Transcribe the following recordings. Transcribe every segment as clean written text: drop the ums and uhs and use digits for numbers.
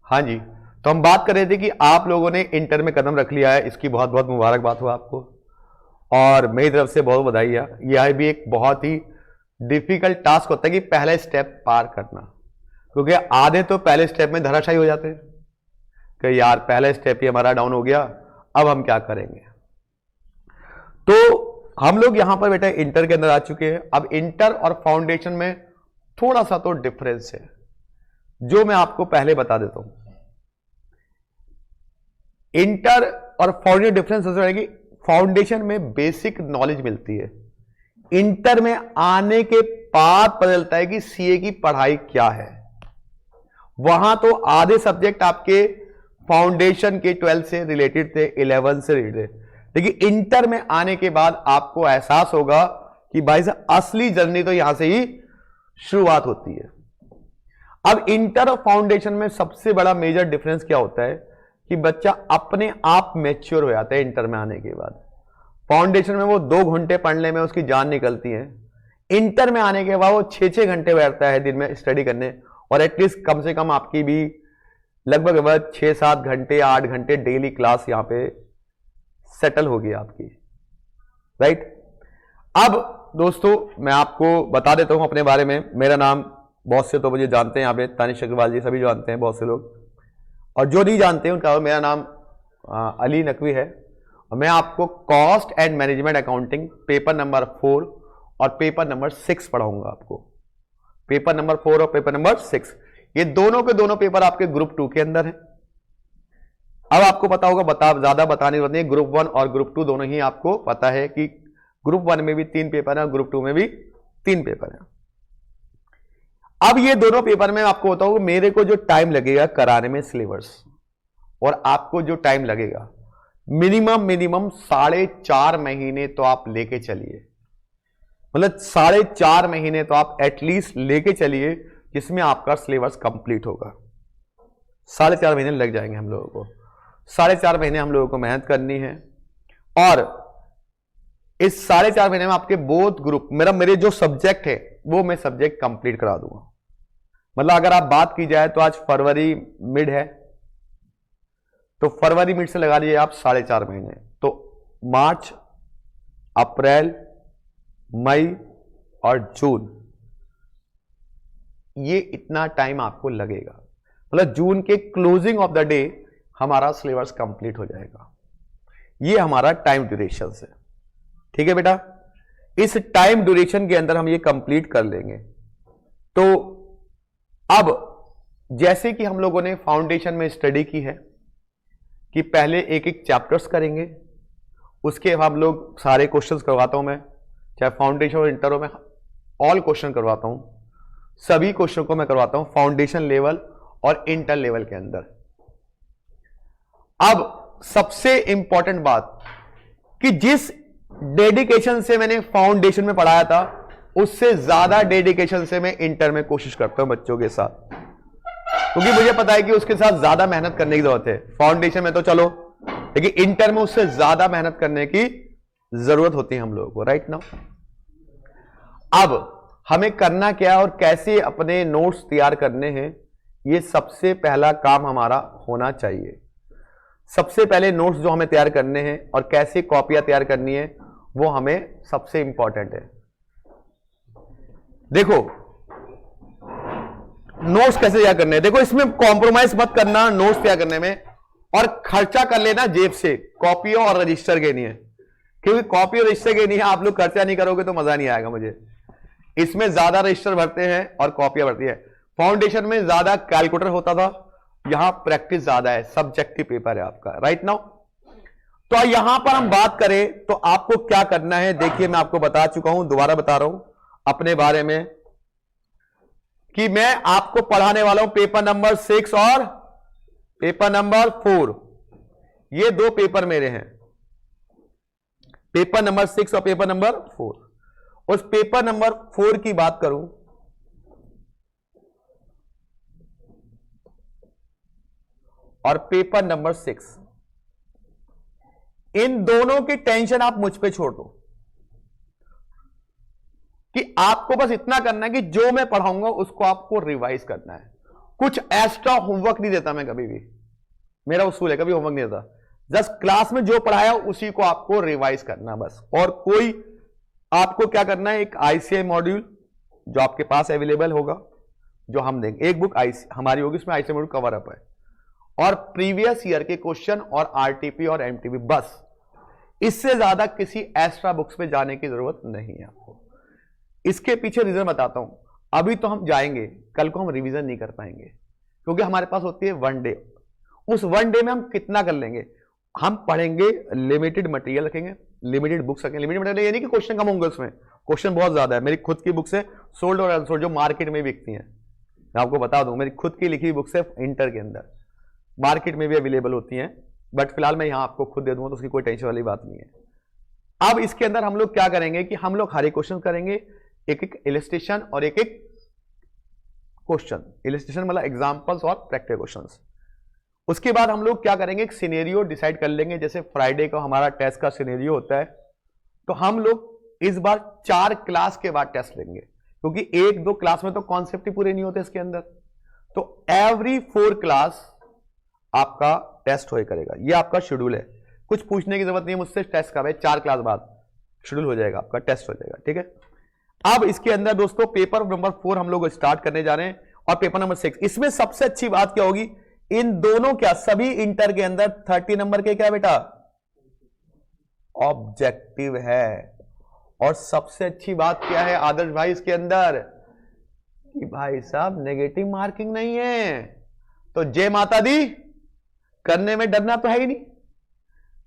हाँ जी, तो हम बात कर रहे थे कि आप लोगों ने इंटर में कदम रख लिया है, इसकी बहुत बहुत मुबारकबाद हो आपको और मेरी तरफ से बहुत बधाई है। यह भी एक बहुत ही डिफिकल्ट टास्क होता है कि पहला स्टेप पार करना, क्योंकि आधे तो पहले स्टेप में धराशायी हो जाते हैं कि यार पहला स्टेप ही हमारा डाउन हो गया, अब हम क्या करेंगे। तो हम लोग यहां पर बेटा इंटर के अंदर आ चुके हैं। अब इंटर और फाउंडेशन में थोड़ा सा तो डिफरेंस है, जो मैं आपको पहले बता देता हूं। इंटर और फाउंडेशन डिफरेंस ऐसा है कि फाउंडेशन में बेसिक नॉलेज मिलती है, इंटर में आने के बाद पता चलता है कि सीए की पढ़ाई क्या है। वहां तो आधे सब्जेक्ट आपके फाउंडेशन के 12 से रिलेटेड थे, 11 से रिलेटेड, लेकिन इंटर में आने के बाद आपको एहसास होगा कि भाई साहब असली जर्नी तो यहां से ही शुरुआत होती है। अब इंटर और फाउंडेशन में सबसे बड़ा मेजर डिफरेंस क्या होता है कि बच्चा अपने आप मैच्योर हो जाता है इंटर में आने के बाद। फाउंडेशन में वो 2 घंटे पढ़ने में उसकी जान निकलती है, इंटर में आने के बाद वो 6-6 घंटे बैठता है दिन में स्टडी करने, और एटलीस्ट कम से कम आपकी भी लगभग 6-7 घंटे 8 घंटे डेली क्लास यहां पे सेटल होगी आपकी, राइट। अब दोस्तों मैं आपको बता देता हूं अपने बारे में। मेरा नाम बहुत से तो मुझे जानते हैं, यहाँ पे तानिश अग्रवाल जी सभी जानते हैं, बहुत से लोग, और जो नहीं जानते हैं उनका मेरा नाम अली नकवी है। और मैं आपको cost and management accounting paper number 4 और पेपर नंबर 6 पढ़ाऊंगा आपको। पेपर नंबर 4 और पेपर नंबर 6 ये दोनों के दोनों पेपर आपके ग्रुप 2 के अंदर है। अब आपको पता होगा, ज्यादा बताने की जरूरत नहीं, ग्रुप 1 और ग्रुप 2 दोनों ही आपको पता है कि ग्रुप 1 में भी 3 पेपर है, ग्रुप 2 में भी 3 पेपर है। अब ये दोनों पेपर में आपको बताऊंगा मेरे को जो टाइम लगेगा कराने में सिलेबस, और आपको जो टाइम लगेगा मिनिमम 4.5 महीने तो आप लेके चलिए, मतलब 4.5 महीने तो आप एटलीस्ट लेके चलिए जिसमें आपका सिलेबस कंप्लीट होगा। 4.5 महीने लग जाएंगे हम लोगों को, 4.5 महीने हम लोगों को मेहनत करनी है, और इस 4.5 महीने में आपके बोथ ग्रुप मेरे जो सब्जेक्ट है वो मैं सब्जेक्ट कंप्लीट करा दूंगा। मतलब अगर आप बात की जाए तो आज फरवरी मिड है, तो फरवरी मिड से लगा लीजिए आप 4.5 महीने, तो मार्च, अप्रैल, मई और जून, ये इतना टाइम आपको लगेगा। मतलब जून के क्लोजिंग ऑफ द डे हमारा सिलेबस कंप्लीट हो जाएगा। ये हमारा टाइम ड्यूरेशन है, ठीक है बेटा। इस टाइम ड्यूरेशन के अंदर हम ये कंप्लीट कर लेंगे। तो अब जैसे कि हम लोगों ने फाउंडेशन में स्टडी की है कि पहले एक एक चैप्टर्स करेंगे, उसके हम लोग सारे क्वेश्चंस करवाता हूं मैं, चाहे फाउंडेशन और इंटर हो, मैं ऑल क्वेश्चन करवाता हूं, सभी क्वेश्चन को मैं करवाता हूं फाउंडेशन लेवल और इंटर लेवल के अंदर। अब सबसे इंपॉर्टेंट बात कि जिस डेडिकेशन से मैंने फाउंडेशन में पढ़ाया था उससे ज्यादा डेडिकेशन से मैं इंटर में कोशिश करता हूं बच्चों के साथ, क्योंकि मुझे पता है कि उसके साथ ज्यादा मेहनत करने की जरूरत है। फाउंडेशन में तो चलो, लेकिन इंटर में उससे ज्यादा मेहनत करने की जरूरत होती है हम लोगों को, राइट नाउ। अब हमें करना क्या है और कैसे अपने नोट्स तैयार करने हैं, ये सबसे पहला काम हमारा होना चाहिए। सबसे पहले नोट्स जो हमें तैयार करने हैं और कैसे कॉपियां तैयार करनी है वो हमें सबसे इंपॉर्टेंट है। देखो नोट्स कैसे तैयार करने हैं, देखो इसमें कॉम्प्रोमाइज मत करना नोट्स तैयार करने में, और खर्चा कर लेना जेब से, कॉपियों और रजिस्टर के नहीं है, क्योंकि कॉपी और रजिस्टर के नहीं है, आप लोग खर्चा नहीं करोगे तो मजा नहीं आएगा मुझे। इसमें ज्यादा रजिस्टर भरते हैं और कॉपियां भरती है। फाउंडेशन में ज्यादा कैलकुलेटर होता था, यहां प्रैक्टिस ज्यादा है, सब्जेक्टिव पेपर है आपका, राइट नाउ। तो यहां पर हम बात करें तो आपको क्या करना है, देखिए मैं आपको बता चुका हूं, दोबारा बता रहा हूं अपने बारे में कि मैं आपको पढ़ाने वाला हूं पेपर नंबर 6 और पेपर नंबर 4। ये 2 पेपर मेरे हैं, पेपर नंबर 6 और पेपर नंबर 4। उस पेपर नंबर 4 की बात करूं और पेपर नंबर 6, इन दोनों की टेंशन आप मुझ पे छोड़ दो कि आपको बस इतना करना है कि जो मैं पढ़ाऊंगा उसको आपको रिवाइज करना है, कुछ एक्स्ट्रा होमवर्क नहीं देता मैं कभी भी, मेरा उसूल है, कभी होमवर्क नहीं देता। जस्ट क्लास में जो पढ़ाया उसी को आपको रिवाइज करना बस। और कोई आपको क्या करना है, एक आईसीआई मॉड्यूल जो आपके पास अवेलेबल होगा, जो हम देंगे, एक बुक हमारी होगी, उसमें आईसीआई मॉड्यूल कवर अप है, और प्रीवियस ईयर के क्वेश्चन और आरटीपी और एमटीपी, बस। इससे ज्यादा किसी एक्स्ट्रा बुक्स पे जाने की जरूरत नहीं है आपको। इसके पीछे रीजन बताता हूं। अभी तो हम जाएंगे, कल को हम रिवीजन नहीं कर पाएंगे, क्योंकि हमारे पास होती है 1 डे। उस 1 डे में हम कितना कर लेंगे, हम पढ़ेंगे, लिमिटेड मटेरियल रखेंगे, लिमिटेड बुक्स रखेंगे। लिमिटेड मटेरियल यानी कि क्वेश्चन कम होंगे, उसमें क्वेश्चन बहुत ज्यादा है। मेरी खुद की बुक्स है सोल्ड और अनसोल्ड, जो मार्केट में बिकती हैं, मैं आपको बता दूं, मेरी खुद की लिखी हुई बुक्स है इंटर के अंदर, मार्केट में भी अवेलेबल होती हैं, बट फिलहाल मैं यहां आपको खुद दे दूंगा, तो उसकी कोई टेंशन वाली बात नहीं है। अब इसके अंदर हम लोग क्या करेंगे कि हम लोग हर एक क्वेश्चन करेंगे, एक एक इलस्ट्रेशन और एक एक क्वेश्चन। इलस्ट्रेशन मतलब एग्जांपल्स और प्रैक्टिकल क्वेश्चंस। उसके बाद हम लोग क्या करेंगे, एक सिनेरियो डिसाइड कर लेंगे। जैसे फ्राइडे को हमारा टेस्ट का सिनेरियो होता है, तो हम लोग इस बार 4 क्लास के बाद टेस्ट लेंगे, क्योंकि 1-2 क्लास में तो कॉन्सेप्ट ही पूरे नहीं होते इसके अंदर। तो एवरी 4 क्लास आपका टेस्ट होए करेगा। ये आपका शेड्यूल है, कुछ पूछने की जरूरत नहीं है मुझसे टेस्ट का, भाई 4 क्लास बाद शेड्यूल हो जाएगा आपका, टेस्ट हो जाएगा, ठीक है। अब इसके अंदर दोस्तों पेपर नंबर 4 हम लोग स्टार्ट करने जा रहे हैं, और पेपर नंबर 6। इसमें सबसे अच्छी बात क्या होगी, इन दोनों क्या, सभी इंटर के अंदर 30 नंबर के क्या बेटा, ऑब्जेक्टिव है। और सबसे अच्छी बात क्या है आदर्श भाई इसके अंदर, कि भाई साहब नेगेटिव मार्किंग नहीं है। तो जय माता दी करने में डरना तो है ही नहीं,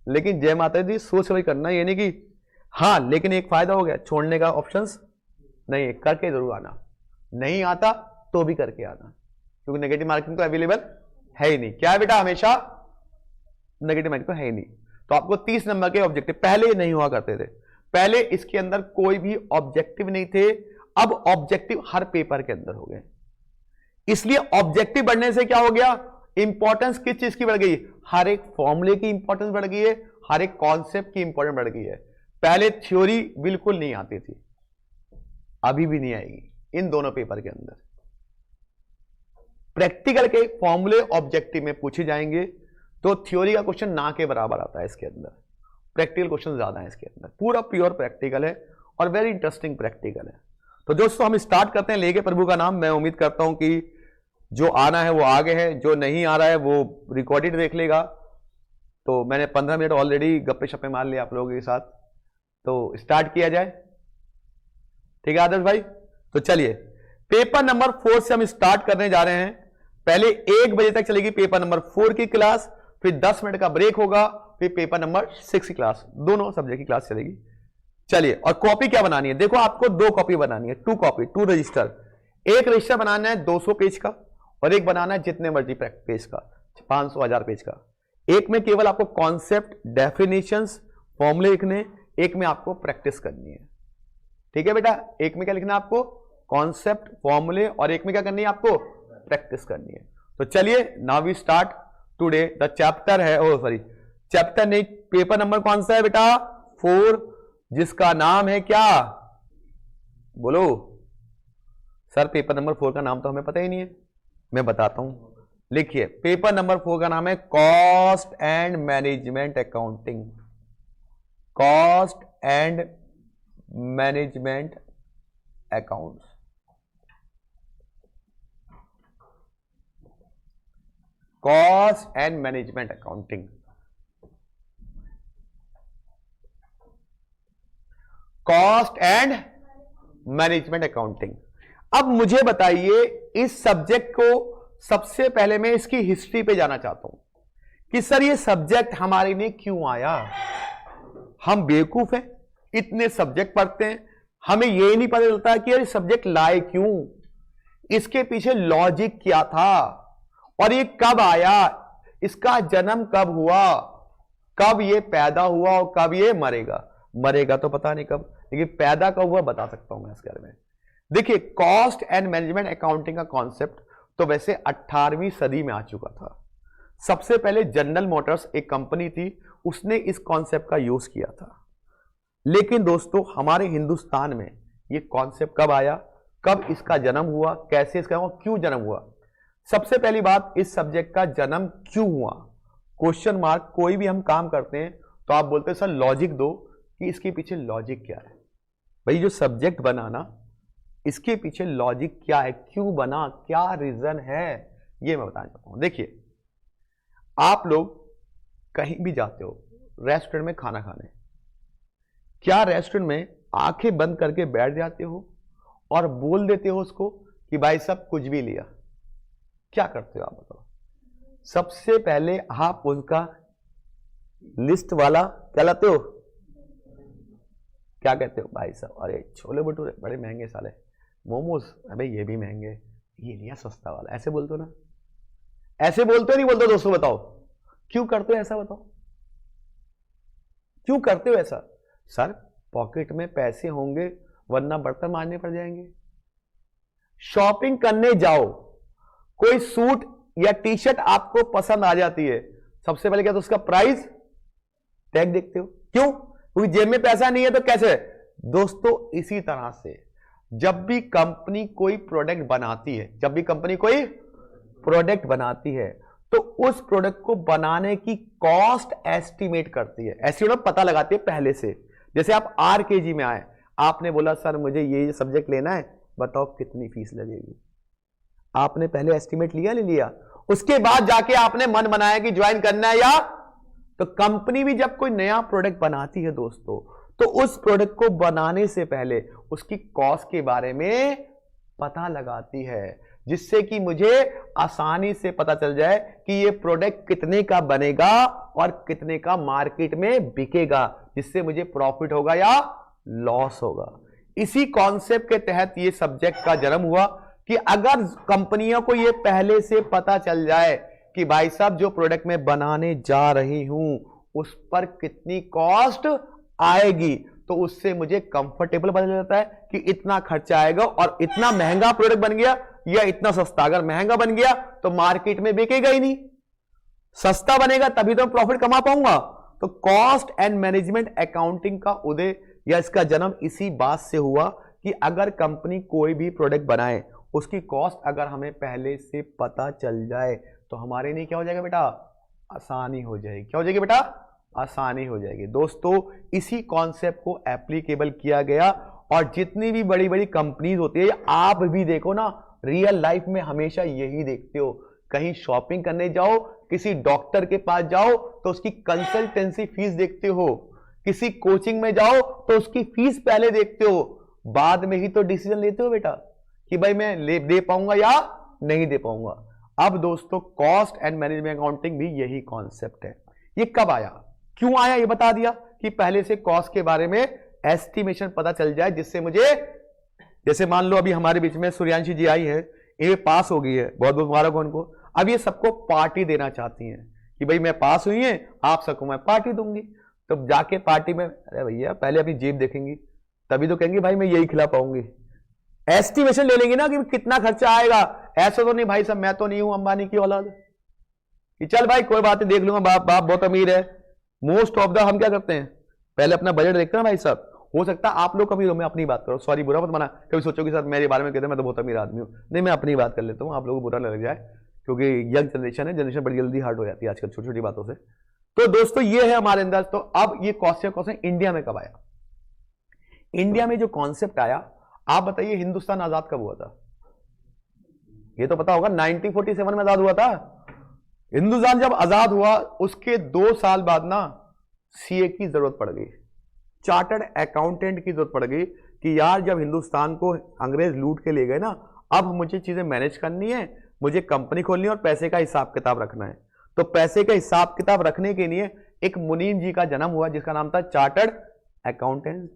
लेकिन जय माता दी सोच समझ करना, ये नहीं कि हाँ, लेकिन एक फायदा हो गया, छोड़ने का ऑप्शंस नहीं, करके जरूर आना, नहीं आता तो भी करके आना, क्योंकि नेगेटिव मार्किंग तो अवेलेबल है ही नहीं। क्या है बेटा, हमेशा नेगेटिव मार्किंग तो है ही नहीं। तो आपको 30 नंबर के ऑब्जेक्टिव, पहले नहीं हुआ करते थे, पहले इसके अंदर कोई भी ऑब्जेक्टिव नहीं थे, अब ऑब्जेक्टिव हर पेपर के अंदर हो गए। इसलिए ऑब्जेक्टिव बढ़ने से क्या हो गया, इंपॉर्टेंस किस चीज की बढ़ गई, हर एक फॉर्मूले की इंपॉर्टेंस बढ़ गई है, हर एक कॉन्सेप्ट की इंपॉर्टेंस बढ़ गई है। पहले थ्योरी बिल्कुल नहीं आती थी, अभी भी नहीं आएगी इन दोनों पेपर के अंदर। प्रैक्टिकल के फॉर्मूले ऑब्जेक्टिव में पूछे जाएंगे, तो थ्योरी का क्वेश्चन ना के बराबर आता है इसके अंदर, प्रैक्टिकल क्वेश्चन ज्यादा है इसके अंदर, पूरा प्योर प्रैक्टिकल है और वेरी इंटरेस्टिंग प्रैक्टिकल है। तो दोस्तों हम स्टार्ट करते हैं लेके प्रभु का नाम। मैं उम्मीद करता हूं कि जो आना है वो आगे है, जो नहीं आ रहा है वो रिकॉर्डेड देख लेगा। तो मैंने 15 मिनट ऑलरेडी गप्पे शप्पे मार लिए आप लोगों के साथ, तो स्टार्ट किया जाए, ठीक है आदर्श भाई। तो चलिए पेपर नंबर 4 से हम स्टार्ट करने जा रहे हैं। पहले 1 बजे तक चलेगी पेपर नंबर 4 की क्लास, फिर 10 मिनट का ब्रेक होगा, फिर पेपर नंबर 6 की क्लास, दोनों सब्जेक्ट की क्लास चलेगी। चलिए, और कॉपी क्या बनानी है, देखो आपको 2 कॉपी बनानी है, 2 कॉपी, 2 रजिस्टर। एक रजिस्टर बनाना है 200 पेज का, और एक बनाना है जितने मर्जी पेज का, 500 1000 पेज का। एक में केवल आपको कॉन्सेप्ट, डेफिनेशंस, फॉर्मूले लिखने, एक में आपको प्रैक्टिस करनी है, ठीक है बेटा। एक में क्या लिखना है आपको, कॉन्सेप्ट, फॉर्मूले, और एक में क्या करनी है आपको, प्रैक्टिस करनी है। तो चलिए now we start today the chapter है, ओ सॉरी चैप्टर नहीं, पेपर नंबर कौन सा है बेटा, 4, जिसका नाम है क्या, बोलो सर। पेपर नंबर 4 का नाम तो हमें पता ही नहीं है, मैं बताता हूं, लिखिए। पेपर नंबर 4 का नाम है cost and management accounting, cost and management accounts. Cost and management accounting, cost and management accounting. अब मुझे बताइए इस सब्जेक्ट को, सबसे पहले मैं इसकी हिस्ट्री पे जाना चाहता हूं कि सर ये सब्जेक्ट हमारे लिए क्यों आया। हम बेवकूफ हैं, इतने सब्जेक्ट पढ़ते हैं, हमें ये नहीं पता चलता कि ये सब्जेक्ट लाए क्यों, इसके पीछे लॉजिक क्या था, और ये कब आया, इसका जन्म कब हुआ, कब ये पैदा हुआ और कब ये मरेगा। मरेगा तो पता नहीं कब, लेकिन पैदा कब हुआ बता सकता हूं मैं इस घर में। देखिए कॉस्ट एंड मैनेजमेंट अकाउंटिंग का कॉन्सेप्ट तो वैसे 18वीं सदी में आ चुका था। सबसे पहले जनरल मोटर्स एक कंपनी थी, उसने इस कॉन्सेप्ट का यूज किया था। लेकिन दोस्तों हमारे हिंदुस्तान में ये कॉन्सेप्ट कब आया, कब इसका जन्म हुआ, कैसे इसका हुआ, क्यों जन्म हुआ, सबसे पहली बात, इस सब्जेक्ट का जन्म क्यों हुआ? Question mark. कोई भी हम काम करते हैं तो आप बोलते हैं सर लॉजिक दो कि इसके पीछे लॉजिक क्या है। भाई जो सब्जेक्ट बना ना, इसके पीछे लॉजिक क्या है, क्यों बना, क्या रीजन है, ये मैं बताना चाहता हूं। देखिए, आप लोग कहीं भी जाते हो रेस्टोरेंट में खाना खाने, क्या रेस्टोरेंट में आंखें बंद करके बैठ जाते हो और बोल देते हो उसको कि भाई साहब कुछ भी लिया? क्या करते हो आप बताओ? सबसे पहले आप उनका लिस्ट वाला क्या लाते हो? क्या कहते हो? भाई साहब अरे छोले भटूरे बड़े महंगे साले, मोमोज अबे ये भी महंगे, ये लिया सस्ता वाला, ऐसे बोलते हो ना? ऐसे बोलते हो नहीं बोलते हो? दोस्तों बताओ क्यों करते हो ऐसा? बताओ क्यों करते हो ऐसा? सर पॉकेट में पैसे होंगे वरना बर्तन मारने पड़ जाएंगे। शॉपिंग करने जाओ, कोई सूट या टी शर्ट आपको पसंद आ जाती है, सबसे पहले क्या तो उसका प्राइस टैग देखते हो। क्यों? क्योंकि जेब में पैसा नहीं है तो कैसे? दोस्तों इसी तरह से जब भी कंपनी कोई प्रोडक्ट बनाती है, जब भी कंपनी कोई प्रोडक्ट बनाती है तो उस प्रोडक्ट को बनाने की कॉस्ट एस्टिमेट करती है, एस्टिमेट पता लगाती है पहले से। जैसे आप आरकेजी में आए, आपने बोला सर मुझे ये सब्जेक्ट लेना है, बताओ कितनी फीस लगेगी? आपने पहले एस्टिमेट लिया नहीं लिया? उसके बाद जाके आपने मन बनाया कि ज्वाइन करना है या? तो कंपनी भी जब कोई नया प्रोडक्ट बनाती है दोस्तों, तो उस प्रोडक्ट को बनाने से पहले उसकी कॉस्ट के बारे में पता लगाती है, जिससे कि मुझे आसानी से पता चल जाए कि ये प्रोडक्ट कितने का बनेगा और कितने का मार्केट में बिकेगा, जिससे मुझे प्रॉफिट होगा या लॉस होगा। इसी कॉन्सेप्ट के तहत ये सब्जेक्ट का जन्म हुआ कि अगर कंपनियों को ये पहले से पता चल जाए कि भाई साहब जो प्रोडक्ट मैं बनाने जा रही हूं उस पर कितनी कॉस्ट आएगी, तो उससे मुझे कंफर्टेबल बन जाता है कि इतना खर्चा आएगा और इतना महंगा प्रोडक्ट बन गया या इतना सस्ता। अगर महंगा बन गया तो मार्केट में बिकेगा ही नहीं, सस्ता बनेगा तभी तो प्रॉफिट कमा पाऊंगा। तो कॉस्ट एंड मैनेजमेंट अकाउंटिंग का उदय या इसका जन्म इसी बात से हुआ कि अगर कंपनी कोई भी प्रोडक्ट बनाए, उसकी कॉस्ट अगर हमें पहले से पता चल जाए तो हमारे लिए क्या हो जाएगा बेटा? आसानी हो जाएगी। क्या हो जाएगी बेटा? आसानी हो जाएगी। दोस्तों इसी कॉन्सेप्ट को एप्लीकेबल किया गया और जितनी भी बड़ी बड़ी कंपनीज होती है, आप भी देखो ना रियल लाइफ में हमेशा यही देखते हो, कहीं शॉपिंग करने जाओ, किसी डॉक्टर के पास जाओ तो उसकी कंसल्टेंसी फीस देखते हो, किसी कोचिंग में जाओ तो उसकी फीस पहले देखते हो, बाद में ही तो डिसीजन लेते हो बेटा कि भाई मैं दे पाऊंगा या नहीं दे पाऊंगा। अब दोस्तों कॉस्ट एंड मैनेजमेंट अकाउंटिंग भी यही कॉन्सेप्ट है। ये कब आया, क्यों आया, ये बता दिया कि पहले से कॉस्ट के बारे में एस्टिमेशन पता चल जाए, जिससे मुझे, जैसे मान लो अभी हमारे बीच में सूर्यांशी जी आई है, ये पास हो गई है, बहुत बहुत मुबारक हो उनको। अब ये सबको पार्टी देना चाहती हैं कि भाई मैं पास हुई है, आप सबको मैं पार्टी दूंगी। तो जाके पार्टी में, अरे भैया पहले अपनी जेब देखेंगी तभी तो कहेंगे भाई मैं यही खिला पाऊंगी। एस्टिमेशन ले लेंगे ना कि कितना खर्चा आएगा। ऐसा तो नहीं भाई साहब मैं तो नहीं हूं अंबानी की औलाद कि चल भाई कोई बात नहीं देख लूंगा, बाप बाप बहुत अमीर है। मोस्ट ऑफ द हम क्या करते हैं, पहले अपना बजट देखते हैं भाई साहब। हो सकता है आप लोग कभी, मैं अपनी बात करो, सॉरी बुरा मत माना, कभी सोचो कि सर मेरे बारे में कहते हैं मैं तो बहुत अमीर आदमी हूं। नहीं, मैं अपनी बात कर लेता हूं, आप लोगों को बुरा न लग जाए, क्योंकि यंग जनरेशन है, जनरेशन बड़ी जल्दी हार्ड हो जाती है आजकल छोटी छोटी बातों से। तो दोस्तों ये है हमारे अंदर। तो अब ये कॉन्सेप्ट इंडिया में कब आया? इंडिया में जो कॉन्सेप्ट आया, आप बताइए हिंदुस्तान आजाद कब हुआ था? ये तो पता होगा 1947 में आजाद हुआ था। हिंदुस्तान जब आजाद हुआ उसके 2 साल बाद ना सीए की जरूरत पड़ गई, चार्टर्ड अकाउंटेंट की जरूरत पड़ गई कि यार जब हिंदुस्तान को अंग्रेज लूट के ले गए ना, अब मुझे चीजें मैनेज करनी है, मुझे कंपनी खोलनी है और पैसे का हिसाब किताब रखना है। तो पैसे का हिसाब किताब रखने के लिए एक मुनीम जी का जन्म हुआ जिसका नाम था चार्टर्ड अकाउंटेंट।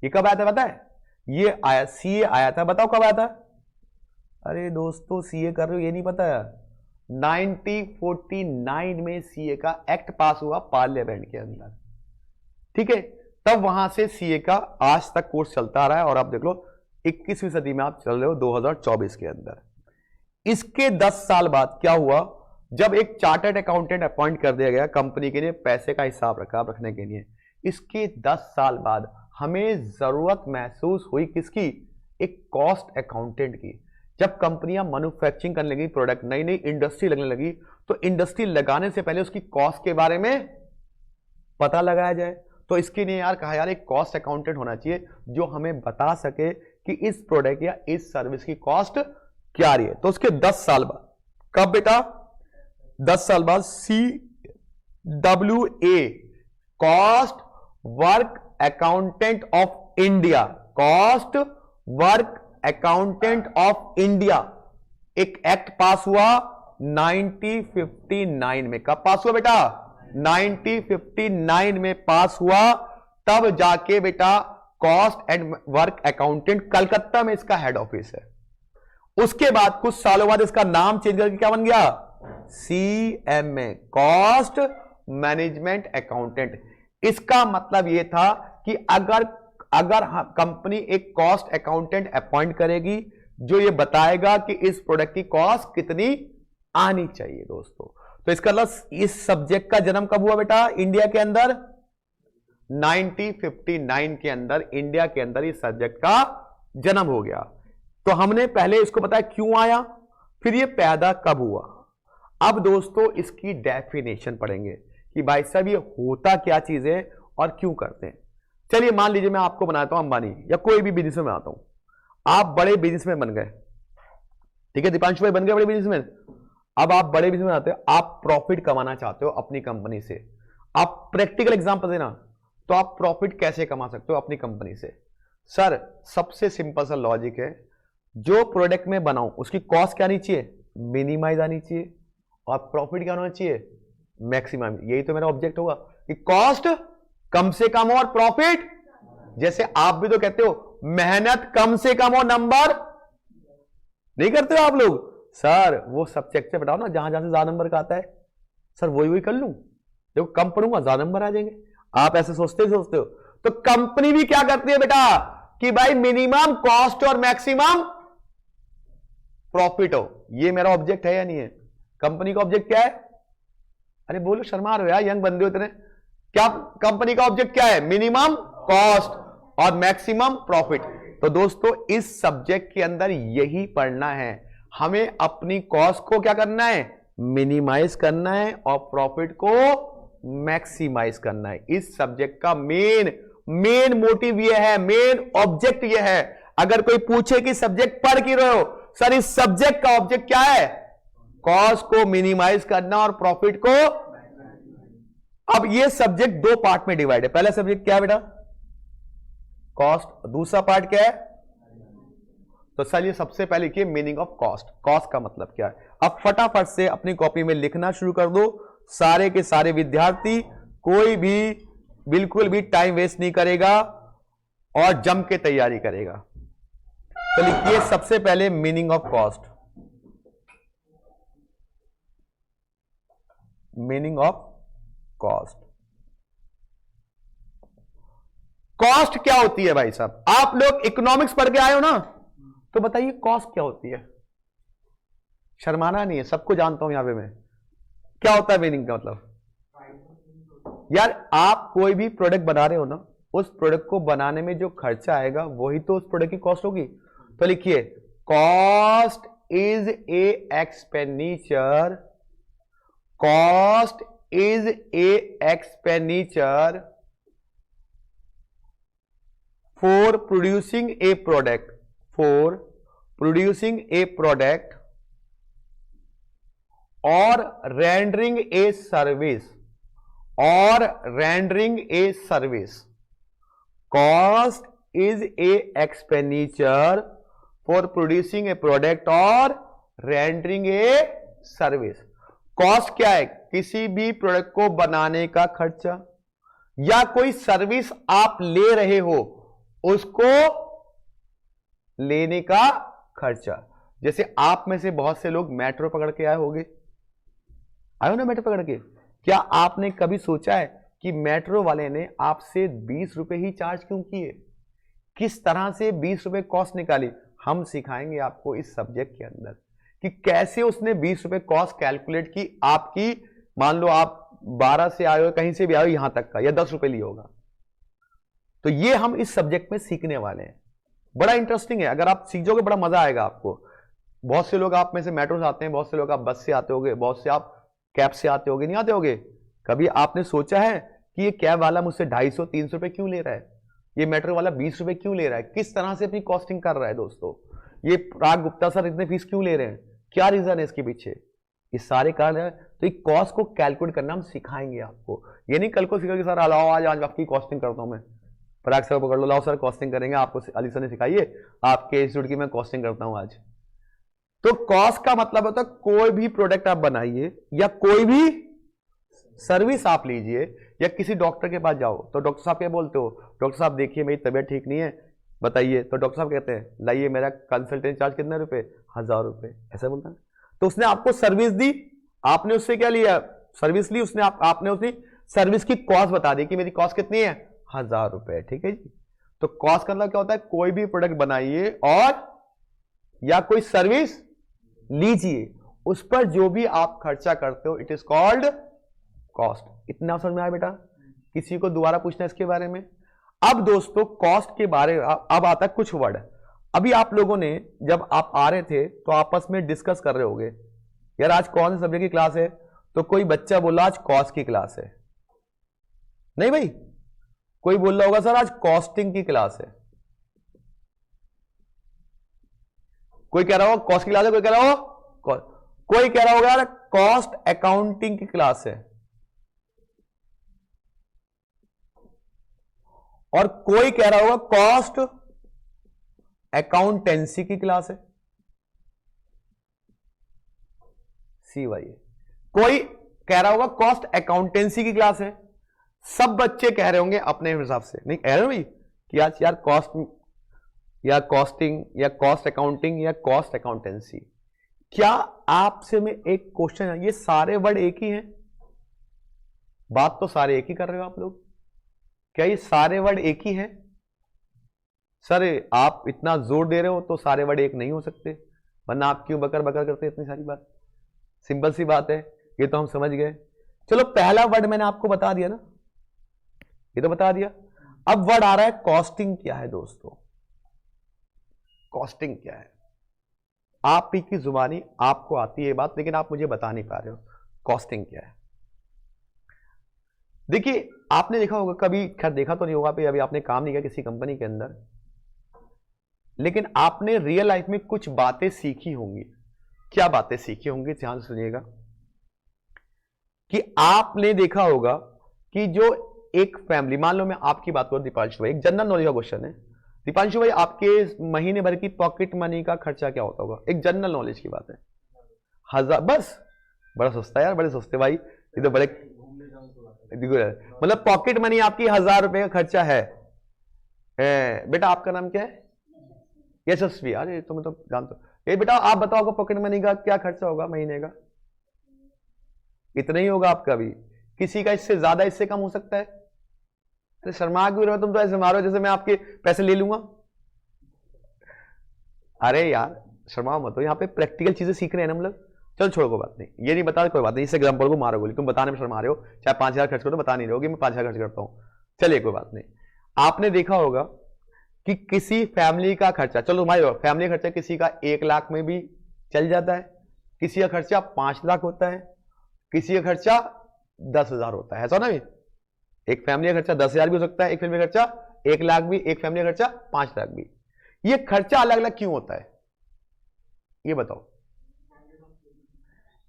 ये कब आया था पता है? ये आया, सीए आया था, बताओ कब आया था? अरे दोस्तों सीए कर रहे हो ये नहीं पता है? 1949 में सीए का एक्ट पास हुआ पार्लियामेंट के अंदर, ठीक है। तब वहां से सीए का आज तक कोर्स चलता आ रहा है और आप देख लो 21वीं सदी में आप चल रहे हो 2024 के अंदर। इसके 10 साल बाद क्या हुआ, जब एक चार्टर्ड अकाउंटेंट अपॉइंट कर दिया गया कंपनी के लिए पैसे का हिसाब रखने के लिए। इसके 10 साल बाद हमें जरूरत महसूस हुई किसकी? एक कॉस्ट अकाउंटेंट की। जब कंपनियां मैन्युफैक्चरिंग करने लगी प्रोडक्ट, नई नई इंडस्ट्री लगने लगी, तो इंडस्ट्री लगाने से पहले उसकी कॉस्ट के बारे में पता लगाया जाए। तो इसके लिए यार कहा यार एक कॉस्ट अकाउंटेंट होना चाहिए जो हमें बता सके कि इस प्रोडक्ट या इस सर्विस की कॉस्ट क्या रही है। तो उसके 10 साल बाद, कब बेटा? 10 साल बाद CWA, cost work accountant of India, cost work accountant of India, एक एक्ट पास हुआ 1959 में। कब पास हुआ बेटा? 1959 में पास हुआ। तब जाके बेटा cost and work accountant Calcutta में इसका हेड ऑफिस है। उसके बाद कुछ सालों बाद इसका नाम चेंज करके क्या बन गया? CMA, cost management accountant. इसका मतलब यह था कि अगर कंपनी एक कॉस्ट अकाउंटेंट अपॉइंट करेगी जो ये बताएगा कि इस प्रोडक्ट की कॉस्ट कितनी आनी चाहिए दोस्तों। तो इसका मतलब इस सब्जेक्ट का जन्म कब हुआ बेटा इंडिया के अंदर? 1959 के अंदर इंडिया के अंदर इस सब्जेक्ट का जन्म हो गया। तो हमने पहले इसको बताया क्यों आया, फिर ये पैदा कब हुआ। अब दोस्तों इसकी डेफिनेशन पढ़ेंगे कि भाई साहब ये होता क्या चीज है और क्यों करते हैं। चलिए मान लीजिए मैं आपको बनाता हूं अंबानी या कोई भी बिजनेस में बनाता हूं, आप बड़े बिजनेसमैन बन गए, ठीक है, दीपांशु भाई बन गए बड़े बिजनेसमैन। अब आप बड़े बिजनेस में आते हो, आप प्रॉफिट कमाना चाहते हो अपनी कंपनी से। आप प्रैक्टिकल एग्जांपल देना, तो आप प्रॉफिट कैसे कमा सकते हो अपनी कंपनी से? सर सबसे सिंपल सा लॉजिक है, जो प्रोडक्ट में बनाऊं उसकी कॉस्ट क्या आनी चाहिए? मिनिमाइज आनी चाहिए। और प्रॉफिट क्या होना चाहिए? मैक्सिमम। यही तो मेरा ऑब्जेक्ट होगा कि कॉस्ट कम से कम हो और प्रॉफिट, जैसे आप भी तो कहते हो मेहनत कम से कम हो, नंबर नहीं करते हो आप लोग। सर वो सब्जेक्ट से बताओ ना जहां जहां से ज्यादा नंबर का आता है, सर वही कर लूं, देखो कम पढ़ूंगा ज्यादा नंबर आ जाएंगे। आप ऐसे सोचते हो। तो कंपनी भी क्या करती है बेटा कि भाई मिनिमम कॉस्ट और मैक्सिमम प्रॉफिट हो। ये मेरा ऑब्जेक्ट है या नहीं है? कंपनी का ऑब्जेक्ट क्या है? अरे बोलो, शर्मा रहे हो यार, यंग बंदे हो इतने। क्या कंपनी का ऑब्जेक्ट क्या है? मिनिमम कॉस्ट और मैक्सिमम प्रॉफिट। तो दोस्तों इस सब्जेक्ट के अंदर यही पढ़ना है, हमें अपनी कॉस्ट को क्या करना है? मिनिमाइज करना है और प्रॉफिट को मैक्सिमाइज करना है। इस सब्जेक्ट का मेन मोटिव यह है, मेन ऑब्जेक्ट यह है। अगर कोई पूछे कि सब्जेक्ट पढ़ क्यों रहे हो, सर इस सब्जेक्ट का ऑब्जेक्ट क्या है? कॉस्ट को मिनिमाइज करना और प्रॉफिट को। अब ये सब्जेक्ट दो पार्ट में डिवाइड है। पहला सब्जेक्ट क्या है बेटा? कॉस्ट। दूसरा पार्ट क्या है? तो चलिए सबसे पहले लिखिए मीनिंग ऑफ कॉस्ट। कॉस्ट का मतलब क्या है? अब फटाफट से अपनी कॉपी में लिखना शुरू कर दो। सारे के सारे विद्यार्थी, कोई भी बिल्कुल भी टाइम वेस्ट नहीं करेगा और जम के तैयारी करेगा। तो लिखिए सबसे पहले meaning of cost. Meaning of cost. Cost क्या होती है भाई साहब? आप लोग इकोनॉमिक्स पढ़ के आए हो ना, तो बताइए कॉस्ट क्या होती है? शर्माना नहीं है, सबको जानता हूं यहां पे मैं। क्या होता है मीनिंग का मतलब? यार आप कोई भी प्रोडक्ट बना रहे हो ना, उस प्रोडक्ट को बनाने में जो खर्चा आएगा वही तो उस प्रोडक्ट की कॉस्ट होगी। तो लिखिए cost is a expenditure, cost is a expenditure for producing A product, for producing A product और रेंडरिंग ए सर्विस, और rendering a service. Cost is a expenditure for producing A product और rendering a service. Cost क्या है? किसी भी product को बनाने का खर्चा या कोई सर्विस आप ले रहे हो उसको लेने का खर्चा। जैसे आप में से बहुत से लोग मेट्रो पकड़ के आए होंगे, आए हो ना मेट्रो पकड़ के। क्या आपने कभी सोचा है कि मेट्रो वाले ने आपसे 20 रुपए ही चार्ज क्यों किए? किस तरह से 20 रुपए कॉस्ट निकाली? हम सिखाएंगे आपको इस सब्जेक्ट के अंदर कि कैसे उसने 20 रुपए कॉस्ट कैलकुलेट की आपकी। मान लो आप 12 से आए हो, कहीं से भी आए हो यहां तक का, या 10 रुपए लिया होगा। तो ये हम इस सब्जेक्ट में सीखने वाले हैं। बड़ा इंटरेस्टिंग है, अगर आप सीखोगे बड़ा मजा आएगा आपको। बहुत से लोग आप में से मेट्रो से आते हैं, बहुत से लोग आप बस से आते होगे, बहुत से आप कैब से आते होगे, नहीं आते होगे? कभी आपने सोचा है कि ये कैब वाला मुझसे 250-300 रुपए क्यों ले रहा है, ये मेट्रो वाला 20 रुपए क्यों ले रहा है, किस तरह से अपनी कॉस्टिंग कर रहा है दोस्तों, ये पराग गुप्ता सर इतने फीस क्यों ले रहे हैं, क्या रीजन है इसके पीछे, ये सारे कारण है। तो एक कॉस्ट को कैलकुलेट करना हम सिखाएंगे आपको, ये नहीं कल को सीखोगे सर लाओ आज आपकी कॉस्टिंग करता हूं मैं, पराग सर पकड़ लो, लाओ सर कॉस्टिंग करेंगे, आपको अली सर ने सिखाइए, आपके इंस्टीट्यूट की मैं कॉस्टिंग करता हूं आज। तो कॉस्ट का मतलब होता है कोई भी प्रोडक्ट आप बनाइए या कोई भी सर्विस आप लीजिए, या किसी डॉक्टर के पास जाओ तो डॉक्टर साहब क्या बोलते हो, डॉक्टर साहब देखिए मेरी तबीयत ठीक नहीं है बताइए, तो डॉक्टर साहब कहते हैं लाइए मेरा कंसल्टेंट चार्ज कितने रुपए, 1000 रुपए, ऐसा बोलता है। तो उसने आपको सर्विस दी, आपने उससे क्या लिया, सर्विस ली, उसने आपने उसकी सर्विस की कॉस्ट बता दी कि मेरी कॉस्ट कितनी है, 1000 रुपए, ठीक है जी। तो कॉस्ट का मतलब क्या होता है, कोई भी प्रोडक्ट बनाइए और या कोई सर्विस लीजिए, उस पर जो भी आप खर्चा करते हो इट इज कॉल्ड कॉस्ट। इतना समझ में आया बेटा, किसी को दोबारा पूछना इसके बारे में। अब दोस्तों कॉस्ट के बारे में अब आता है कुछ वर्ड। अभी आप लोगों ने जब आप आ रहे थे तो आपस में डिस्कस कर रहे होगे यार आज कौन से सब्जेक्ट की क्लास है, तो कोई बच्चा बोला आज कॉस्ट की क्लास है, नहीं भाई, कोई बोल रहा होगा सर आज कॉस्टिंग की क्लास है, कोई कह रहा होगा कॉस्ट की क्लास है, कोई कह रहा होगा, कोई कह रहा होगा यार कॉस्ट अकाउंटिंग की क्लास है, और कोई कह रहा होगा कॉस्ट अकाउंटेंसी की क्लास है, सी वाई। कोई कह रहा होगा कॉस्ट अकाउंटेंसी की क्लास है। सब बच्चे कह रहे होंगे अपने हिसाब से, नहीं कह रहे भाई कि आज यार कॉस्ट या कॉस्टिंग या कॉस्ट अकाउंटिंग या कॉस्ट अकाउंटेंसी। क्या आपसे में एक क्वेश्चन है, ये सारे वर्ड एक ही हैं, बात तो सारे एक ही कर रहे हो आप लोग, क्या ये सारे वर्ड एक ही हैं? सर आप इतना जोर दे रहे हो तो सारे वर्ड एक नहीं हो सकते, वरना आप क्यों बकर बकर करते इतनी सारी बात, सिंपल सी बात है, ये तो हम समझ गए। चलो पहला वर्ड मैंने आपको बता दिया ना, ये तो बता दिया। अब वर्ड आ रहा है कॉस्टिंग क्या है दोस्तों, कॉस्टिंग क्या है? आप ही की जुबानी आपको आती है बात, लेकिन आप मुझे बता नहीं पा रहे हो कॉस्टिंग क्या है। देखिए आपने देखा होगा, कभी खैर देखा तो नहीं होगा, अभी आपने काम नहीं किया किसी कंपनी के अंदर, लेकिन आपने रियल लाइफ में कुछ बातें सीखी होंगी। क्या बातें सीखी होंगी, ध्यान से सुनिएगा। कि आपने देखा होगा कि जो एक फैमिली, मान लो मैं आपकी बात करूं दीपांशु भाई, एक जनरल नॉलेज का क्वेश्चन है, दीपांशु भाई आपके महीने भर की पॉकेट मनी का खर्चा क्या होता होगा, एक जनरल नॉलेज की बात है, 1000, बस, बड़ा सस्ता यार, बड़े सस्ते भाई, ये तो बड़े, मतलब पॉकेट मनी आपकी 1000 रुपए का खर्चा है। बेटा आपका नाम क्या है? यशस्वी। अरे तुम तो जानते हो। ये बेटा आप बताओ पॉकेट मनी का क्या खर्चा होगा महीने का? इतना ही होगा आपका भी, किसी का इससे ज्यादा इससे कम हो सकता है। अरे शर्मा क्यों रहे हो तुम, तो ऐसे मारो जैसे मैं आपके पैसे ले लूंगा। अरे यार शर्मा मत हो, यहाँ पे प्रैक्टिकल चीजें सीख रहे हैं ना हम लोग। चलो छोड़ो कोई बात नहीं, ये नहीं बता कोई बात नहीं, इस एग्जाम्पल को मारो गोली, तुम बताने में शर्मा रहे हो, चाहे 5000 खर्च करो तो बता नहीं रहे हो कि मैं 5000 खर्च करता हूं। चलिए कोई बात नहीं। आपने देखा होगा कि किसी फैमिली का खर्चा, चलो तुम्हारी फैमिली का खर्चा किसी का 1 लाख में भी चल जाता है, किसी का खर्चा 5 लाख होता है, किसी का खर्चा 10,000 होता है, ऐसा ना? एक फैमिली का खर्चा 10,000 भी हो सकता है, एक फैमिली का खर्चा 1 लाख भी, एक फैमिली का खर्चा 5 लाख भी। ये खर्चा अलग अलग क्यों होता है ये बताओ?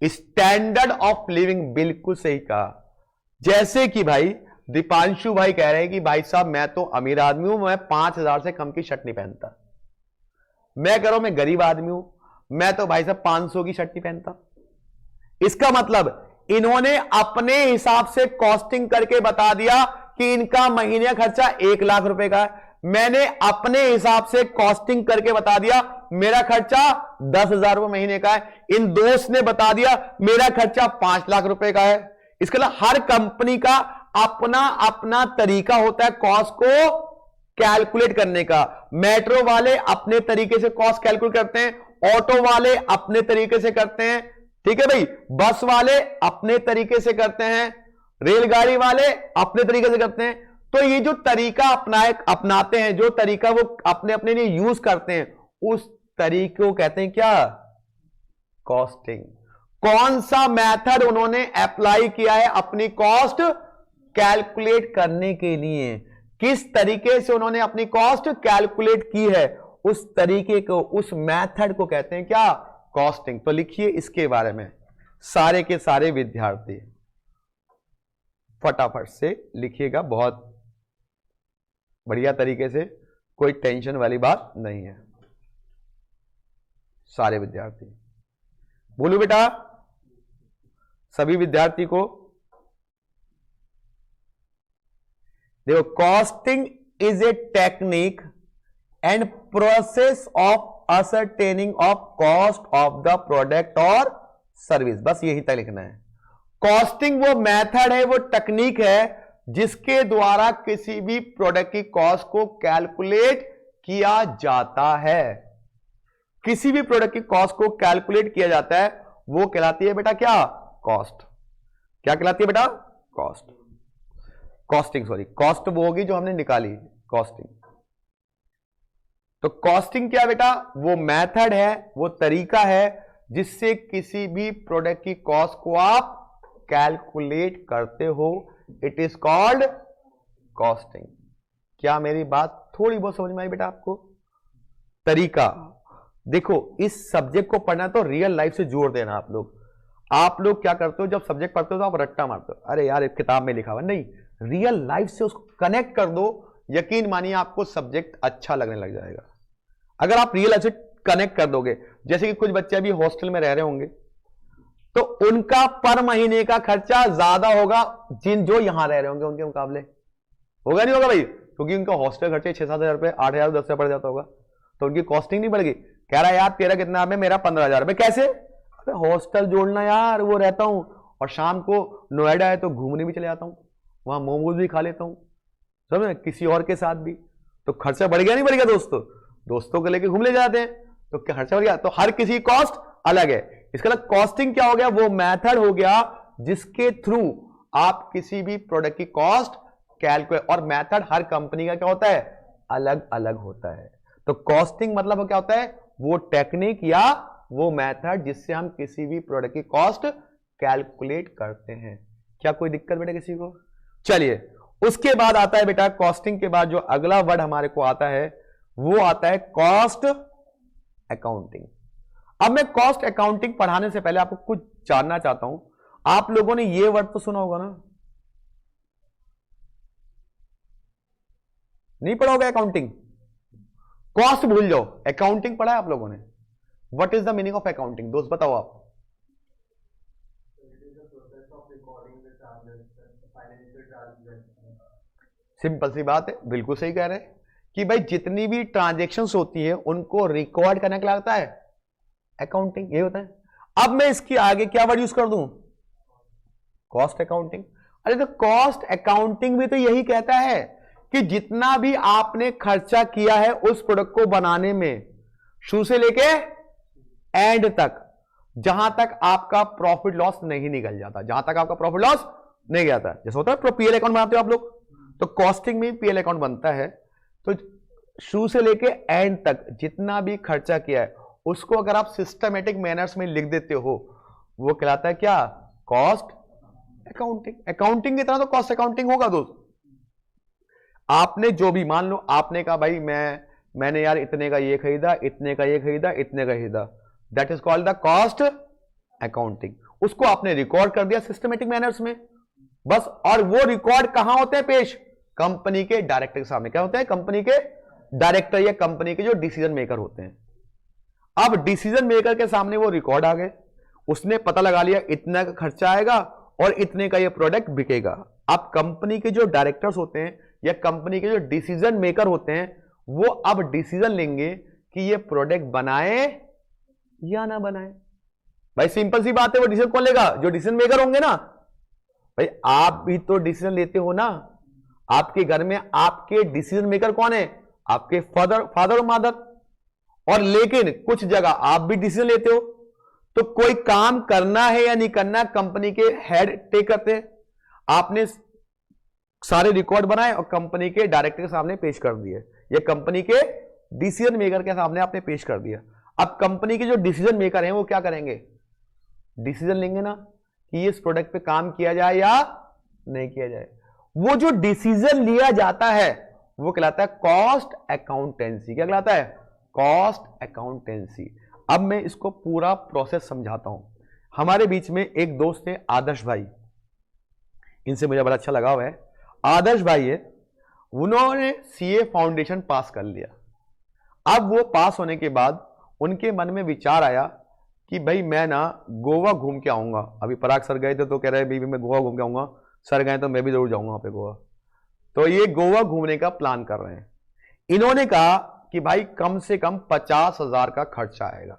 स्टैंडर्ड ऑफ लिविंग, बिल्कुल सही कहा। जैसे कि भाई दीपांशु भाई कह रहे हैं कि भाई साहब मैं तो अमीर आदमी हूं, मैं 5000 से कम की शर्ट नहीं पहनता। मैं कह रहा हूं मैं गरीब आदमी हूं, मैं तो भाई साहब 500 की शर्ट नहीं पहनता। इसका मतलब इन्होंने अपने हिसाब से कॉस्टिंग करके बता दिया कि इनका महीने का खर्चा 1 लाख रुपए का है। मैंने अपने हिसाब से कॉस्टिंग करके बता दिया मेरा खर्चा 10,000 रुपए महीने का है। इन दोस्त ने बता दिया मेरा खर्चा 5 लाख रुपए का है। इसके अलावा हर कंपनी का अपना अपना तरीका होता है कॉस्ट को कैलकुलेट करने का। मेट्रो वाले अपने तरीके से कॉस्ट कैलकुलेट करते हैं, ऑटो वाले अपने तरीके से करते हैं, ठीक है भाई, बस वाले अपने तरीके से करते हैं, रेलगाड़ी वाले अपने तरीके से करते हैं। तो ये जो तरीका अपनाते हैं, जो तरीका वो अपने अपने लिए यूज करते हैं, उस तरीके को कहते हैं क्या? कॉस्टिंग। कौन सा मेथड उन्होंने अप्लाई किया है अपनी कॉस्ट कैलकुलेट करने के लिए, किस तरीके से उन्होंने अपनी कॉस्ट कैलकुलेट की है, उस तरीके को, उस मेथड को कहते हैं क्या, कॉस्टिंग। तो लिखिए इसके बारे में सारे के सारे विद्यार्थी फटाफट से लिखिएगा, बहुत बढ़िया तरीके से, कोई टेंशन वाली बात नहीं है। सारे विद्यार्थी बोलो बेटा, सभी विद्यार्थी को देखो, costing is a technique and process of ascertaining of cost of the product और सर्विस, बस यही तक लिखना है। कॉस्टिंग वो मेथड है, वो टेक्निक है जिसके द्वारा किसी भी प्रोडक्ट की कॉस्ट को कैलकुलेट किया जाता है। किसी भी प्रोडक्ट की कॉस्ट को कैलकुलेट किया जाता है, वो कहलाती है बेटा क्या, कॉस्ट। क्या कहलाती है बेटा, कॉस्ट। कॉस्टिंग, सॉरी, कॉस्ट वो होगी जो हमने निकाली, कॉस्टिंग। तो कॉस्टिंग क्या बेटा, वो मेथड है, वो तरीका है जिससे किसी भी प्रोडक्ट की कॉस्ट को आप कैलकुलेट करते हो। It is called costing. क्या मेरी बात थोड़ी बहुत समझ में आई बेटा आपको? तरीका देखो, इस सब्जेक्ट को पढ़ना तो रियल लाइफ से जोड़ देना। आप लोग क्या करते हो, जब सब्जेक्ट पढ़ते हो तो आप रट्टा मारते हो, अरे यार एक किताब में लिखा हुआ, नहीं, रियल लाइफ से उसको कनेक्ट कर दो, यकीन मानिए आपको सब्जेक्ट अच्छा लगने लग जाएगा। अगर आप रियल लाइफ से कनेक्ट कर दोगे, जैसे कि कुछ बच्चे अभी हॉस्टल में रह रहे होंगे, तो उनका पर महीने का खर्चा ज्यादा होगा जो यहां रह रहे होंगे उनके मुकाबले, होगा नहीं होगा भाई? क्योंकि उनका हॉस्टल खर्चे 6-7 हजार रुपए, 8 हजार 10 हजार पड़ जाता होगा, तो उनकी कॉस्टिंग नहीं बढ़ेगी। कह रहा है यार तेरा कितना है, मेरा 15,000 रुपए। कैसे? अरे हॉस्टल जोड़ना यार, वो रहता हूं और शाम को नोएडा है तो घूमने भी चले जाता हूं, वहां मोमोज भी खा लेता हूं, समझे, किसी और के साथ भी, तो खर्चा बढ़ गया नहीं बढ़ गया? दोस्तों को लेके घूम ले जाते हैं तो क्या खर्चा बढ़ गया? तो हर किसी की कॉस्ट अलग है। इसका मतलब कॉस्टिंग क्या हो गया, वो मेथड हो गया जिसके थ्रू आप किसी भी प्रोडक्ट की कॉस्ट कैलकुलेट, और मेथड हर कंपनी का क्या होता है, अलग अलग होता है। तो कॉस्टिंग मतलब क्या होता है, वो टेक्निक या वो मेथड जिससे हम किसी भी प्रोडक्ट की कॉस्ट कैलकुलेट करते हैं। क्या कोई दिक्कत बेटा किसी को? चलिए, उसके बाद आता है बेटा, कॉस्टिंग के बाद जो अगला वर्ड हमारे को आता है वो आता है कॉस्ट अकाउंटिंग। अब मैं कॉस्ट अकाउंटिंग पढ़ाने से पहले आपको कुछ जानना चाहता हूं। आप लोगों ने ये वर्ड तो सुना होगा ना, नहीं पढ़ा होगा अकाउंटिंग? कॉस्ट भूल जाओ, अकाउंटिंग पढ़ा है आप लोगों ने? What is the meaning of accounting, दोस्त बताओ आप। सिंपल सी बात है, बिल्कुल सही कह रहे हैं कि भाई जितनी भी ट्रांजैक्शंस होती है उनको रिकॉर्ड करने के लिए लगता है अकाउंटिंग, ये होता है। अब मैं इसके आगे क्या वर्ड यूज कर दूं, कॉस्ट अकाउंटिंग। अरे तो कॉस्ट अकाउंटिंग भी तो यही कहता है कि जितना भी आपने खर्चा किया है उस प्रोडक्ट को बनाने में, शुरू से लेके एंड तक, जहां तक आपका प्रॉफिट लॉस नहीं निकल जाता, जहां तक आपका प्रॉफिट लॉस नहीं जाता, जैसे होता है पीएल अकाउंट बनाते हो आप लोग, तो कॉस्टिंग में पीएल अकाउंट बनता है। तो शुरू से लेके एंड तक जितना भी खर्चा किया है उसको अगर आप सिस्टमेटिक मैनर्स में लिख देते हो, वो कहलाता है क्या, कॉस्ट अकाउंटिंग। अकाउंटिंग की तरह तो कॉस्ट अकाउंटिंग होगा दोस्त। आपने जो भी, मान लो आपने कहा भाई मैंने यार इतने का ये खरीदा, इतने का ये खरीदा, इतने का खरीदा, that is called the cost accounting. उसको आपने रिकॉर्ड कर दिया सिस्टमेटिक मैनर्स में, बस। और वो रिकॉर्ड कहां होते हैं पेश, कंपनी के डायरेक्टर के सामने। क्या होते हैं, कंपनी के डायरेक्टर या कंपनी के जो डिसीजन मेकर होते हैं। अब डिसीजन मेकर के सामने वो रिकॉर्ड आ गए, उसने पता लगा लिया इतना का खर्चा आएगा और इतने का ये प्रोडक्ट बिकेगा। अब कंपनी के जो डायरेक्टर्स होते हैं या कंपनी के जो डिसीजन मेकर होते हैं, वो अब डिसीजन लेंगे कि ये प्रोडक्ट बनाए या ना बनाए। भाई सिंपल सी बात है, वो डिसीजन कौन लेगा, जो डिसीजन मेकर होंगे ना। भाई आप भी तो डिसीजन लेते हो ना, आपके घर में आपके डिसीजन मेकर कौन है, आपके फादर और मदर। और लेकिन कुछ जगह आप भी डिसीजन लेते हो, तो कोई काम करना है या नहीं करना, कंपनी के हेड टेक करते हैं। आपने सारे रिकॉर्ड बनाए और कंपनी के डायरेक्टर के सामने पेश कर दिए, या कंपनी के डिसीजन मेकर के सामने आपने पेश कर दिया। अब कंपनी के जो डिसीजन मेकर हैं वो क्या करेंगे, डिसीजन लेंगे ना कि इस प्रोडक्ट पे काम किया जाए या नहीं किया जाए। वो जो डिसीजन लिया जाता है वो कहलाता है कॉस्ट अकाउंटेंसी। क्या कहलाता है? Cost accountancy. अब मैं इसको पूरा प्रोसेस समझाता हूं। हमारे बीच में एक दोस्त है आदर्श भाई, इनसे मुझे बड़ा अच्छा लगा हुआ है। आदर्श भाई है, उन्होंने सीए फाउंडेशन पास कर लिया। अब वो पास होने के बाद उनके मन में विचार आया कि भाई मैं ना गोवा घूम के आऊंगा। अभी पराग सर गए थे तो कह रहे भाई मैं गोवा घूम के आऊंगा, सर गए तो मैं भी जरूर जाऊंगा वहां पे गोवा। तो ये गोवा घूमने का प्लान कर रहे हैं। इन्होंने कहा कि भाई कम से कम 50,000 का खर्चा आएगा,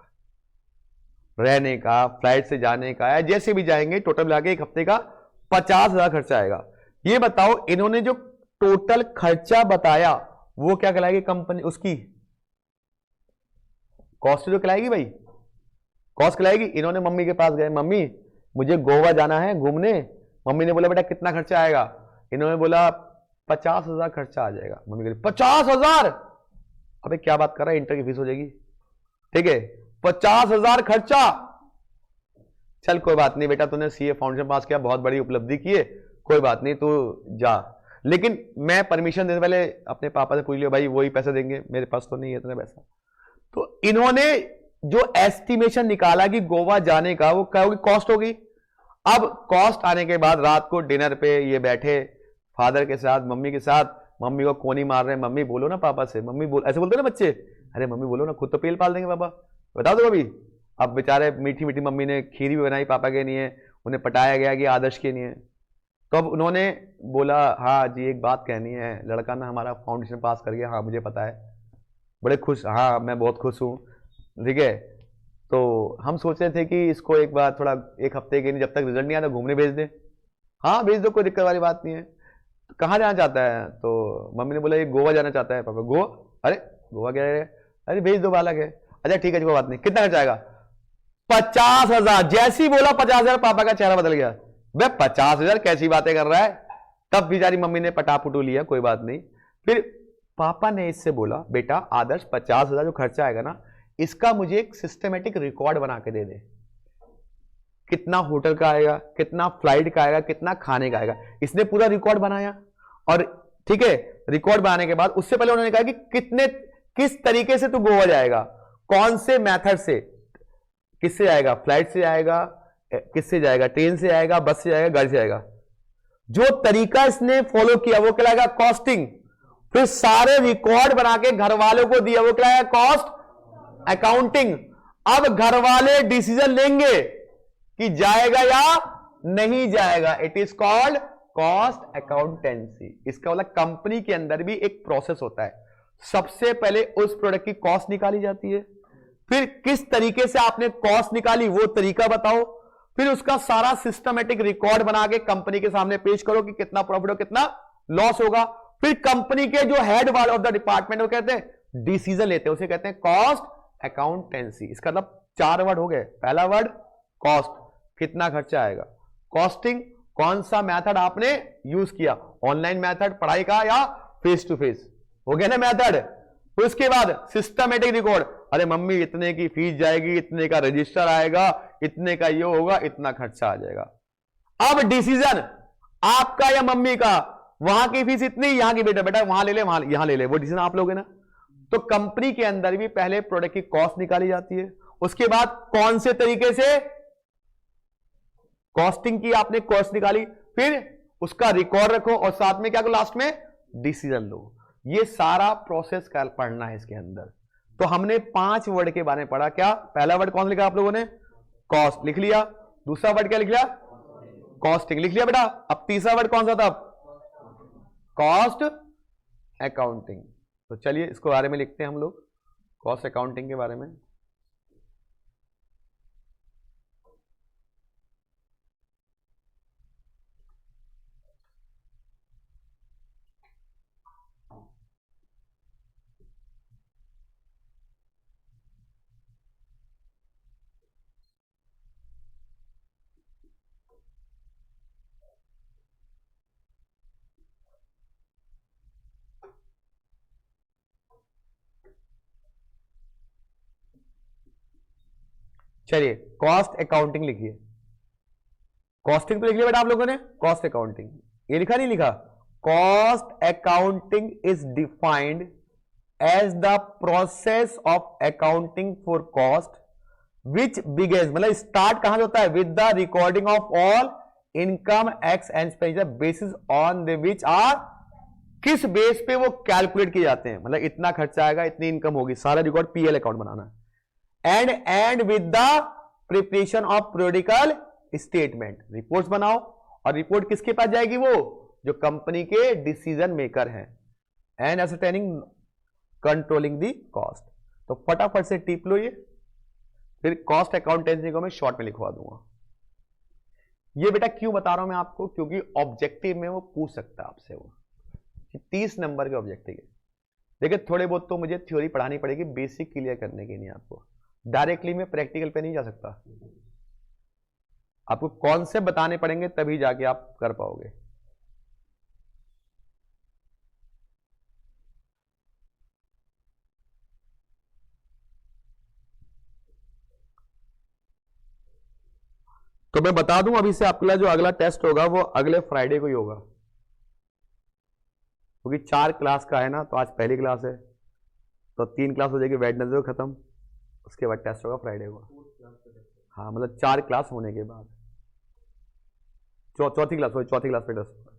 रहने का, फ्लाइट से जाने का, या जैसे भी जाएंगे टोटल मिला के एक हफ्ते का 50,000 खर्चा आएगा। ये बताओ इन्होंने जो टोटल खर्चा बताया वो क्या कहलाएगी? कंपनी उसकी कॉस्ट जो कहलाएगी भाई, कॉस्ट कहलाएगी। इन्होंने मम्मी के पास गए, मम्मी मुझे गोवा जाना है घूमने। मम्मी ने बोला बेटा कितना खर्चा आएगा? इन्होंने बोला 50,000 खर्चा आ जाएगा। मम्मी कह 50,000? अबे क्या बात कर रहा है, इंटर की फीस हो जाएगी। ठीक है, 50,000 खर्चा। चल कोई बात नहीं बेटा, तूने सीए फाउंडेशन पास किया, बहुत बड़ी उपलब्धि की है, कोई बात नहीं, तू जा। लेकिन मैं परमिशन देने पहले अपने पापा से पूछ लिया, भाई वही पैसे देंगे, मेरे पास तो नहीं है इतना पैसा। तो इन्होंने जो एस्टिमेशन निकाला कि गोवा जाने का, वो क्या होगी? कॉस्ट होगी। अब कॉस्ट आने के बाद रात को डिनर पे ये बैठे फादर के साथ, मम्मी के साथ, मम्मी को कोनी मार रहे हैं, मम्मी बोलो ना पापा से, मम्मी बोल, ऐसे बोलते ना बच्चे, अरे मम्मी बोलो ना, खुद तो पेल पाल देंगे पापा, बता दो अभी। अब बेचारे मीठी मीठी मम्मी ने खीर भी बनाई पापा के लिए, उन्हें पटाया गया कि आदर्श के लिए। तो अब उन्होंने बोला हाँ जी एक बात कहनी है, लड़का ना हमारा फाउंडेशन पास कर गया। हाँ मुझे पता है, बड़े खुश, हाँ मैं बहुत खुश हूँ। ठीक है, तो हम सोच रहे थे कि इसको एक बार थोड़ा एक हफ्ते के लिए, जब तक रिजल्ट नहीं आता घूमने भेज दें। हाँ भेज दो, कोई दिक्कत वाली बात नहीं है। तो कहाँ जाना चाहता है? तो मम्मी ने बोला ये गोवा जाना चाहता है। पापा गोवा? अरे गोवा क्या है? अरे भेज दो, बालक है। अच्छा ठीक है कोई बात नहीं, कितना खर्च आएगा? 50,000। जैसी बोला 50,000 पापा का चेहरा बदल गया। बे 50,000 कैसी बातें कर रहा है? तब बेचारी मम्मी ने पटापुटू लिया, कोई बात नहीं। फिर पापा ने इससे बोला बेटा आदर्श 50,000 जो खर्चा आएगा ना, इसका मुझे एक सिस्टमेटिक रिकॉर्ड बना के दे दे। कितना होटल का आएगा, कितना फ्लाइट का आएगा, कितना खाने का आएगा। इसने पूरा रिकॉर्ड बनाया। और ठीक है, रिकॉर्ड बनाने के बाद उससे पहले उन्होंने कहा कि किस तरीके से तू गोवा जाएगा, कौन से मेथड से, किससे जाएगा, फ्लाइट से जाएगा, किससे जाएगा, ट्रेन से जाएगा, बस से जाएगा, गाड़ी से जाएगा। जो तरीका इसने फॉलो किया वो कहलाएगा कॉस्टिंग। फिर सारे रिकॉर्ड बना के घर वालों को दिया, वो कहलाएगा कॉस्ट अकाउंटिंग। अब घर वाले डिसीजन लेंगे कि जाएगा या नहीं जाएगा। It is called cost accountancy. इसका मतलब कंपनी के अंदर भी एक प्रोसेस होता है। सबसे पहले उस प्रोडक्ट की कॉस्ट निकाली जाती है, फिर किस तरीके से आपने कॉस्ट निकाली वो तरीका बताओ, फिर उसका सारा सिस्टमेटिक रिकॉर्ड बना के कंपनी के सामने पेश करो कि कितना प्रॉफिट हो कितना लॉस होगा। फिर कंपनी के जो हेड वाले ऑफ द डिपार्टमेंट वो कहते हैं डिसीजन लेते हैं, उसे कहते हैं कॉस्ट अकाउंटेंसी। इसका मतलब 4 वर्ड हो गए। पहला वर्ड कॉस्ट, कितना खर्चा आएगा। कॉस्टिंग, कौन सा मेथड आपने यूज किया, ऑनलाइन मेथड पढ़ाई का या फेस टू फेस, हो गया ना मेथड। उसके बाद सिस्टमेटिक रिकॉर्ड, अरे मम्मी इतने की फीस जाएगी, इतने का रजिस्टर आएगा, इतने का ये होगा, इतना खर्चा आ जाएगा। अब डिसीजन आपका या मम्मी का, वहां की फीस इतनी, यहां की बेटा बेटा वहां ले ले, वहां यहां ले ले, वो डिसीजन आप लोगे ना। तो कंपनी के अंदर भी पहले प्रोडक्ट की कॉस्ट निकाली जाती है, उसके बाद कौन से तरीके से कॉस्टिंग की आपने कॉस्ट निकाली, फिर उसका रिकॉर्ड रखो और साथ में क्या करो, लास्ट में डिसीजन लो। ये सारा प्रोसेस का पढ़ना है इसके अंदर। तो हमने 5 वर्ड के बारे में पढ़ा। क्या पहला वर्ड कौन लिखा आप लोगों ने? कॉस्ट लिख लिया। दूसरा वर्ड क्या लिख लिया? कॉस्टिंग लिख लिया बेटा। अब तीसरा वर्ड कौन सा था? Cost accounting. तो चलिए इसको बारे में लिखते हैं हम लोग, कॉस्ट अकाउंटिंग के बारे में। चलिए कॉस्ट अकाउंटिंग लिखिए। कॉस्टिंग तो लिख लिया बेटा आप लोगों ने, कॉस्ट अकाउंटिंग, ये लिखा नहीं लिखा? Cost accounting is defined as the process of accounting for cost which begins, मतलब स्टार्ट कहां से होता है? With the recording of all income ex and expenditure basis on the which are, किस बेस पे वो कैलकुलेट किए जाते हैं, मतलब इतना खर्चा आएगा, इतनी इनकम होगी, सारा रिकॉर्ड पीएल अकाउंट बनाना है। And with the preparation of periodical statement, reports बनाओ, और रिपोर्ट किसके पास जाएगी? वो जो कंपनी के डिसीजन मेकर हैं। And ascertaining controlling the cost. तो फटाफट से टिप लो ये, फिर कॉस्ट अकाउंटेंसी को मैं शॉर्ट में लिखवा दूंगा। ये बेटा क्यों बता रहा हूं मैं आपको? क्योंकि ऑब्जेक्टिव में वो पूछ सकता है आपसे, वो 30 नंबर के ऑब्जेक्टिव है। देखिए थोड़े बहुत तो मुझे थ्योरी पढ़ानी पड़ेगी बेसिक क्लियर करने के लिए, आपको डायरेक्टली में प्रैक्टिकल पे नहीं जा सकता, आपको कॉन्सेप्ट बताने पड़ेंगे तभी जाके आप कर पाओगे। तो मैं बता दूं अभी से, आपका जो अगला टेस्ट होगा वो अगले फ्राइडे को ही होगा, क्योंकि 4 क्लास का है ना, तो आज पहली क्लास है, तो 3 क्लास हो जाएगी वेडनेसडे को खत्म, उसके बाद टेस्ट होगा फ्राइडे को। हाँ मतलब 4 क्लास होने के बाद चौथी क्लास पे टेस्ट,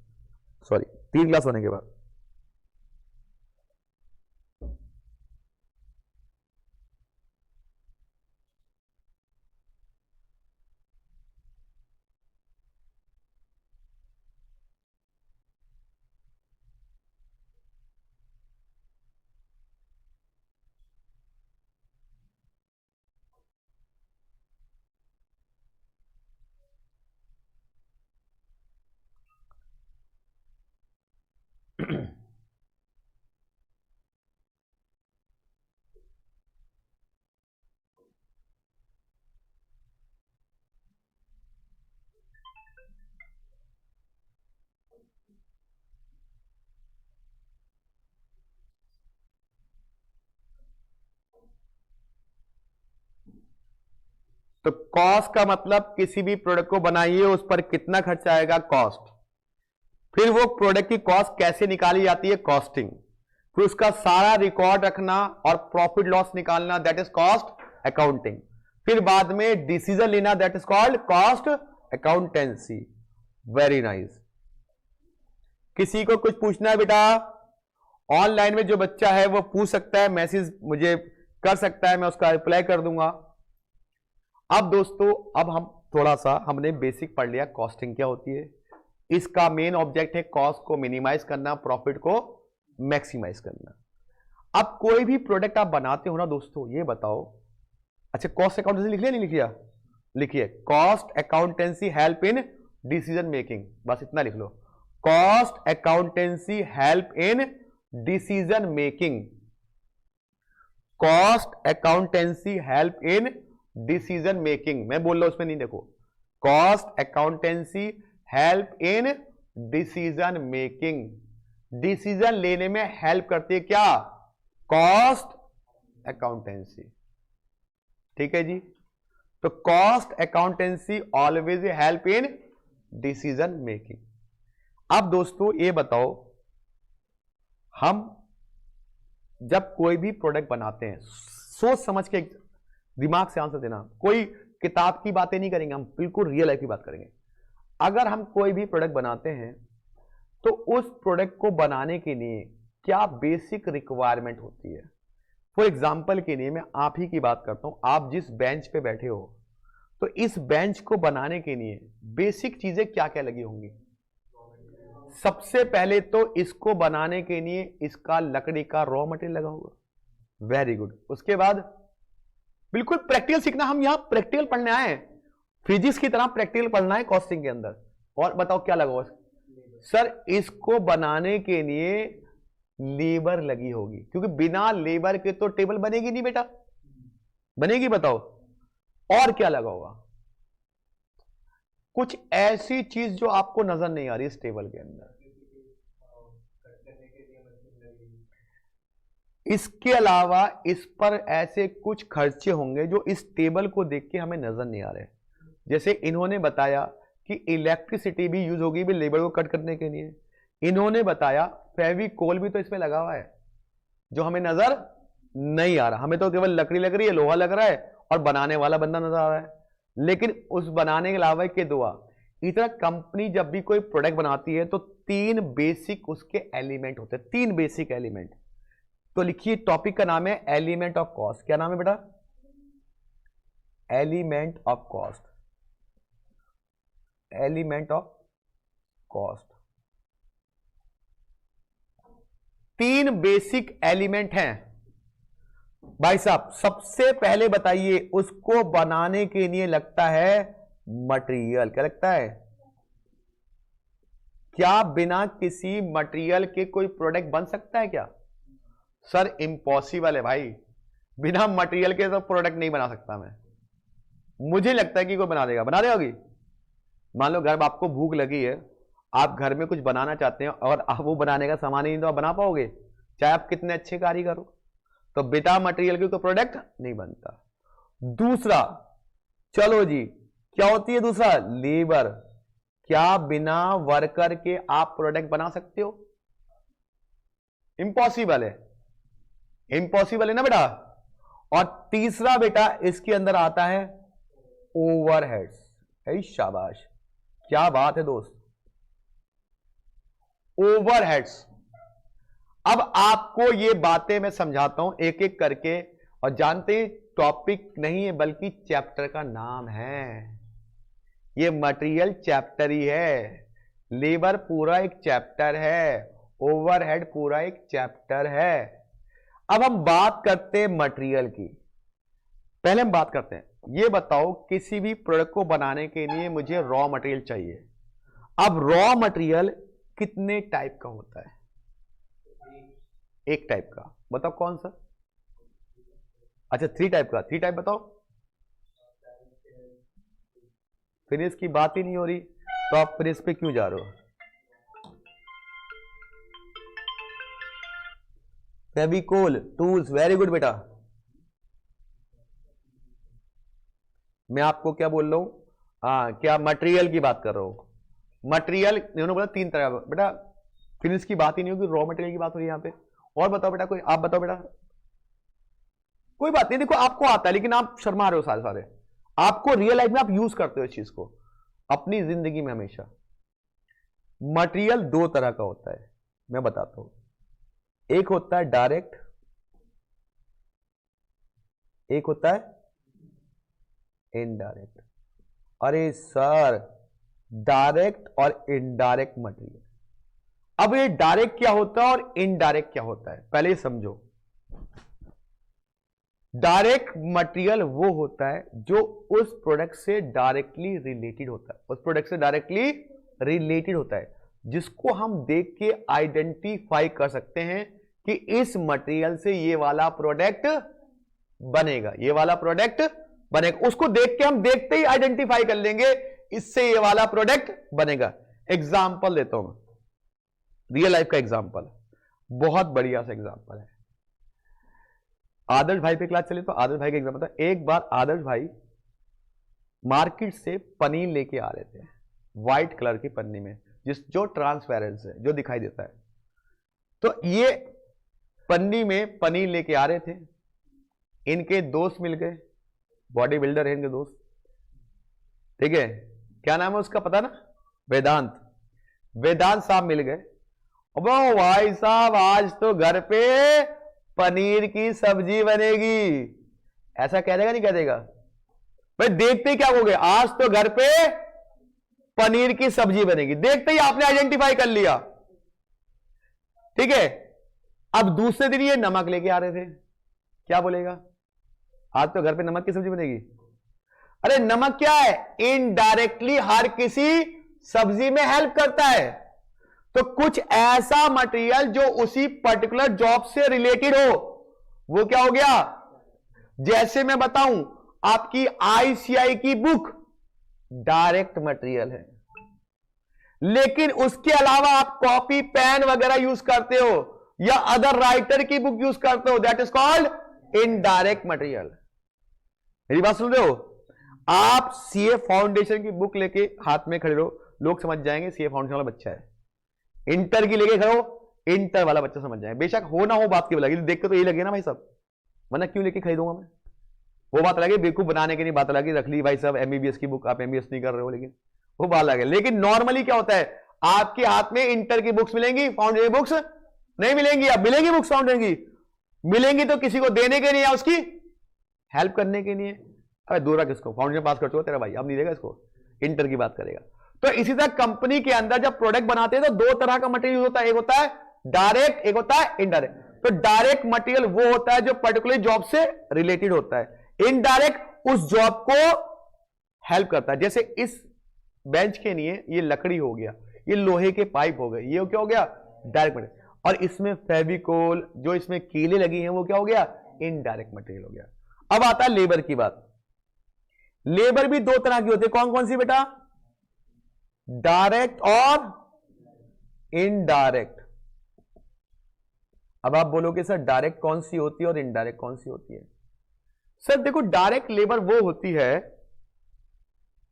सॉरी 3 क्लास होने के बाद। तो कॉस्ट का मतलब किसी भी प्रोडक्ट को बनाइए उस पर कितना खर्चा आएगा, कॉस्ट। फिर वो प्रोडक्ट की कॉस्ट कैसे निकाली जाती है, कॉस्टिंग। फिर उसका सारा रिकॉर्ड रखना और प्रॉफिट लॉस निकालना, दैट इज कॉस्ट अकाउंटिंग। फिर बाद में डिसीजन लेना, that is called cost accountancy. Very nice. किसी को कुछ पूछना है बेटा? ऑनलाइन में जो बच्चा है वो पूछ सकता है, मैसेज मुझे कर सकता है, मैं उसका रिप्लाई कर दूंगा। अब दोस्तों, अब हम थोड़ा सा, हमने बेसिक पढ़ लिया कॉस्टिंग क्या होती है। इसका मेन ऑब्जेक्ट है कॉस्ट को मिनिमाइज करना, प्रॉफिट को मैक्सिमाइज करना। अब कोई भी प्रोडक्ट आप बनाते हो ना दोस्तों, ये बताओ, अच्छा कॉस्ट अकाउंटेंसी लिख लिया नहीं लिख लिया? लिखिए, cost accountancy help in decision making, बस इतना लिख लो। Cost accountancy help in decision making. Cost accountancy help in decision making, मैं बोल रहा हूं उसमें नहीं, देखो, cost accountancy help in decision making. Decision लेने में हेल्प करती है क्या? Cost accountancy. ठीक है जी। तो cost accountancy always help in decision making. अब दोस्तों ये बताओ, हम जब कोई भी प्रोडक्ट बनाते हैं, सोच समझ के दिमाग से आंसर देना, कोई किताब की बातें नहीं करेंगे, हम बिल्कुल रियल लाइफ की बात करेंगे। अगर हम कोई भी प्रोडक्ट बनाते हैं तो उस प्रोडक्ट को बनाने के लिए क्या बेसिक रिक्वायरमेंट होती है। फॉर एग्जांपल के लिए मैं आप ही की बात करता हूं, आप जिस बेंच पे बैठे हो, तो इस बेंच को बनाने के लिए बेसिक चीजें क्या क्या लगी होंगी? सबसे पहले तो इसको बनाने के लिए इसका लकड़ी का रॉ मटेरियल लगा होगा। Very good. उसके बाद बिल्कुल प्रैक्टिकल सीखना, हम यहां प्रैक्टिकल पढ़ने आए हैं, फिजिक्स की तरह प्रैक्टिकल पढ़ना है कॉस्टिंग के अंदर। और बताओ क्या लगा होगा? सर इसको बनाने के लिए लेबर लगी होगी, क्योंकि बिना लेबर के तो टेबल बनेगी नहीं बेटा, बनेगी? बताओ। और क्या लगा होगा? कुछ ऐसी चीज जो आपको नजर नहीं आ रही इस टेबल के अंदर। इसके अलावा इस पर ऐसे कुछ खर्चे होंगे जो इस टेबल को देख के हमें नजर नहीं आ रहे। जैसे इन्होंने बताया कि इलेक्ट्रिसिटी भी यूज होगी भी लेबर को कट करने के लिए। इन्होंने बताया फेविकोल भी तो इसमें लगा हुआ है जो हमें नजर नहीं आ रहा, हमें तो केवल लकड़ी लग रही है, लोहा लग रहा है और बनाने वाला बंदा नजर आ रहा है, लेकिन उस बनाने के अलावा के दुआ। इतना कंपनी जब भी कोई प्रोडक्ट बनाती है तो 3 बेसिक उसके एलिमेंट होते हैं, 3 बेसिक एलिमेंट। तो लिखिए टॉपिक का नाम है एलिमेंट ऑफ कॉस्ट। क्या नाम है बेटा? Element of cost, element of cost. 3 basic element हैं भाई साहब। सबसे पहले बताइए, उसको बनाने के लिए लगता है मटेरियल। क्या लगता है? क्या बिना किसी मटेरियल के कोई प्रोडक्ट बन सकता है क्या? सर इम्पॉसिबल है भाई, बिना मटेरियल के तो प्रोडक्ट नहीं बना सकता मैं। मुझे लगता है कि कोई बना देगा। बना देगा होगी? मान लो घर में आपको भूख लगी है, आप घर में कुछ बनाना चाहते हैं और आप वो बनाने का सामान ही नहीं तो आप बना पाओगे, चाहे आप कितने अच्छे कारीगर हो। तो बिना मटेरियल के कोई प्रोडक्ट नहीं बनता। दूसरा, चलो जी, क्या होती है दूसरा? लेबर। क्या बिना वर्कर के आप प्रोडक्ट बना सकते हो? इम्पॉसिबल है, इम्पॉसिबल है ना बेटा। और तीसरा बेटा इसके अंदर आता है ओवरहेड्स। शाबाश, क्या बात है दोस्त, ओवरहेड्स। अब आपको ये बातें मैं समझाता हूं एक एक करके, और जानते हैं टॉपिक नहीं है बल्कि चैप्टर का नाम है। ये मटेरियल चैप्टर ही है, लेबर पूरा एक चैप्टर है, ओवरहेड पूरा एक चैप्टर है। अब हम बात करते हैं मटेरियल की। पहले हम बात करते हैं, ये बताओ किसी भी प्रोडक्ट को बनाने के लिए मुझे रॉ मटेरियल चाहिए। अब रॉ मटेरियल कितने टाइप का होता है? एक टाइप का। बताओ कौन सा? अच्छा 3 टाइप का। 3 टाइप बताओ। फिनिश की बात ही नहीं हो रही तो आप फिनिश पे क्यों जा रहे हो? फेविकोल, टूल्स, वेरी गुड बेटा। मैं आपको क्या बोल रहा हूं? क्या मटेरियल की बात कर रहा हूं। मटेरियल इन्होंने बोला 3 तरह का बेटा, फिनिश की बात ही नहीं होगी, रॉ मटेरियल की बात हो रही है यहां पे। और बताओ बेटा, कोई आप बताओ बेटा। कोई बात नहीं, देखो आपको आता है लेकिन आप शर्मा रहे हो सारे सारे। आपको रियल लाइफ में आप यूज करते हो इस चीज को अपनी जिंदगी में हमेशा। मटेरियल 2 तरह का होता है, मैं बताता हूं। एक होता है डायरेक्ट, एक होता है इनडायरेक्ट। अरे सर, डायरेक्ट और इनडायरेक्ट मटेरियल। अब ये डायरेक्ट क्या होता है और इनडायरेक्ट क्या होता है, पहले ये समझो। डायरेक्ट मटेरियल वो होता है जो उस प्रोडक्ट से डायरेक्टली रिलेटेड होता है, उस प्रोडक्ट से डायरेक्टली रिलेटेड होता है, जिसको हम देख के आइडेंटिफाई कर सकते हैं कि इस मटेरियल से ये वाला प्रोडक्ट बनेगा, ये वाला प्रोडक्ट बनेगा। उसको देख के हम देखते ही आइडेंटिफाई कर लेंगे इससे ये वाला प्रोडक्ट बनेगा। एग्जाम्पल देता हूं, रियल लाइफ का एग्जाम्पल, बहुत बढ़िया सा एग्जाम्पल है। आदर्श भाई पे क्लास चले तो आदर्श भाई का एग्जाम्पल था। एक बार आदर्श भाई मार्केट से पनीर लेके आ रहे थे, व्हाइट कलर की पन्नी में, जो ट्रांसपेरेंट है, जो दिखाई देता है। तो ये पन्नी में पनीर लेके आ रहे थे, इनके दोस्त मिल गए, बॉडी बिल्डर है इनके दोस्त, ठीक है। क्या नाम है उसका पता ना? वेदांत। वेदांत साहब मिल गए। अब भाई साहब आज तो घर पे पनीर की सब्जी बनेगी, ऐसा कह देगा नहीं कह देगा? भाई देखते ही क्या हो गया, आज तो घर पे पनीर की सब्जी बनेगी, देखते ही आपने आइडेंटिफाई कर लिया, ठीक है। अब दूसरे दिन ये नमक लेके आ रहे थे, क्या बोलेगा? आज तो घर पे नमक की सब्जी बनेगी। अरे नमक क्या है? इनडायरेक्टली हर किसी सब्जी में हेल्प करता है। तो कुछ ऐसा मटेरियल जो उसी पर्टिकुलर जॉब से रिलेटेड हो, वो क्या हो गया? जैसे मैं बताऊं, आपकी आईसीआई की बुक डायरेक्ट मटेरियल है, लेकिन उसके अलावा आप कॉपी पेन वगैरह यूज करते हो या अदर राइटर की बुक यूज करते हो, that is called indirect material. मेरी बात सुन रहे हो? आप सीए फाउंडेशन की बुक लेके हाथ में खड़े रहो, लोग समझ जाएंगे सीए फाउंडेशन वाला बच्चा है। इंटर की लेके खड़ो, इंटर वाला बच्चा समझ जाए। बेशक हो ना हो बात की लगी, देख के तो यही लगे ना भाई साहब, वरना क्यों लेके खरीदूंगा मैं। वो बात लगी बेवकूफ बनाने की नहीं, बात लगी रख ली भाई साहब एमबीबीएस की बुक, आप एमबीबीएस नहीं कर रहे हो, लेकिन वो बात लगे। लेकिन नॉर्मली क्या होता है, आपके हाथ में इंटर की बुक्स मिलेंगी, फाउंडेशन बुक्स नहीं मिलेंगी। अब मिलेंगी बुक्स फाउंडेशन की, मिलेंगी तो किसी को देने के लिए, उसकी हेल्प करने के लिए। अरे दूर रख इसको, फाउंडेशन पास कर चुका तेरा भाई, अब नहीं देगा इसको, इंटर की बात करेगा। तो इसी तरह कंपनी के अंदर जब प्रोडक्ट बनाते हैं तो दो तरह का मटेरियल होता है, एक होता है डायरेक्ट, एक होता है इनडायरेक्ट। तो डायरेक्ट मटेरियल वो होता है जो पर्टिकुलर जॉब से रिलेटेड होता है, इनडायरेक्ट उस जॉब को हेल्प करता है। जैसे इस बेंच के लिए ये लकड़ी हो गया, ये लोहे के पाइप हो गए, ये क्या हो गया डायरेक्ट मटेरियल। और इसमें फेविकोल जो इसमें कीलें लगी हैं वो क्या हो गया इनडायरेक्ट मटेरियल हो गया। अब आता है लेबर की बात। लेबर भी दो तरह की होती है, कौन कौन सी बेटा, डायरेक्ट और इनडायरेक्ट। अब आप बोलोगे सर डायरेक्ट कौन सी होती है और इनडायरेक्ट कौन सी होती है। सर देखो डायरेक्ट लेबर वो होती है,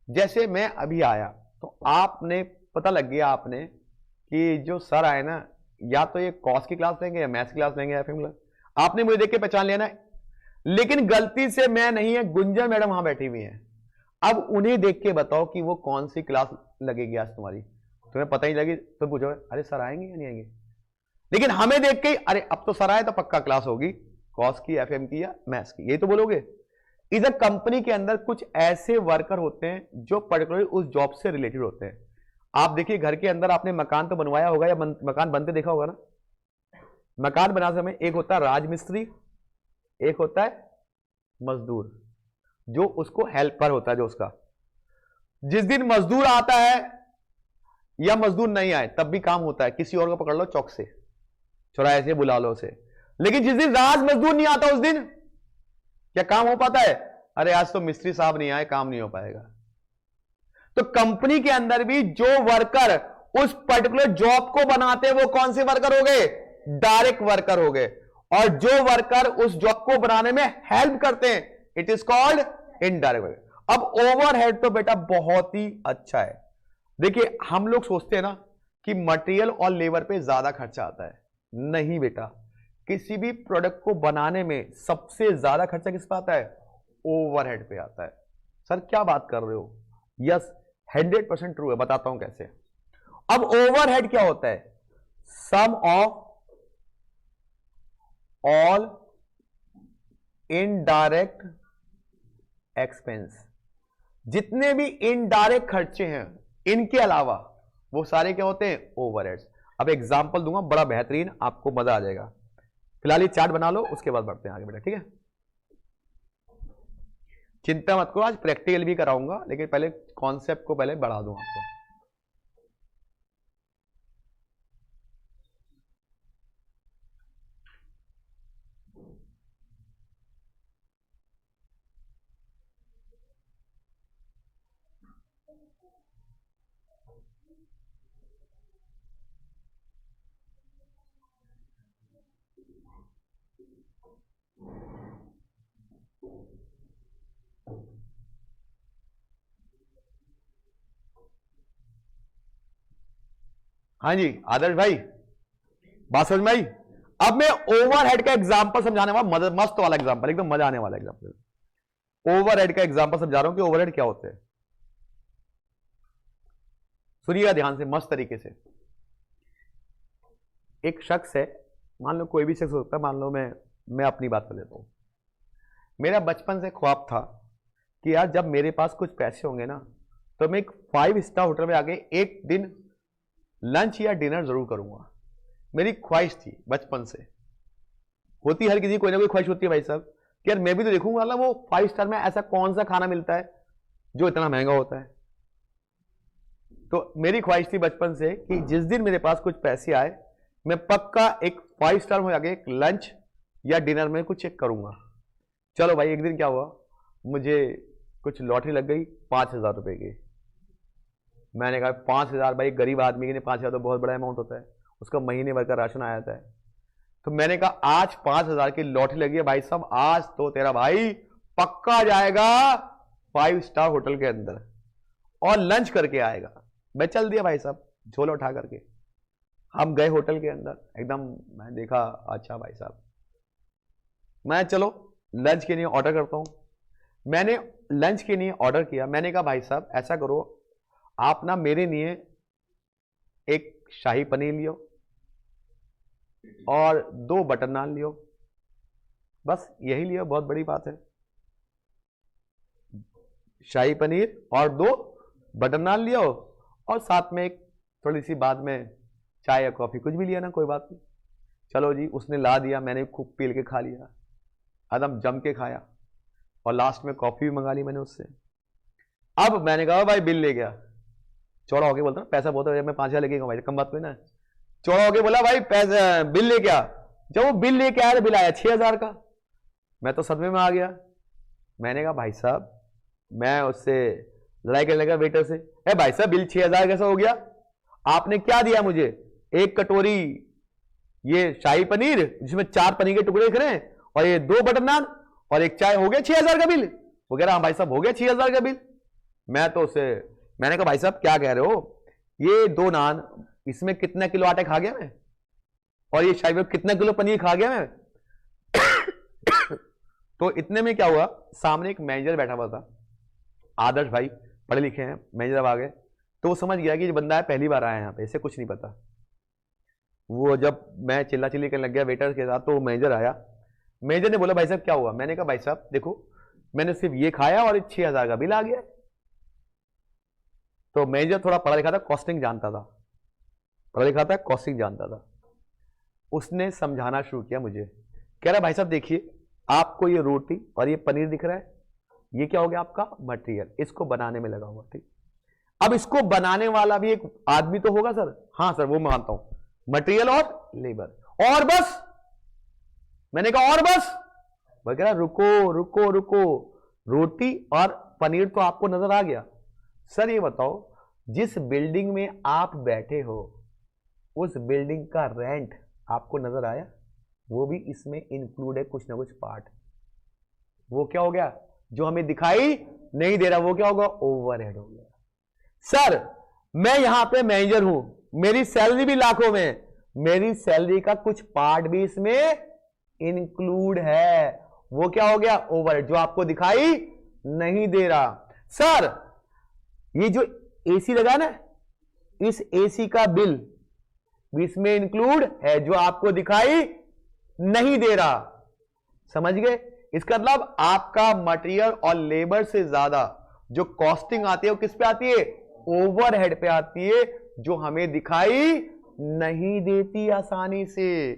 जैसे मैं अभी आया तो आपने पता लग गया आपने कि जो सर आए ना, या तो ये कॉस की क्लास लेंगे या मैथ्स की क्लास लेंगे या फिर आपने मुझे देख के पहचान लिया ना। लेकिन गलती से मैं नहीं है, गुंजन मैडम वहां बैठी हुई हैं। अब उन्हें देख के बताओ कि वो कौन सी क्लास लगेगी आज तुम्हारी, तुम्हें पता ही लगी तो पूछो अरे सर आएंगे या नहीं आएंगे। लेकिन हमें देख के अरे अब तो सर आए तो पक्का क्लास होगी कॉस की, एफएम की या मैथ्स की, यही तो बोलोगे। इधर कंपनी के अंदर कुछ ऐसे वर्कर होते हैं जो पर्टिकुलर उस जॉब से रिलेटेड होते हैं। आप देखिए घर के अंदर आपने मकान तो बनवाया होगा या मकान बनते देखा होगा ना। मकान बनाते समय एक होता है राजमिस्त्री, एक होता है मजदूर जो उसको हेल्पर होता है, जो उसका जिस दिन मजदूर आता है या मजदूर नहीं आए तब भी काम होता है, किसी और को पकड़ लो चौक से, चौराहे से बुला लो उसे। लेकिन जिस दिन राज मजदूर नहीं आता उस दिन क्या काम हो पाता है, अरे आज तो मिस्त्री साहब नहीं आए, काम नहीं हो पाएगा। तो कंपनी के अंदर भी जो वर्कर उस पर्टिकुलर जॉब को बनाते हैं वो कौन से वर्कर हो गए, डायरेक्ट वर्कर हो गए। और जो वर्कर उस जॉब को बनाने में हेल्प करते हैं it is called indirect worker. अब ओवरहेड तो बेटा बहुत ही अच्छा है। देखिए हम लोग सोचते हैं ना कि मटेरियल और लेबर पे ज्यादा खर्चा आता है, नहीं बेटा, किसी भी प्रोडक्ट को बनाने में सबसे ज्यादा खर्चा किस पे आता है, ओवरहेड पे आता है। सर क्या बात कर रहे हो, यस 100% ट्रू है, बताता हूं कैसे। अब ओवरहेड क्या होता है, सम ऑफ ऑल इनडायरेक्ट एक्सपेंस। जितने भी इनडायरेक्ट खर्चे हैं इनके अलावा वो सारे क्या होते हैं, ओवरहेड्स। अब एग्जांपल दूंगा बड़ा बेहतरीन, आपको मजा आ जाएगा। फिलहाल ये चार्ट बना लो, उसके बाद बढ़ते हैं आगे बेटा, ठीक है। चिंता मत करो, आज प्रैक्टिकल भी कराऊंगा, लेकिन पहले कॉन्सेप्ट को पहले बढ़ा दूं आपको। हाँ जी आदर्श भाई, बात समझ में आई। अब मैं ओवरहेड का एग्जांपल समझाने वाला, मस्त वाला एग्जांपल, एकदम मजा आने वाला एग्जांपल। ओवरहेड का एग्जांपल समझा रहा हूं कि ओवरहेड क्या होते हैं। सुनिएगा ध्यान से मस्त तरीके से। एक शख्स है, मान लो कोई भी शख्स होता है, मान लो मैं अपनी बात कर लेता हूं। मेरा बचपन से ख्वाब था कि यार जब मेरे पास कुछ पैसे होंगे ना तो मैं एक 5 स्टार होटल में आके एक दिन लंच या डिनर जरूर करूंगा। मेरी ख्वाहिश थी बचपन से, होती हर किसी कोई ना कोई ख्वाहिश होती है भाई साहब, कि यार मैं भी तो देखूंगा ना वो 5 स्टार में ऐसा कौन सा खाना मिलता है जो इतना महंगा होता है। तो मेरी ख्वाहिश थी बचपन से कि जिस दिन मेरे पास कुछ पैसे आए मैं पक्का एक 5 स्टार में आके एक लंच या डिनर में कुछ चेक करूंगा। चलो भाई, एक दिन क्या हुआ, मुझे कुछ लॉटरी लग गई 5,000 रुपए की। मैंने कहा 5,000 भाई, गरीब आदमी के लिए 5,000 तो बहुत बड़ा अमाउंट होता है, उसका महीने भर का राशन आ जाता है। तो मैंने कहा आज 5,000 की लॉटरी लगी है भाई साहब, आज तो तेरा भाई पक्का जाएगा 5 स्टार होटल के अंदर और लंच करके आएगा। मैं चल दिया भाई साहब झोला उठा करके, हम गए होटल के अंदर एकदम, मैं देखा अच्छा भाई साहब, मैं चलो लंच के लिए ऑर्डर करता हूं। मैंने लंच के लिए ऑर्डर किया। मैंने कहा भाई साहब ऐसा करो, आप ना मेरे लिए एक शाही पनीर लियो और 2 बटर नान लियो, बस यही लियो, बहुत बड़ी बात है। शाही पनीर और 2 बटर नान लियो और साथ में एक थोड़ी सी बाद में चाय या कॉफी, कुछ भी लिया ना, कोई बात नहीं। चलो जी, उसने ला दिया, मैंने खूब पील के खा लिया, एकदम जम के खाया और लास्ट में कॉफी भी मंगा ली मैंने उससे। अब मैंने कहा भाई बिल ले गया, चौड़ा होके बोलता ना, पैसा बहुत है, मैं 5,000 लेके भाई, कम बात कोई ना। चौड़ा होके बोला भाई पैसा बिल ले गया। जब वो बिल लेके आया तो बिल आया 6,000 का। मैं तो सदमे में आ गया। मैंने कहा भाई साहब, मैं उससे लड़ाई करने लगा वेटर से, ए भाई साहब बिल 6,000 कैसा हो गया? आपने क्या दिया मुझे? एक कटोरी ये शाही पनीर जिसमें 4 पनीर के टुकड़े दिख रहे हैं और ये 2 बटर नान और एक चाय, हो गया 6,000 का बिल। वो कह रहा हाँ भाई साहब हो गया 6,000 का बिल। मैं तो उसे, मैंने कहा भाई साहब क्या कह रहे हो, ये 2 नान, इसमें कितना किलो आटे खा गया मैं, और ये शाही में कितना किलो पनीर खा गया मैं। तो इतने में क्या हुआ, सामने एक मैनेजर बैठा हुआ था, आदर्श भाई पढ़े लिखे हैं, मैनेजर आ गए, तो वो समझ गया कि ये बंदा है पहली बार आया यहाँ पे, इसे कुछ नहीं पता। वो जब मैं चिल्ला चिल्ली करने लग गया वेटर के साथ, तो वो मैनेजर आया। मैनेजर ने बोला भाई साहब क्या हुआ? मैंने कहा भाई साहब देखो, मैंने सिर्फ ये खाया और 6,000 का बिल आ गया। तो मैनेजर थोड़ा पढ़ा लिखा था, कॉस्टिंग जानता था, पढ़ा लिखा था, कॉस्टिंग जानता था। उसने समझाना शुरू किया मुझे, कह रहा भाई साहब देखिए, आपको ये रोटी और ये पनीर दिख रहा है, ये क्या हो गया आपका मटेरियल, इसको बनाने में लगा हुआ, ठीक। अब इसको बनाने वाला भी एक आदमी तो होगा सर। हाँ सर वो मानता हूं, मटेरियल और लेबर, और बस। मैंने कहा और बस? वो कह रहा रुको रुको रुको, रोटी और पनीर तो आपको नजर आ गया। सर ये बताओ, जिस बिल्डिंग में आप बैठे हो उस बिल्डिंग का रेंट आपको नजर आया? वो भी इसमें इंक्लूड है कुछ ना कुछ पार्ट। वो क्या हो गया जो हमें दिखाई नहीं दे रहा, वो क्या होगा? ओवरहेड हो गया। सर मैं यहां पे मैनेजर हूं, मेरी सैलरी भी लाखों में, मेरी सैलरी का कुछ पार्ट भी इसमें इंक्लूड है, वो क्या हो गया? ओवरहेड, जो आपको दिखाई नहीं दे रहा। सर ये जो एसी लगा ना, इस एसी का बिल इसमें इंक्लूड है, जो आपको दिखाई नहीं दे रहा। समझ गए? इसका मतलब आपका मटेरियल और लेबर से ज्यादा जो कॉस्टिंग आती है वो किस पे आती है? ओवरहेड पे आती है, जो हमें दिखाई नहीं देती आसानी से।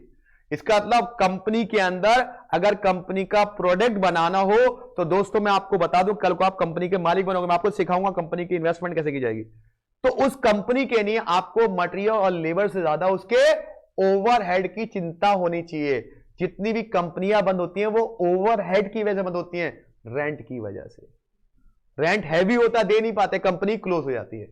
इसका मतलब कंपनी के अंदर अगर कंपनी का प्रोडक्ट बनाना हो तो दोस्तों मैं आपको बता दूं, कल को आप कंपनी के मालिक बनोगे, मैं आपको सिखाऊंगा कंपनी की इन्वेस्टमेंट कैसे की जाएगी। तो उस कंपनी के लिए आपको मटेरियल और लेबर से ज्यादा उसके ओवरहेड की चिंता होनी चाहिए। जितनी भी कंपनियां बंद होती हैं वो ओवरहेड की वजह से बंद होती हैं, रेंट की वजह से। रेंट हैवी होता, दे नहीं पाते, कंपनी क्लोज हो जाती है।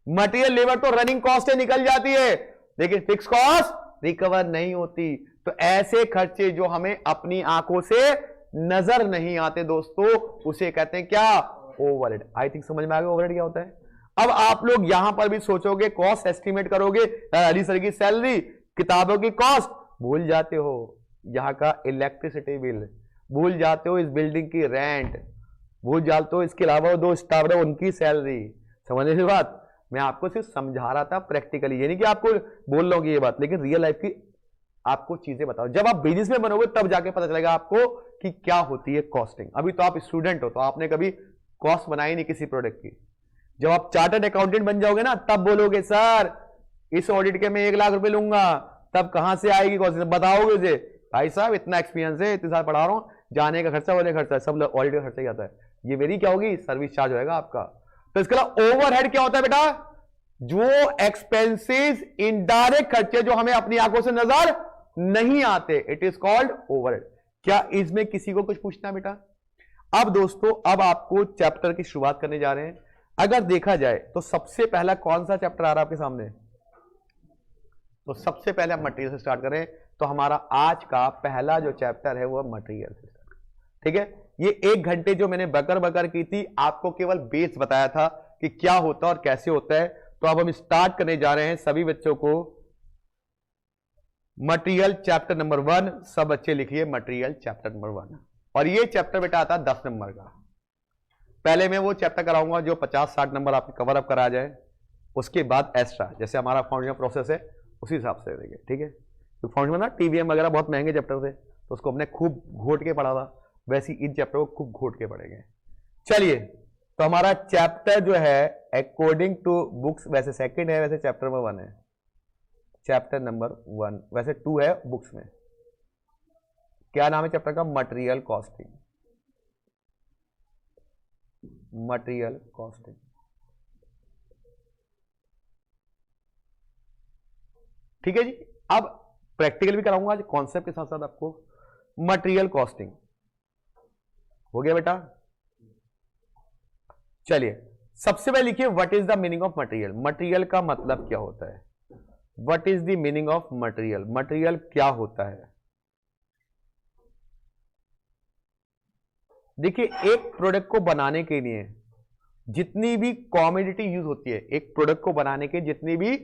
मटेरियल लेबर तो रनिंग कॉस्ट निकल जाती है, लेकिन फिक्स कॉस्ट रिकवर नहीं होती। तो ऐसे खर्चे जो हमें अपनी आंखों से नजर नहीं आते दोस्तों, उसे कहते हैं क्या? ओवरहेड। आई थिंक समझ में आ गया ओवरहेड क्या होता है। अब आप लोग यहां पर भी सोचोगे, कॉस्ट एस्टिमेट करोगे, अली सर की सैलरी, किताबों की कॉस्ट, भूल जाते हो यहां का इलेक्ट्रिसिटी बिल, भूल जाते हो इस बिल्डिंग की रेंट, भूल जाते हो इसके अलावा 2 स्टाफ है उनकी सैलरी। समझने की बात? मैं आपको सिर्फ समझा रहा था प्रैक्टिकली, ये नहीं कि आपको बोल रहा हूं ये बात, लेकिन रियल लाइफ की आपको चीजें बताओ। जब आप बिजनेस में बनोगे तब जाके पता चलेगा आपको कि क्या होती है कॉस्टिंग। अभी तो आप स्टूडेंट हो, तो आपने कभी कॉस्ट बनाई नहीं किसी प्रोडक्ट की। जब आप चार्टर्ड अकाउंटेंट बन जाओगे ना, तब बोलोगे सर इस ऑडिट के मैं 1 लाख रुपए लूंगा, तब कहां से आएगी कॉस्ट? बताओगे से भाई साहब इतना एक्सपीरियंस है, इतने साल पढ़ा रहा हूं, जाने का खर्चा, वाले खर्चा, सब ऑडिट का खर्चा ही आता है, ये मेरी क्या होगी? सर्विस चार्ज होगा आपका। तो इसके अलावा ओवरहेड क्या होता है बेटा? जो एक्सपेंसेस, इनडायरेक्ट खर्चे जो हमें अपनी आंखों से नजर नहीं आते, इट इज कॉल्ड ओवरहेड। क्या इसमें किसी को कुछ पूछना बेटा? अब दोस्तों, अब आपको चैप्टर की शुरुआत करने जा रहे हैं। अगर देखा जाए तो सबसे पहला कौन सा चैप्टर आ रहा है आपके सामने? तो सबसे पहले हम मटेरियल से स्टार्ट करें, तो हमारा आज का पहला जो चैप्टर है वो मटेरियल से स्टार्ट। ठीक है, ये 1 घंटे जो मैंने बकर बकर की थी, आपको केवल बेस बताया था कि क्या होता है और कैसे होता है। तो अब हम स्टार्ट करने जा रहे हैं सभी बच्चों को मटेरियल चैप्टर नंबर 1। सब बच्चे लिखिए मटेरियल चैप्टर नंबर 1। और ये चैप्टर बेटा आता है 10 नंबर का। पहले मैं वो चैप्टर कराऊंगा जो 50-60 नंबर आपके कवर अप करा जाए, उसके बाद एक्स्ट्रा जैसे हमारा फाउंडेशन प्रोसेस है उसी हिसाब से देंगे, ठीक है। तो फाउंडेशन ना टीवीएम वगैरह बहुत महंगे चैप्टर थे, तो उसको हमने खूब घोट के पढ़ा था, वैसे इन चैप्टर को खूब घोट के पढ़ेंगे। चलिए, तो हमारा चैप्टर जो है अकॉर्डिंग टू बुक्स वैसे सेकंड है, वैसे चैप्टर नंबर 1 है, चैप्टर नंबर 1 वैसे 2 है बुक्स में। क्या नाम है चैप्टर का? Material costing. मटेरियल कॉस्टिंग, ठीक है जी। अब प्रैक्टिकल भी कराऊंगा आज कॉन्सेप्ट के साथ साथ आपको। मटेरियल कॉस्टिंग हो गया बेटा। चलिए, सबसे पहले लिखिए what is the meaning of material. Material का मतलब क्या होता है? What is the meaning of material? Material क्या होता है? देखिए, एक प्रोडक्ट को बनाने के लिए जितनी भी कॉमोडिटी यूज होती है, एक प्रोडक्ट को बनाने के जितनी भी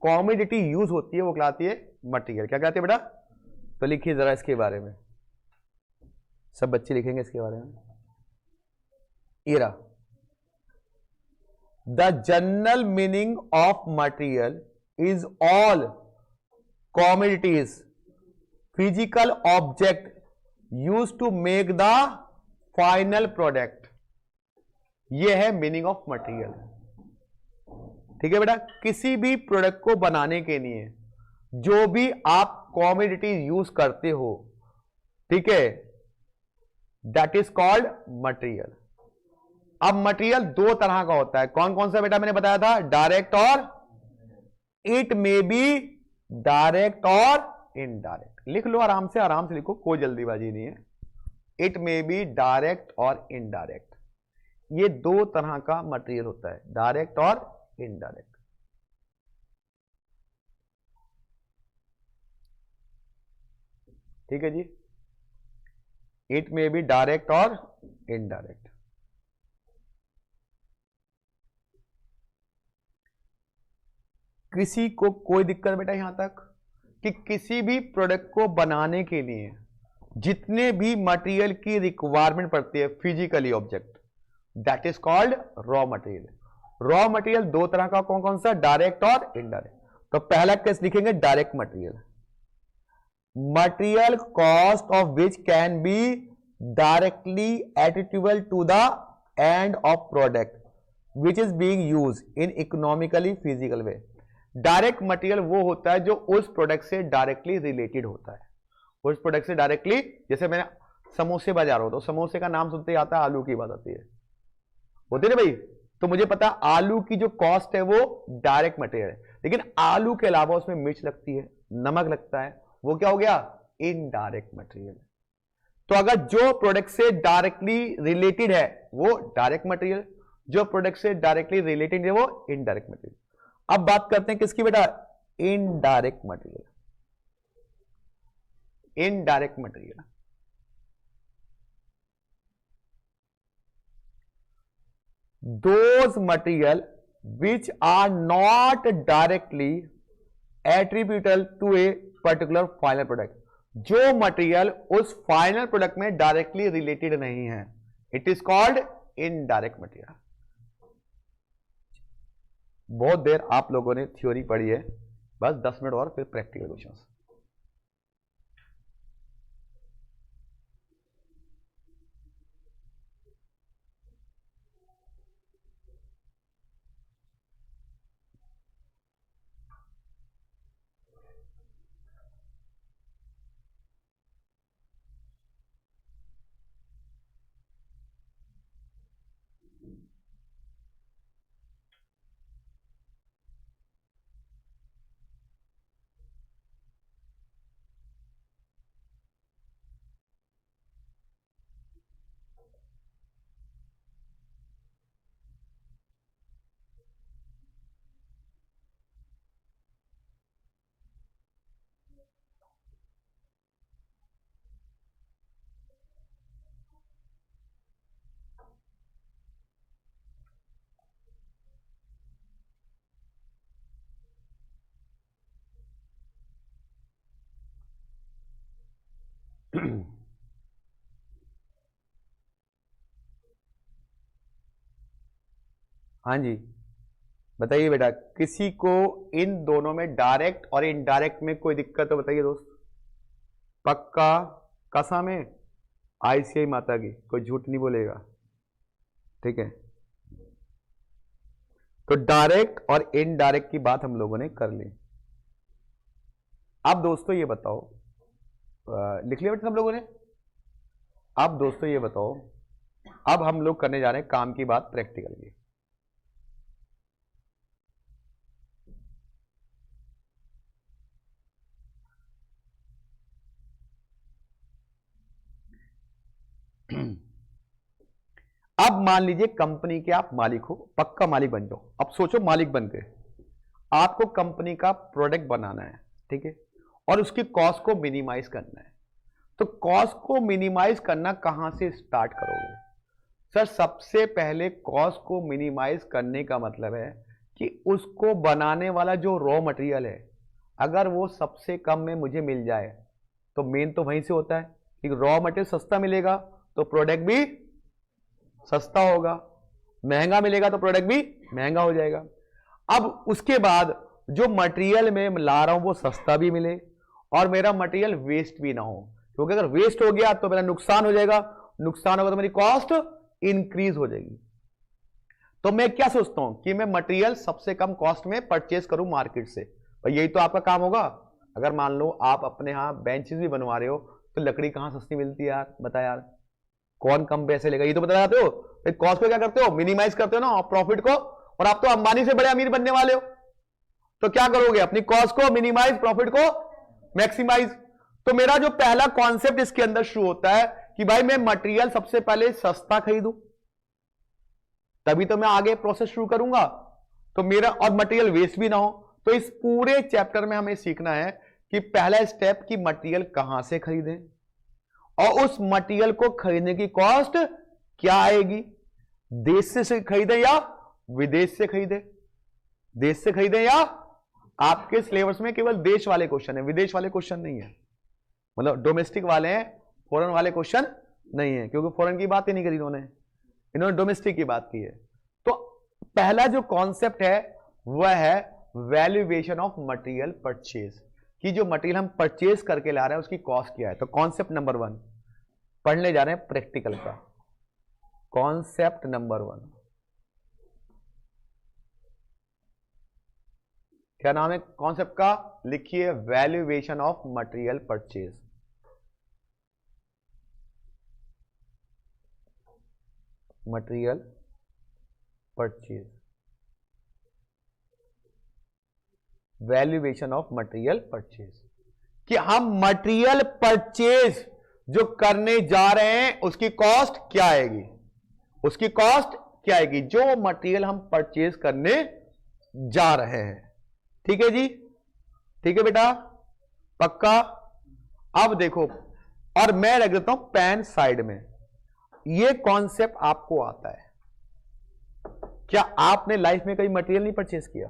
कॉमोडिटी यूज होती है वो कहलाती है मटेरियल। क्या कहते हैं बेटा? तो लिखिए जरा इसके बारे में, सब बच्चे लिखेंगे इसके बारे में। इरा the general meaning of material is all commodities physical object use to make the final product. यह है मीनिंग ऑफ मटेरियल, ठीक है बेटा। किसी भी प्रोडक्ट को बनाने के लिए जो भी आप कॉमोडिटी यूज करते हो, ठीक है, दैट इज कॉल्ड मटेरियल। अब मटेरियल 2 तरह का होता है। कौन कौन सा बेटा? मैंने बताया था डायरेक्ट और इट मे बी डायरेक्ट और इनडायरेक्ट। लिख लो आराम से लिखो, कोई जल्दीबाजी नहीं है। इट मे बी डायरेक्ट और इनडायरेक्ट, ये 2 तरह का मटेरियल होता है, डायरेक्ट और इनडायरेक्ट। ठीक है जी, इट मे बी डायरेक्ट और इनडायरेक्ट। किसी को कोई दिक्कत बेटा यहां तक कि किसी भी प्रोडक्ट को बनाने के लिए जितने भी मटेरियल की रिक्वायरमेंट पड़ती है physically object, that is called raw material. Raw material 2 तरह का, कौन कौन सा? डायरेक्ट और इनडायरेक्ट। तो पहला केस लिखेंगे direct material. Material cost of which can be directly attributable to the end of product which is being use in economically physical way. Direct material वो होता है जो उस प्रोडक्ट से डायरेक्टली रिलेटेड होता है, उस प्रोडक्ट से डायरेक्टली। जैसे मैं समोसे बाजार हो तो समोसे का नाम सुनते ही आता है, आलू की बात आती है, होती है ना भाई। तो मुझे पता है आलू की जो कॉस्ट है वो डायरेक्ट मटेरियल है, लेकिन आलू के अलावा उसमें मिर्च लगती है, नमक लगता है, वो क्या हो गया? Indirect material. तो अगर जो प्रोडक्ट से डायरेक्टली रिलेटेड है वो डायरेक्ट मटेरियल, जो प्रोडक्ट से डायरेक्टली रिलेटेड है वो इनडायरेक्ट मटेरियल। अब बात करते हैं किसकी बेटा? Indirect material. Indirect material those material which are not directly attributable to a particular final product। जो मटेरियल उस फाइनल प्रोडक्ट में डायरेक्टली रिलेटेड नहीं है, it is called indirect material. बहुत देर आप लोगों ने थ्योरी पढ़ी है, बस 10 मिनट और फिर प्रैक्टिकल क्वेश्चंस। हाँ जी बताइए बेटा, किसी को इन दोनों में डायरेक्ट और इनडायरेक्ट में कोई दिक्कत तो बताइए दोस्त। पक्का कसा में आईसीआई माता की, कोई झूठ नहीं बोलेगा, ठीक है। तो डायरेक्ट और इनडायरेक्ट की बात हम लोगों ने कर ली। अब दोस्तों ये बताओ, लिख लिया बेटा सब लोगों ने। अब दोस्तों ये बताओ, अब हम लोग करने जा रहे हैं काम की बात प्रैक्टिकल की। अब मान लीजिए कंपनी के आप मालिक हो, पक्का मालिक बन जाओ। अब सोचो मालिक बन गए, आपको कंपनी का प्रोडक्ट बनाना है, ठीक है, और उसकी कॉस्ट को मिनिमाइज करना है। तो कॉस्ट को मिनिमाइज करना कहां से स्टार्ट करोगे? सर सबसे पहले कॉस्ट को मिनिमाइज करने का मतलब है कि उसको बनाने वाला जो रॉ मटेरियल है, अगर वो सबसे कम में मुझे मिल जाए, तो मेन तो वहीं से होता है कि रॉ मटेरियल सस्ता मिलेगा तो प्रोडक्ट भी सस्ता होगा, महंगा मिलेगा तो प्रोडक्ट भी महंगा हो जाएगा। अब उसके बाद जो मटेरियल में ला रहा हूं वो सस्ता भी मिले और मेरा मटेरियल वेस्ट भी ना हो, क्योंकि अगर वेस्ट हो गया तो मेरा नुकसान हो जाएगा, नुकसान होगा तो मेरी कॉस्ट इंक्रीज हो जाएगी। तो मैं क्या सोचता हूं कि मैं मटेरियल सबसे कम कॉस्ट में परचेज करूं मार्केट से। और यही तो आपका काम होगा। अगर मान लो आप अपने यहां बेंचेस भी बनवा रहे हो तो लकड़ी कहां सस्ती मिलती है यार, बता यार, कौन कम पैसे लेगा, ये तो बता जाते हो। फिर कॉस्ट को क्या करते हो, मिनिमाइज करते हो ना, प्रॉफिट को। और आप तो अंबानी से बड़े अमीर बनने वाले हो, तो क्या करोगे, अपनी कॉस्ट को मिनिमाइज, प्रॉफिट को मैक्सिमाइज। तो मेरा जो पहला कॉन्सेप्ट इसके अंदर शुरू होता है कि भाई मैं मटेरियल सबसे पहले सस्ता खरीदूं, तभी तो मैं आगे प्रोसेस शुरू करूंगा, तो मेरा और मटेरियल वेस्ट भी ना हो। तो इस पूरे चैप्टर में हमें सीखना है कि पहला स्टेप कि मटेरियल कहां से खरीदें और उस मटेरियल को खरीदने की कॉस्ट क्या आएगी, देश से खरीदें या विदेश से खरीदें, देश से खरीदें या, आपके सिलेबस में केवल देश वाले क्वेश्चन है, विदेश वाले क्वेश्चन नहीं है, मतलब डोमेस्टिक वाले हैं, फॉरेन वाले क्वेश्चन नहीं है, क्योंकि फॉरेन की बात ही नहीं करी इन्होंने डोमेस्टिक की बात की है। तो पहला जो कॉन्सेप्ट है वह है वैल्यूएशन ऑफ मटेरियल परचेज, कि जो मटेरियल हम परचेज करके ला रहे हैं उसकी कॉस्ट क्या है। तो कॉन्सेप्ट नंबर 1 पढ़ने जा रहे हैं प्रैक्टिकल का। कॉन्सेप्ट नंबर 1 क्या नाम है कॉन्सेप्ट का, लिखिए valuation of material purchase. Material purchase, valuation of material purchase, कि हम मटेरियल परचेज जो करने जा रहे हैं उसकी कॉस्ट क्या आएगी, उसकी कॉस्ट क्या आएगी, जो मटेरियल हम परचेज करने जा रहे हैं। ठीक है जी, ठीक है बेटा, पक्का। अब देखो, और मैं रख देता हूं पेन साइड में, ये कॉन्सेप्ट आपको आता है। क्या आपने लाइफ में कभी मटेरियल नहीं परचेज किया,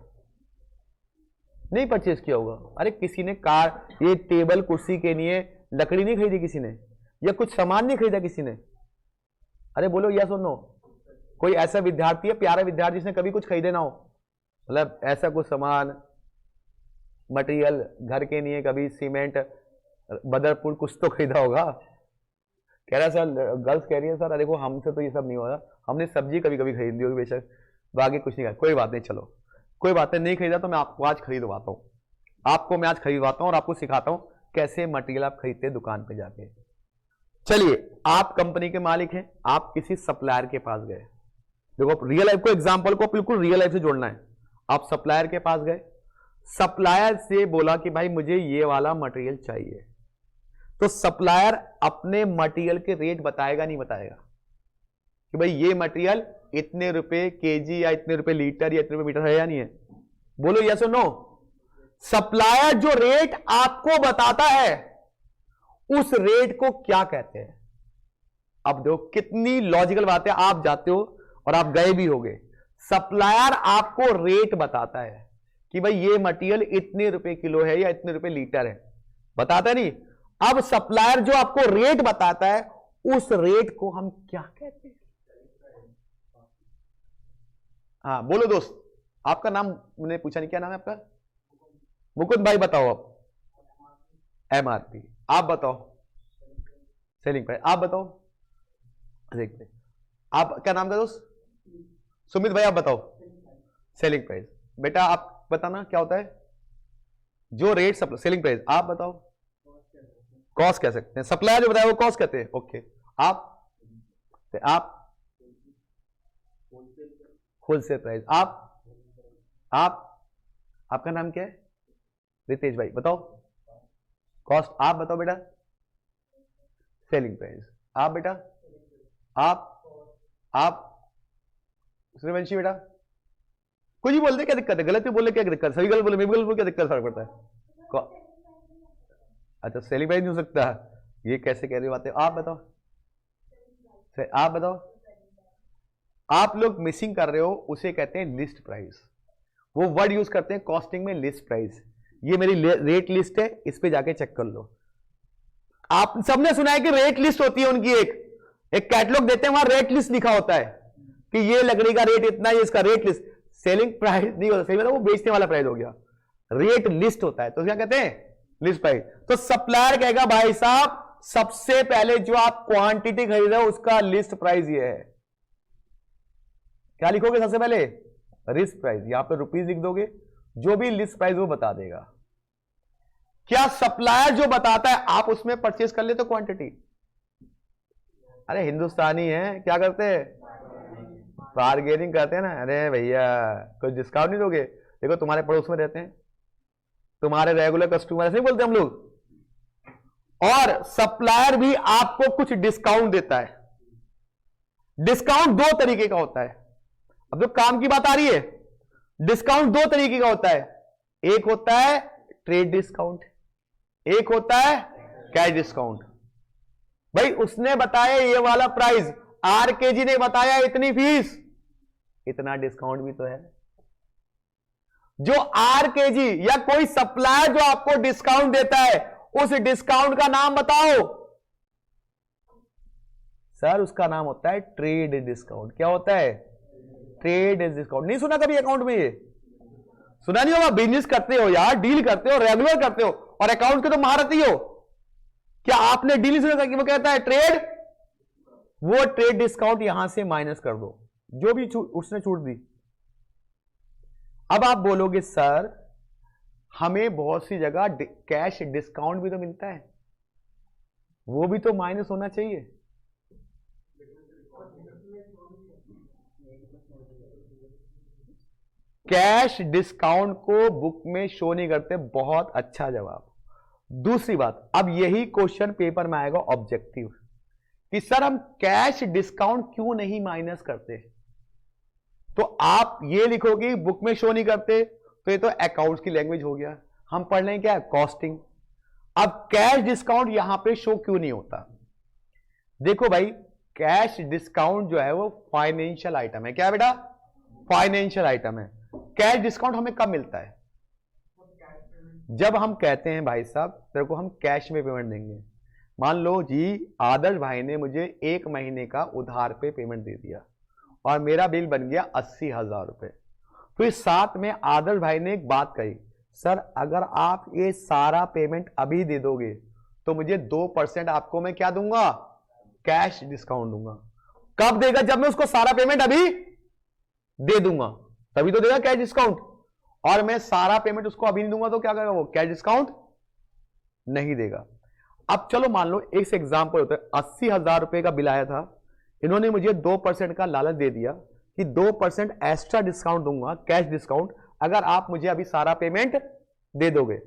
नहीं परचेज किया होगा? अरे किसी ने कार, ये टेबल कुर्सी के लिए लकड़ी नहीं खरीदी किसी ने, या कुछ सामान नहीं खरीदा किसी ने? अरे बोलो या सुनो, कोई ऐसा विद्यार्थी है, प्यारा विद्यार्थी, जिसने कभी कुछ खरीदे ना हो, मतलब ऐसा कुछ सामान मटेरियल घर के लिए, कभी सीमेंट, बदरपुर कुछ तो खरीदा होगा? कह रहा सर, गर्ल्स कह रही है सर देखो हमसे तो ये सब नहीं होगा, हमने सब्जी कभी कभी खरीदी होगी बेशक, बाकी कुछ नहीं। कोई बात नहीं, चलो कोई बात नहीं खरीदा तो मैं आपको आज खरीदवाता हूं, आपको मैं आज खरीदवाता हूं और आपको सिखाता हूं कैसे मटेरियल आप खरीदते हैं दुकान पे जाके। चलिए, आप कंपनी के मालिक हैं, आप किसी सप्लायर के पास गए, देखो रियल लाइफ को, एग्जांपल को बिल्कुल रियल लाइफ से जोड़ना है। आप सप्लायर के पास गए, सप्लायर से बोला कि भाई मुझे ये वाला मटेरियल चाहिए, तो सप्लायर अपने मटेरियल के रेट बताएगा नहीं बताएगा कि भाई ये मटेरियल इतने रुपए केजी या इतने रुपए लीटर या इतने रुपए मीटर है या नहीं है? बोलो यस और नो। सप्लायर जो रेट आपको बताता है उस रेट को क्या कहते हैं? अब देखो कितनी लॉजिकल बात है, आप जाते हो और आप गए भी होगे, सप्लायर आपको रेट बताता है कि भाई ये मटेरियल इतने रुपए किलो है या इतने रुपए लीटर है, बताता नहीं। अब सप्लायर जो आपको रेट बताता है उस रेट को हम क्या कहते हैं? हाँ बोलो दोस्त, आपका नाम मैंने पूछा नहीं, क्या नाम है आपका? मुकुंद भाई बताओ आप। MRP। आप बताओ सेलिंग प्राइस। आप बताओ, देखते आप क्या नाम था दोस्त? सुमित भाई आप बताओ सेलिंग प्राइस। बेटा आप बताना क्या होता है जो रेट सप्लाई, सेलिंग प्राइस आप बताओ। कॉस्ट कह सकते हैं, सप्लायर जो बताया वो कॉस्ट कहते हैं। ओके आप होलसेल प्राइस। आपका नाम क्या है? रितेश भाई बताओ कॉस्ट। आप बताओ बेटा सेलिंग प्राइस। आप बेटा आप सूर्यवंशी बेटा कुछ भी बोलते क्या दिक्कत है? गलत भी बोले क्या दिक्कत? सही गलत बोले, मैं भी गलत बोले क्या दिक्कत, फर्क पड़ता है? अच्छा सेलिंग प्राइस नहीं हो सकता, ये कैसे कह रही बातें? आप बताओ आप लोग मिसिंग कर रहे हो, उसे कहते हैं लिस्ट प्राइस। वो वर्ड यूज करते हैं कॉस्टिंग में, लिस्ट प्राइस। ये मेरी रेट लिस्ट है, इस पे जाके चेक कर लो। आप सबने सुना है कि रेट लिस्ट होती है उनकी, एक कैटलॉग देते हैं, वहां रेट लिस्ट लिखा होता है कि ये लकड़ी का रेट इतना, ये इसका रेट लिस्ट। सेलिंग प्राइस नहीं होता, सही मतलब वो बेचने वाला प्राइस हो गया। रेट लिस्ट होता है, तो क्या कहते हैं? List price. तो सप्लायर कहेगा भाई साहब सबसे पहले जो आप क्वांटिटी खरीद रहे हो उसका लिस्ट प्राइस ये है। क्या लिखोगे सबसे पहले? List price. यहां पे रुपीज लिख दोगे, जो भी लिस्ट प्राइस वो बता देगा। क्या सप्लायर जो बताता है आप उसमें परचेज कर लेते हो क्वांटिटी? अरे हिंदुस्तानी है, क्या करते हैं? बार्गेनिंग करते हैं ना। अरे भैया कुछ डिस्काउंट नहीं दोगे? देखो तुम्हारे पड़ोस में रहते हैं, तुम्हारे रेगुलर कस्टमर, ऐसे नहीं बोलते हम लोग। और सप्लायर भी आपको कुछ डिस्काउंट देता है। डिस्काउंट दो तरीके का होता है। अब जो काम की बात आ रही है, डिस्काउंट दो तरीके का होता है। एक होता है ट्रेड डिस्काउंट, एक होता है कैश डिस्काउंट। भाई उसने बताया ये वाला प्राइस, RKG ने बताया इतनी फीस, इतना डिस्काउंट भी तो है। जो RKG या कोई सप्लायर जो आपको डिस्काउंट देता है, उस डिस्काउंट का नाम बताओ सर। उसका नाम होता है ट्रेड डिस्काउंट। क्या होता है? Trade discount. नहीं सुना कभी अकाउंट में? ये सुना नहीं होगा। बिजनेस करते हो यार, डील करते हो, रेगुलर करते हो, और अकाउंट के तो महारथी हो। क्या आपने डील सुना था कि वो कहता है ट्रेड, वो ट्रेड डिस्काउंट यहां से माइनस कर दो, जो भी उसने छूट दी। अब आप बोलोगे सर हमें बहुत सी जगह कैश डिस्काउंट भी तो मिलता है, वो भी तो माइनस होना चाहिए। कैश डिस्काउंट को बुक में शो नहीं करते। बहुत अच्छा जवाब। दूसरी बात, अब यही क्वेश्चन पेपर में आएगा ऑब्जेक्टिव कि सर हम कैश डिस्काउंट क्यों नहीं माइनस करते? तो आप ये लिखोगे बुक में शो नहीं करते, तो ये तो अकाउंट्स की लैंग्वेज हो गया। हम पढ़ लें क्या? कॉस्टिंग। अब कैश डिस्काउंट यहां पे शो क्यों नहीं होता? देखो भाई, कैश डिस्काउंट जो है वो फाइनेंशियल आइटम है। क्या बेटा? फाइनेंशियल आइटम है। कैश डिस्काउंट हमें कब मिलता है? जब हम कहते हैं भाई साहब तेरे को हम कैश में पेमेंट देंगे। मान लो जी आदर्श भाई ने मुझे 1 महीने का उधार पे पेमेंट दे दिया और मेरा बिल बन गया 80,000 रुपए। फिर साथ में आदर्श भाई ने एक बात कही, सर अगर आप ये सारा पेमेंट अभी दे दोगे तो मुझे 2% आपको मैं क्या दूंगा? कैश डिस्काउंट दूंगा। कब देगा? जब मैं उसको सारा पेमेंट अभी दे दूंगा, तभी तो देगा कैश डिस्काउंट। और मैं सारा पेमेंट उसको अभी नहीं दूंगा तो क्या करेगा वो? कैश डिस्काउंट नहीं देगा। अब चलो मान लो एक एग्जांपल होता है, 80,000 रुपए का बिल आया था, इन्होंने मुझे 2% का लालच दे दिया कि 2% एक्स्ट्रा डिस्काउंट दूंगा, कैश डिस्काउंट, अगर आप मुझे अभी सारा पेमेंट दे दोगे।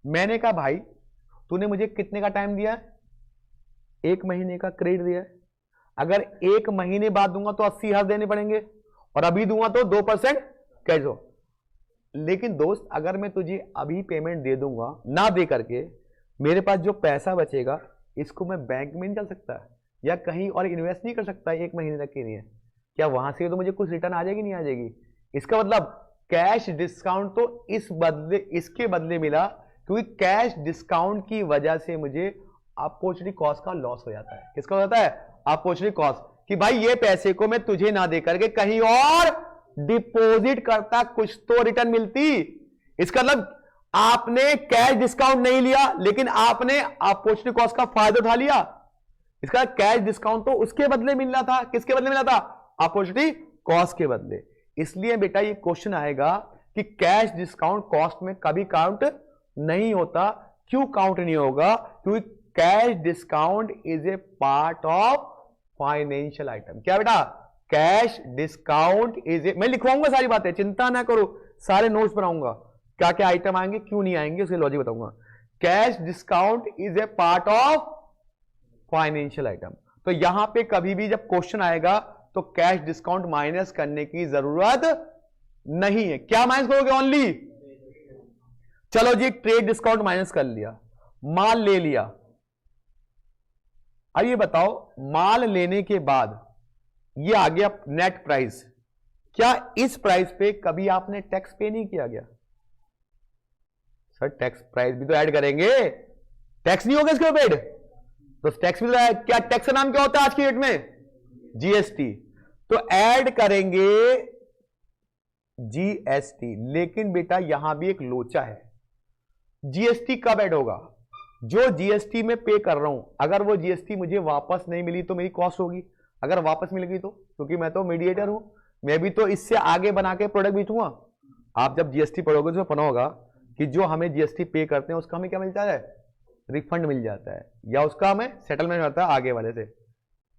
मैंने कहा भाई तूने मुझे कितने का टाइम दिया है? 1 महीने का क्रेडिट दिया है। अगर 1 महीने बाद दूंगा तो 80,000 देने पड़ेंगे, और अभी दूंगा तो 2% कैश हो। लेकिन दोस्त अगर मैं तुझे अभी पेमेंट दे दूंगा, ना दे करके मेरे पास जो पैसा बचेगा इसको मैं बैंक में नहीं चल सकता या कहीं और इन्वेस्ट नहीं कर सकता 1 महीने तक के लिए? क्या वहां से तो मुझे कुछ रिटर्न आ जाएगी? नहीं आ जाएगी। इसका मतलब कैश डिस्काउंट तो इसके बदले मिला, क्योंकि कैश डिस्काउंट की वजह से मुझे अपॉर्चुनिटी कॉस्ट का लॉस हो जाता है। किसका हो जाता है? अपॉर्चुनिटी कॉस्ट, कि भाई ये पैसे को मैं तुझे ना दे करके कहीं और डिपॉजिट करता कुछ तो रिटर्न मिलती। इसका मतलब आपने कैश डिस्काउंट नहीं लिया लेकिन आपने अपॉर्चुनिटी कॉस्ट का फायदा उठा लिया। इसका कैश डिस्काउंट तो उसके बदले मिल रहा था, किसके बदले मिला था? अपॉर्चुनिटी कॉस्ट के बदले। इसलिए बेटा ये क्वेश्चन आएगा कि कैश डिस्काउंट कॉस्ट में कभी काउंट नहीं होता। क्यों काउंट नहीं होगा? क्योंकि cash discount is a part of financial item. क्या बेटा? कैश डिस्काउंट इज ए, मैं लिखवाऊंगा सारी बातें, चिंता ना करो, सारे नोट्स बनाऊंगा, क्या क्या आइटम आएंगे क्यों नहीं आएंगे उसके लॉजिक बताऊंगा। Cash discount is a part of financial item. तो यहां पे कभी भी जब क्वेश्चन आएगा तो कैश डिस्काउंट माइनस करने की जरूरत नहीं है। क्या माइनस करोगे? ओनली, चलो जी ट्रेड डिस्काउंट माइनस कर लिया, माल ले लिया। अब ये बताओ माल लेने के बाद ये आ गया नेट प्राइस, क्या इस प्राइस पे कभी आपने टैक्स पे नहीं किया गया? सर टैक्स प्राइस भी तो ऐड करेंगे, टैक्स नहीं होगा इसके ऊपर? तो टैक्स भी तो है। क्या टैक्स का नाम क्या होता है आज की डेट में? जीएसटी। तो ऐड करेंगे जीएसटी। लेकिन बेटा यहां भी एक लोचा है, जीएसटी कब ऐड होगा? जो जीएसटी में पे कर रहा हूं, अगर वो जीएसटी मुझे वापस नहीं मिली तो मेरी कॉस्ट होगी, अगर वापस मिलेगी तो, क्योंकि मैं तो मीडिएटर हूं, मैं भी तो इससे आगे बना के प्रोडक्ट बेचूंगा। आप जब जीएसटी पढ़ोगे तो पता होगा कि जो हमें जीएसटी पे करते हैं उसका हमें क्या मिलता है? रिफंड मिल जाता है, या उसका हमें सेटलमेंट होता है आगे वाले से।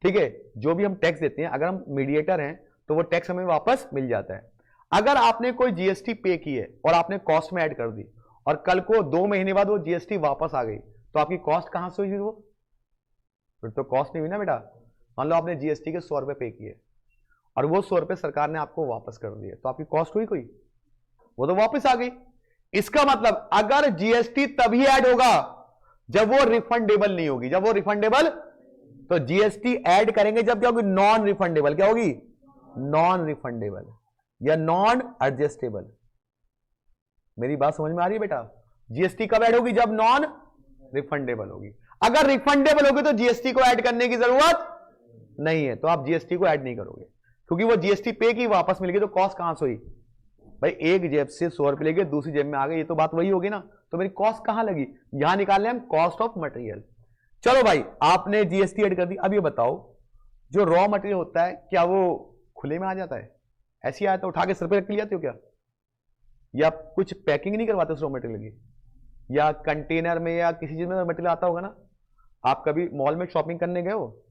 ठीक है, जो भी हम टैक्स देते हैं अगर हम मीडिएटर हैं तो वो टैक्स हमें वापस मिल जाता है। अगर आपने कोई जीएसटी पे की है और आपने कॉस्ट में ऐड कर दी और कल को 2 महीने बाद वो जीएसटी वापस आ गई तो आपकी कॉस्ट कहां से हुई? वो फिर तो कॉस्ट नहीं हुई ना बेटा। मान लो आपने जीएसटी के 100 रुपए पे किए और वो 100 रुपए सरकार ने आपको वापस कर दिए, तो आपकी कॉस्ट हुई कोई? वो तो वापस आ गई। इसका मतलब अगर जीएसटी तभी ऐड होगा जब वो रिफंडेबल नहीं होगी। जब वो रिफंडेबल, तो जीएसटी ऐड करेंगे जब क्या होगी? Non refundable. क्या होगी? नॉन रिफंडेबल या नॉन एडजस्टेबल। मेरी बात समझ में आ रही है बेटा? जीएसटी कब ऐड होगी? जब नॉन रिफंडेबल होगी। अगर रिफंडेबल होगी तो जीएसटी को ऐड करने की जरूरत नहीं है, तो आप जीएसटी को ऐड नहीं करोगे क्योंकि वो जीएसटी पे की वापस मिल गई, तो कॉस्ट कहां से हुई भाई? एक जेब से 100 रुपए लेके दूसरी जेब में आ गए, ये तो बात वही होगी ना। तो मेरी कॉस्ट कहां लगी? यहां निकालने हम कॉस्ट ऑफ मटेरियल। चलो भाई आपने जीएसटी ऐड कर दी। अब ये बताओ जो रॉ मटेरियल होता है क्या वो खुले में आ जाता है? ऐसी आया तो उठा के सर पे रख लिया हो क्या? या कुछ पैकिंग नहीं करवाते उस रॉ मटेरियल की? या कंटेनर में या किसी चीज में मटेरियल आता होगा ना। आप कभी मॉल में शॉपिंग करने गए हो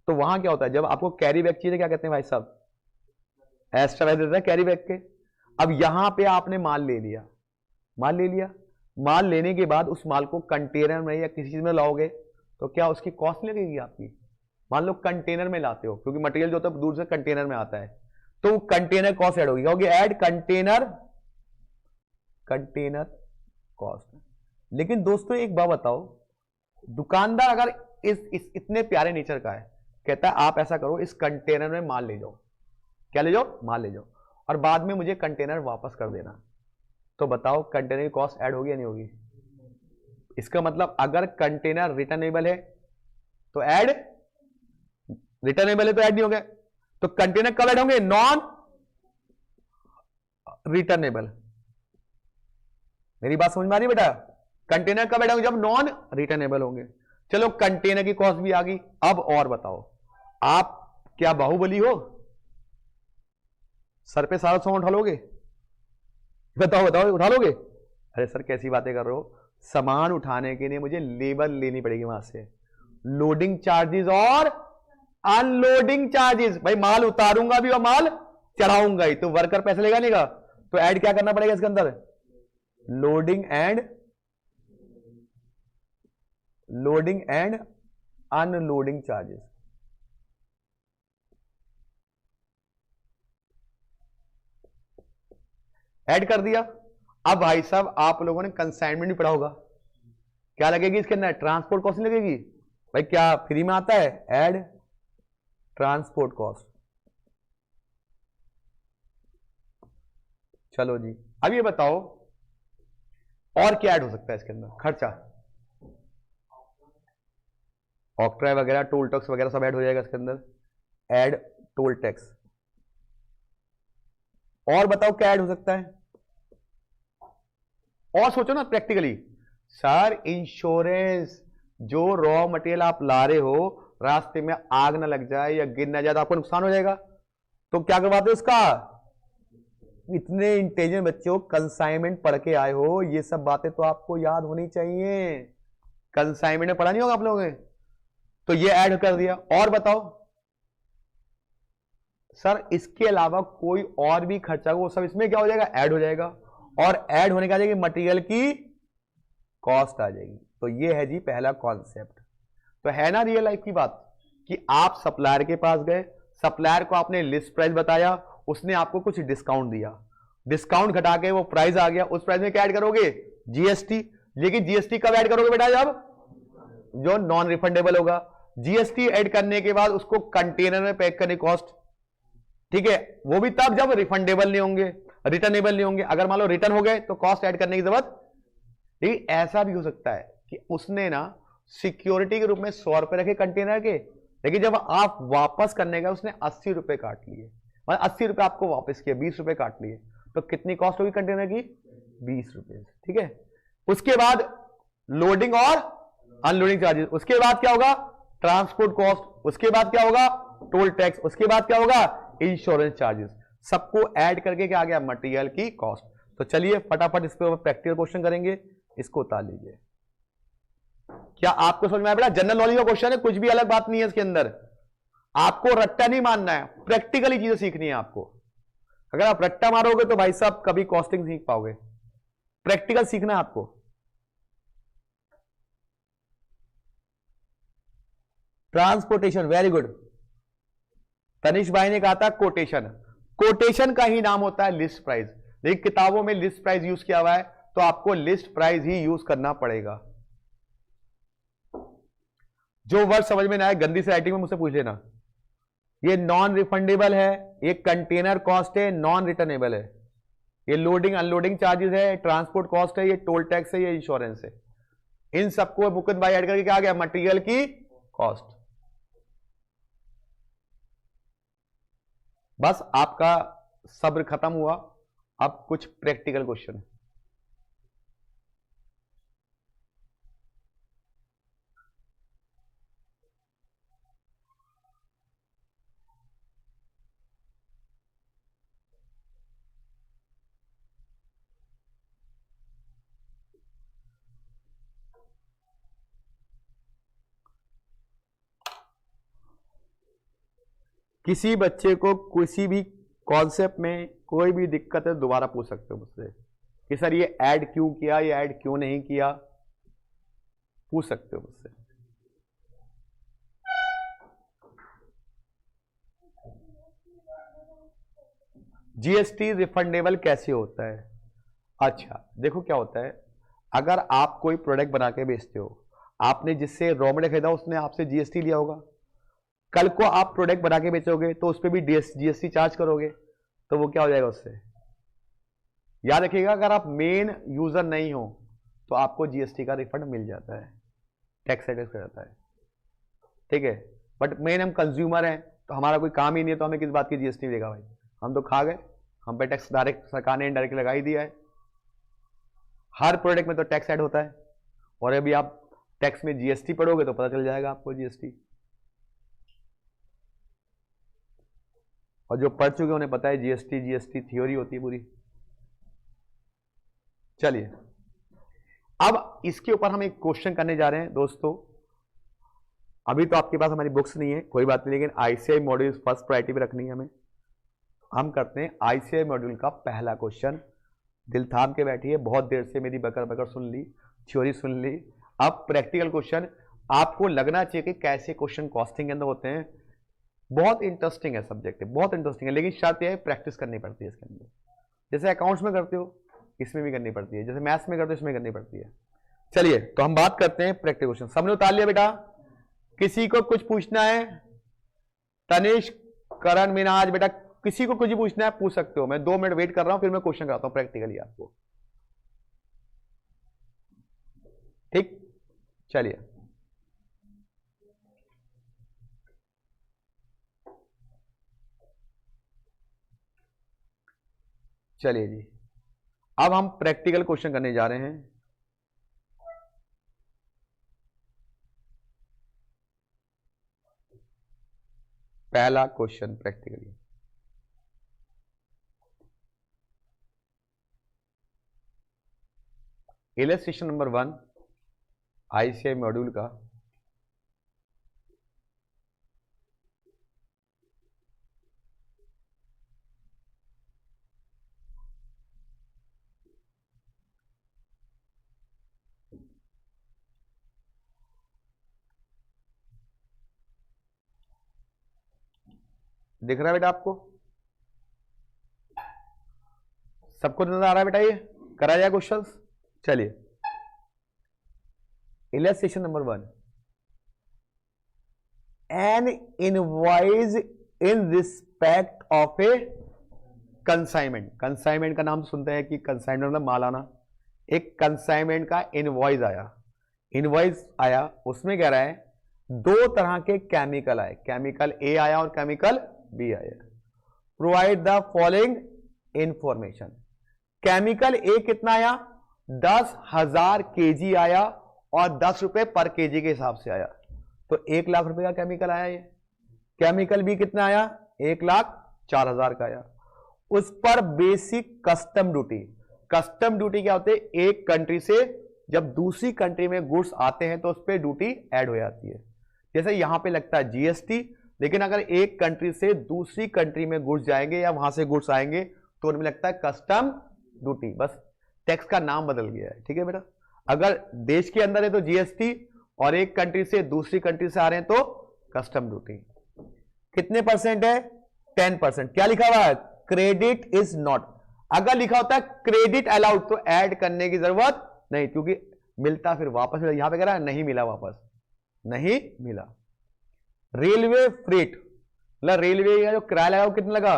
तो वहां क्या होता है, जब आपको कैरी बैग चाहिए क्या कहते हैं भाई साहब? एक्स्ट्रा बैग देता है कैरी बैग के। अब यहां पे आपने माल ले लिया, माल ले लिया, माल लेने के बाद उस माल को कंटेनर में या किसी चीज में लाओगे तो क्या उसकी कॉस्ट लगेगी आपकी? मान लो कंटेनर में लाते हो, क्योंकि मटेरियल जो होता है दूर से कंटेनर में आता है, तो कंटेनर कॉस्ट ऐड होगी। क्या होगी? Add container cost. लेकिन दोस्तों एक बात बताओ, दुकानदार अगर इस इतने प्यारे नेचर का है, कहता है आप ऐसा करो इस कंटेनर में माल ले जाओ। क्या ले जाओ? माल ले जाओ, और बाद में मुझे कंटेनर वापस कर देना। तो बताओ कंटेनर की कॉस्ट ऐड होगी या नहीं होगी? इसका मतलब अगर कंटेनर रिटर्नेबल है तो ऐड, रिटर्नेबल है तो ऐड नहीं हो गया। तो कंटेनर कब ऐड होंगे? Non returnable. मेरी बात समझ में आ रही है बेटा? कंटेनर कब ऐड होंगे? जब नॉन रिटर्नेबल होंगे। चलो कंटेनर की कॉस्ट भी आ गई। अब और बताओ, आप क्या बाहुबली हो? सर पे सारा सामान उठा लोगे? बताओ बताओ, उठा लोगे? अरे सर कैसी बातें कर रहे हो? सामान उठाने के लिए मुझे लेबर लेनी पड़ेगी वहां से, लोडिंग चार्जेस और अनलोडिंग चार्जेस। भाई माल उतारूंगा भी और माल चढ़ाऊंगा ही, तो वर्कर पैसे लेगा नहीं का। तो ऐड क्या करना पड़ेगा इसके अंदर? Loading and unloading charges. Add कर दिया। अब भाई साहब आप लोगों ने कंसाइनमेंट भी पढ़ा होगा, क्या लगेगी इसके अंदर? ट्रांसपोर्ट कॉस्ट लगेगी। भाई क्या फ्री में आता है? Add transport cost. चलो जी अब ये बताओ और क्या ऐड हो सकता है इसके अंदर? खर्चा, ऑक्ट्राय वगैरह, टोल टैक्स वगैरह सब ऐड हो जाएगा इसके अंदर। Add toll tax. और बताओ क्या ऐड हो सकता है, और सोचो ना प्रैक्टिकली। सर इंश्योरेंस, जो रॉ मटेरियल आप ला रहे हो, रास्ते में आग ना लग जाए या गिर ना जाए तो आपको नुकसान हो जाएगा, तो क्या करवाते हो उसका। इतने इंटेलिजेंट बच्चों, कंसाइनमेंट पढ़ के आए हो, ये सब बातें तो आपको याद होनी चाहिए। कंसाइनमेंट में पढ़ा नहीं होगा आप लोगों ने, तो ये ऐड कर दिया। और बताओ सर इसके अलावा कोई और भी खर्चा वो सब इसमें क्या हो जाएगा, ऐड हो जाएगा, और ऐड होने का आ जाएगी मटेरियल की कॉस्ट आ जाएगी। तो ये है जी पहला कॉन्सेप्ट। तो है ना रियल लाइफ की बात, कि आप सप्लायर के पास गए, सप्लायर को आपने लिस्ट प्राइस बताया, उसने आपको कुछ डिस्काउंट दिया, डिस्काउंट घटा के वो प्राइस आ गया, उस प्राइस में क्या ऐड करोगे, जीएसटी। लेकिन जीएसटी कब ऐड करोगे बेटा, जब जो नॉन रिफंडेबल होगा। जीएसटी ऐड करने के बाद उसको कंटेनर में पैक करने कॉस्ट, ठीक है, वो भी तब जब रिफंडेबल नहीं होंगे, रिटर्नेबल नहीं होंगे। अगर मान लो रिटर्न हो गए तो कॉस्ट ऐड करने की जरूरत। लेकिन ऐसा भी हो सकता है कि उसने ना सिक्योरिटी के रूप में 100 रुपए रखे कंटेनर के, लेकिन जब आप वापस करने का उसने 80 रुपए काट लिए, मतलब 80 रुपए आपको वापस किए, 20 रुपए काट लिए, तो कितनी कॉस्ट होगी कंटेनर की, 20 रुपए, ठीक है। उसके बाद लोडिंग और अनलोडिंग चार्जेस, उसके बाद क्या होगा, ट्रांसपोर्ट कॉस्ट, उसके बाद क्या होगा, टोल टैक्स, उसके बाद क्या होगा, इंश्योरेंस चार्जेस, सबको ऐड करके क्या आ गया, मटेरियल की कॉस्ट। तो चलिए फटाफट इस पर प्रैक्टिकल क्वेश्चन करेंगे, इसको उतार लीजिए। क्या आपको समझ में आया बेटा, जनरल नॉलेज का क्वेश्चन है, कुछ भी अलग बात नहीं है इसके अंदर। आपको रट्टा नहीं मानना है, प्रैक्टिकली चीजें सीखनी है आपको। अगर आप रट्टा मारोगे तो भाई साहब कभी कॉस्टिंग सीख पाओगे, प्रैक्टिकल सीखना है आपको। Transportation, very good. तनिष भाई ने कहा था कोटेशन, कोटेशन का ही नाम होता है लिस्ट प्राइस, लेकिन किताबों में लिस्ट प्राइस यूज किया हुआ है, तो आपको लिस्ट प्राइस ही यूज करना पड़ेगा। जो वर्ड समझ में ना आए गंदी से राइटिंग में मुझसे पूछ लेना। ये नॉन रिफंडेबल है, ये कंटेनर कॉस्ट है, नॉन रिटर्नेबल है, ये लोडिंग अनलोडिंग चार्जेस है, ट्रांसपोर्ट कॉस्ट है, ये टोल टैक्स है, ये इंश्योरेंस है। इन सबको मुकुंद भाई ऐड करके क्या आ गया, मटेरियल की कॉस्ट। बस आपका सब्र खत्म हुआ, अब कुछ प्रैक्टिकल क्वेश्चन। किसी बच्चे को किसी भी कॉन्सेप्ट में कोई भी दिक्कत है दोबारा पूछ सकते हो मुझसे कि सर ये ऐड क्यों किया, ये ऐड क्यों नहीं किया, पूछ सकते हो मुझसे। जीएसटी रिफंडेबल कैसे होता है? अच्छा देखो क्या होता है, अगर आप कोई प्रोडक्ट बना के बेचते हो, आपने जिससे रॉ मटेरियल खरीदा उसने आपसे जीएसटी लिया होगा, कल को आप प्रोडक्ट बना के बेचोगे तो उस पर भी जीएसटी चार्ज करोगे, तो वो क्या हो जाएगा उससे। याद रखिएगा अगर आप मेन यूजर नहीं हो तो आपको जीएसटी का रिफंड मिल जाता है, टैक्स सेटिस कर जाता है, ठीक है। बट मेन हम कंज्यूमर हैं तो हमारा कोई काम ही नहीं है, तो हमें किस बात की जीएसटी देगा भाई, हम तो खा गए, हम पे टैक्स डायरेक्ट सरकार ने इनडायरेक्ट लगा ही दिया है। हर प्रोडक्ट में तो टैक्स ऐड होता है, और अभी आप टैक्स में जीएसटी पढ़ोगे तो पता चल जाएगा आपको जीएसटी। और जो पढ़ चुके उन्हें पता है जीएसटी, जीएसटी थ्योरी होती है पूरी। चलिए अब इसके ऊपर हम एक क्वेश्चन करने जा रहे हैं दोस्तों। अभी तो आपके पास हमारी बुक्स नहीं है, कोई बात नहीं, लेकिन आईसीआई मॉड्यूल फर्स्ट प्रायोरिटी पे रखनी है हमें। हम करते हैं आईसीआई मॉड्यूल का पहला क्वेश्चन। दिल थाम के बैठिए, बहुत देर से मेरी बकर बकर सुन ली, थ्योरी सुन ली, अब प्रैक्टिकल क्वेश्चन। आपको लगना चाहिए कि कैसे क्वेश्चन कॉस्टिंग के अंदर होते हैं। बहुत इंटरेस्टिंग है सब्जेक्ट, बहुत इंटरेस्टिंग है, लेकिन शर्त यह है प्रैक्टिस करनी पड़ती है इसके अंदर। जैसे अकाउंट्स में करते हो इसमें भी करनी पड़ती है, जैसे मैथ्स में करते हो इसमें करनी पड़ती है। चलिए तो हम बात करते हैं प्रैक्टिकल क्वेश्चन। सबने उतार लिया बेटा? किसी को कुछ पूछना है? तनिष, करण, मिनाज, बेटा किसी को कुछ पूछना है पूछ सकते हो। मैं 2 मिनट वेट कर रहा हूं, फिर मैं क्वेश्चन कराता हूं प्रैक्टिकली आपको, ठीक। चलिए चलिए जी, अब हम प्रैक्टिकल क्वेश्चन करने जा रहे हैं। पहला question practically, illustration number 1 ICI module का दिख रहा है बेटा आपको? सबको नजर आ रहा है बेटा? ये करा जाए क्वेश्चन। चलिए, illustration number 1, N invoice in respect of A consignment. Consignment का नाम सुनते हैं कि कंसाइनमेंट मतलब माल आना। एक कंसाइनमेंट का इनवॉइस आया, इनवॉइस आया, उसमें कह रहा है दो तरह के केमिकल आए, केमिकल ए आया और केमिकल बी आया। Provide the following information. Chemical A कितना आया? 10,000 केजी आया और 10 रुपए पर केजी के हिसाब से आया, तो 1 लाख रुपए का केमिकल आया। ये केमिकल बी कितना आया? 1,04,000 का आया। उस पर basic custom duty. Custom duty क्या होती है? एक कंट्री से जब दूसरी कंट्री में गुड्स आते हैं तो उस पर ड्यूटी ऐड हो जाती है। जैसे यहां पे लगता है जीएसटी, लेकिन अगर एक कंट्री से दूसरी कंट्री में गुड्स जाएंगे या वहां से गुड्स आएंगे तो उनमें लगता है कस्टम ड्यूटी, बस टैक्स का नाम बदल गया है। ठीक है बेटा? अगर देश के अंदर है तो जीएसटी और एक कंट्री से दूसरी कंट्री से आ रहे हैं तो कस्टम ड्यूटी। कितने परसेंट है? 10%। क्या लिखा हुआ है? Credit is not. अगर लिखा होता है क्रेडिट अलाउड तो ऐड करने की जरूरत नहीं, क्योंकि मिलता फिर वापस मिला। यहां पे कह रहा है नहीं मिला, वापस नहीं मिला। रेलवे फ्रेट, मतलब रेलवे का जो किराया लगा वो कितना लगा?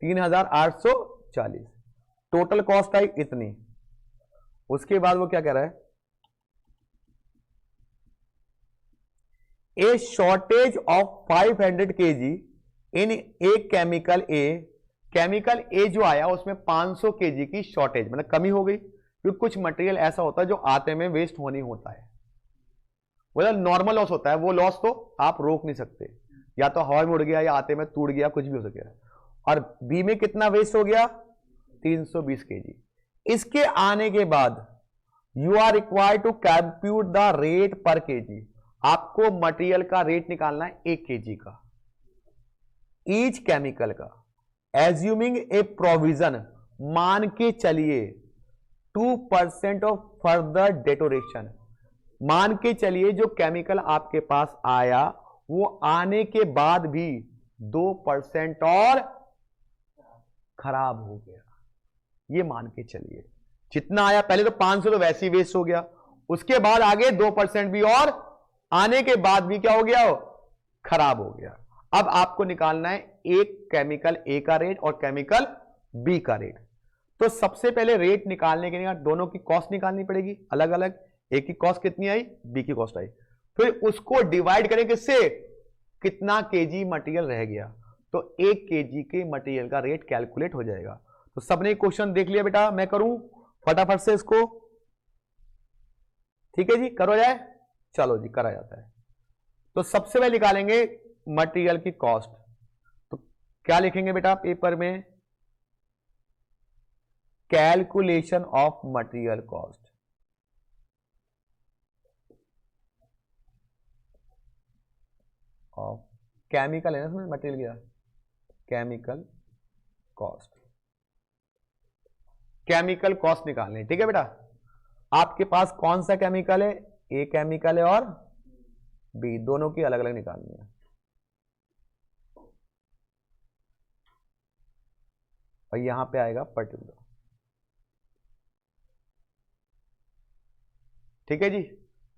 3,840। टोटल कॉस्ट आई इतनी। उसके बाद वो क्या कह रहा है? A shortage of 500 KG in a chemical A. Chemical A जो आया उसमें 500 केजी की शॉर्टेज, मतलब कमी हो गई, क्योंकि कुछ मटेरियल ऐसा होता है जो आते में वेस्ट होनी होता है, मतलब नॉर्मल लॉस होता है। वो लॉस तो आप रोक नहीं सकते, या तो हवा में उड़ गया या आते में टूट गया, कुछ भी हो सके। और बी में कितना वेस्ट हो गया? 320 केजी। इसके आने के बाद you are required to calculate the rate पर केजी। आपको मटेरियल का रेट निकालना है 1 केजी का, ईच केमिकल का। एज्यूमिंग ए प्रोविजन, मान के चलिए 2% ऑफ फर्दर डेटोरेशन। मान के चलिए जो केमिकल आपके पास आया वो आने के बाद भी 2% और खराब हो गया, ये मान के चलिए। जितना आया पहले तो 500 तो वैसे ही वेस्ट हो गया, उसके बाद आगे 2% भी और आने के बाद भी क्या हो गया? खराब हो गया। अब आपको निकालना है एक केमिकल ए का रेट और केमिकल बी का रेट। तो सबसे पहले रेट निकालने के लिए दोनों की कॉस्ट निकालनी पड़ेगी अलग अलग। एक की कॉस्ट कितनी आई? बी की कॉस्ट आई। फिर उसको डिवाइड करें किससे? कितना केजी मटेरियल रह गया, तो 1 केजी के मटेरियल का रेट कैलकुलेट हो जाएगा। तो सबने क्वेश्चन देख लिया बेटा? मैं करूं फटाफट से इसको? ठीक है जी, करो जाए। चलो जी, करा जाता है। तो सबसे पहले निकालेंगे मटेरियल की कॉस्ट। तो क्या लिखेंगे बेटा पेपर में? Calculation of material cost. Of chemical है ना इसमें, मटेरियल गया, केमिकल कॉस्ट। केमिकल कॉस्ट निकालनी, ठीक है बेटा? आपके पास कौन सा केमिकल है? ए केमिकल है और बी, दोनों की अलग अलग निकालनी है। और यहां पे आएगा पर्टिकुलर। ठीक है जी,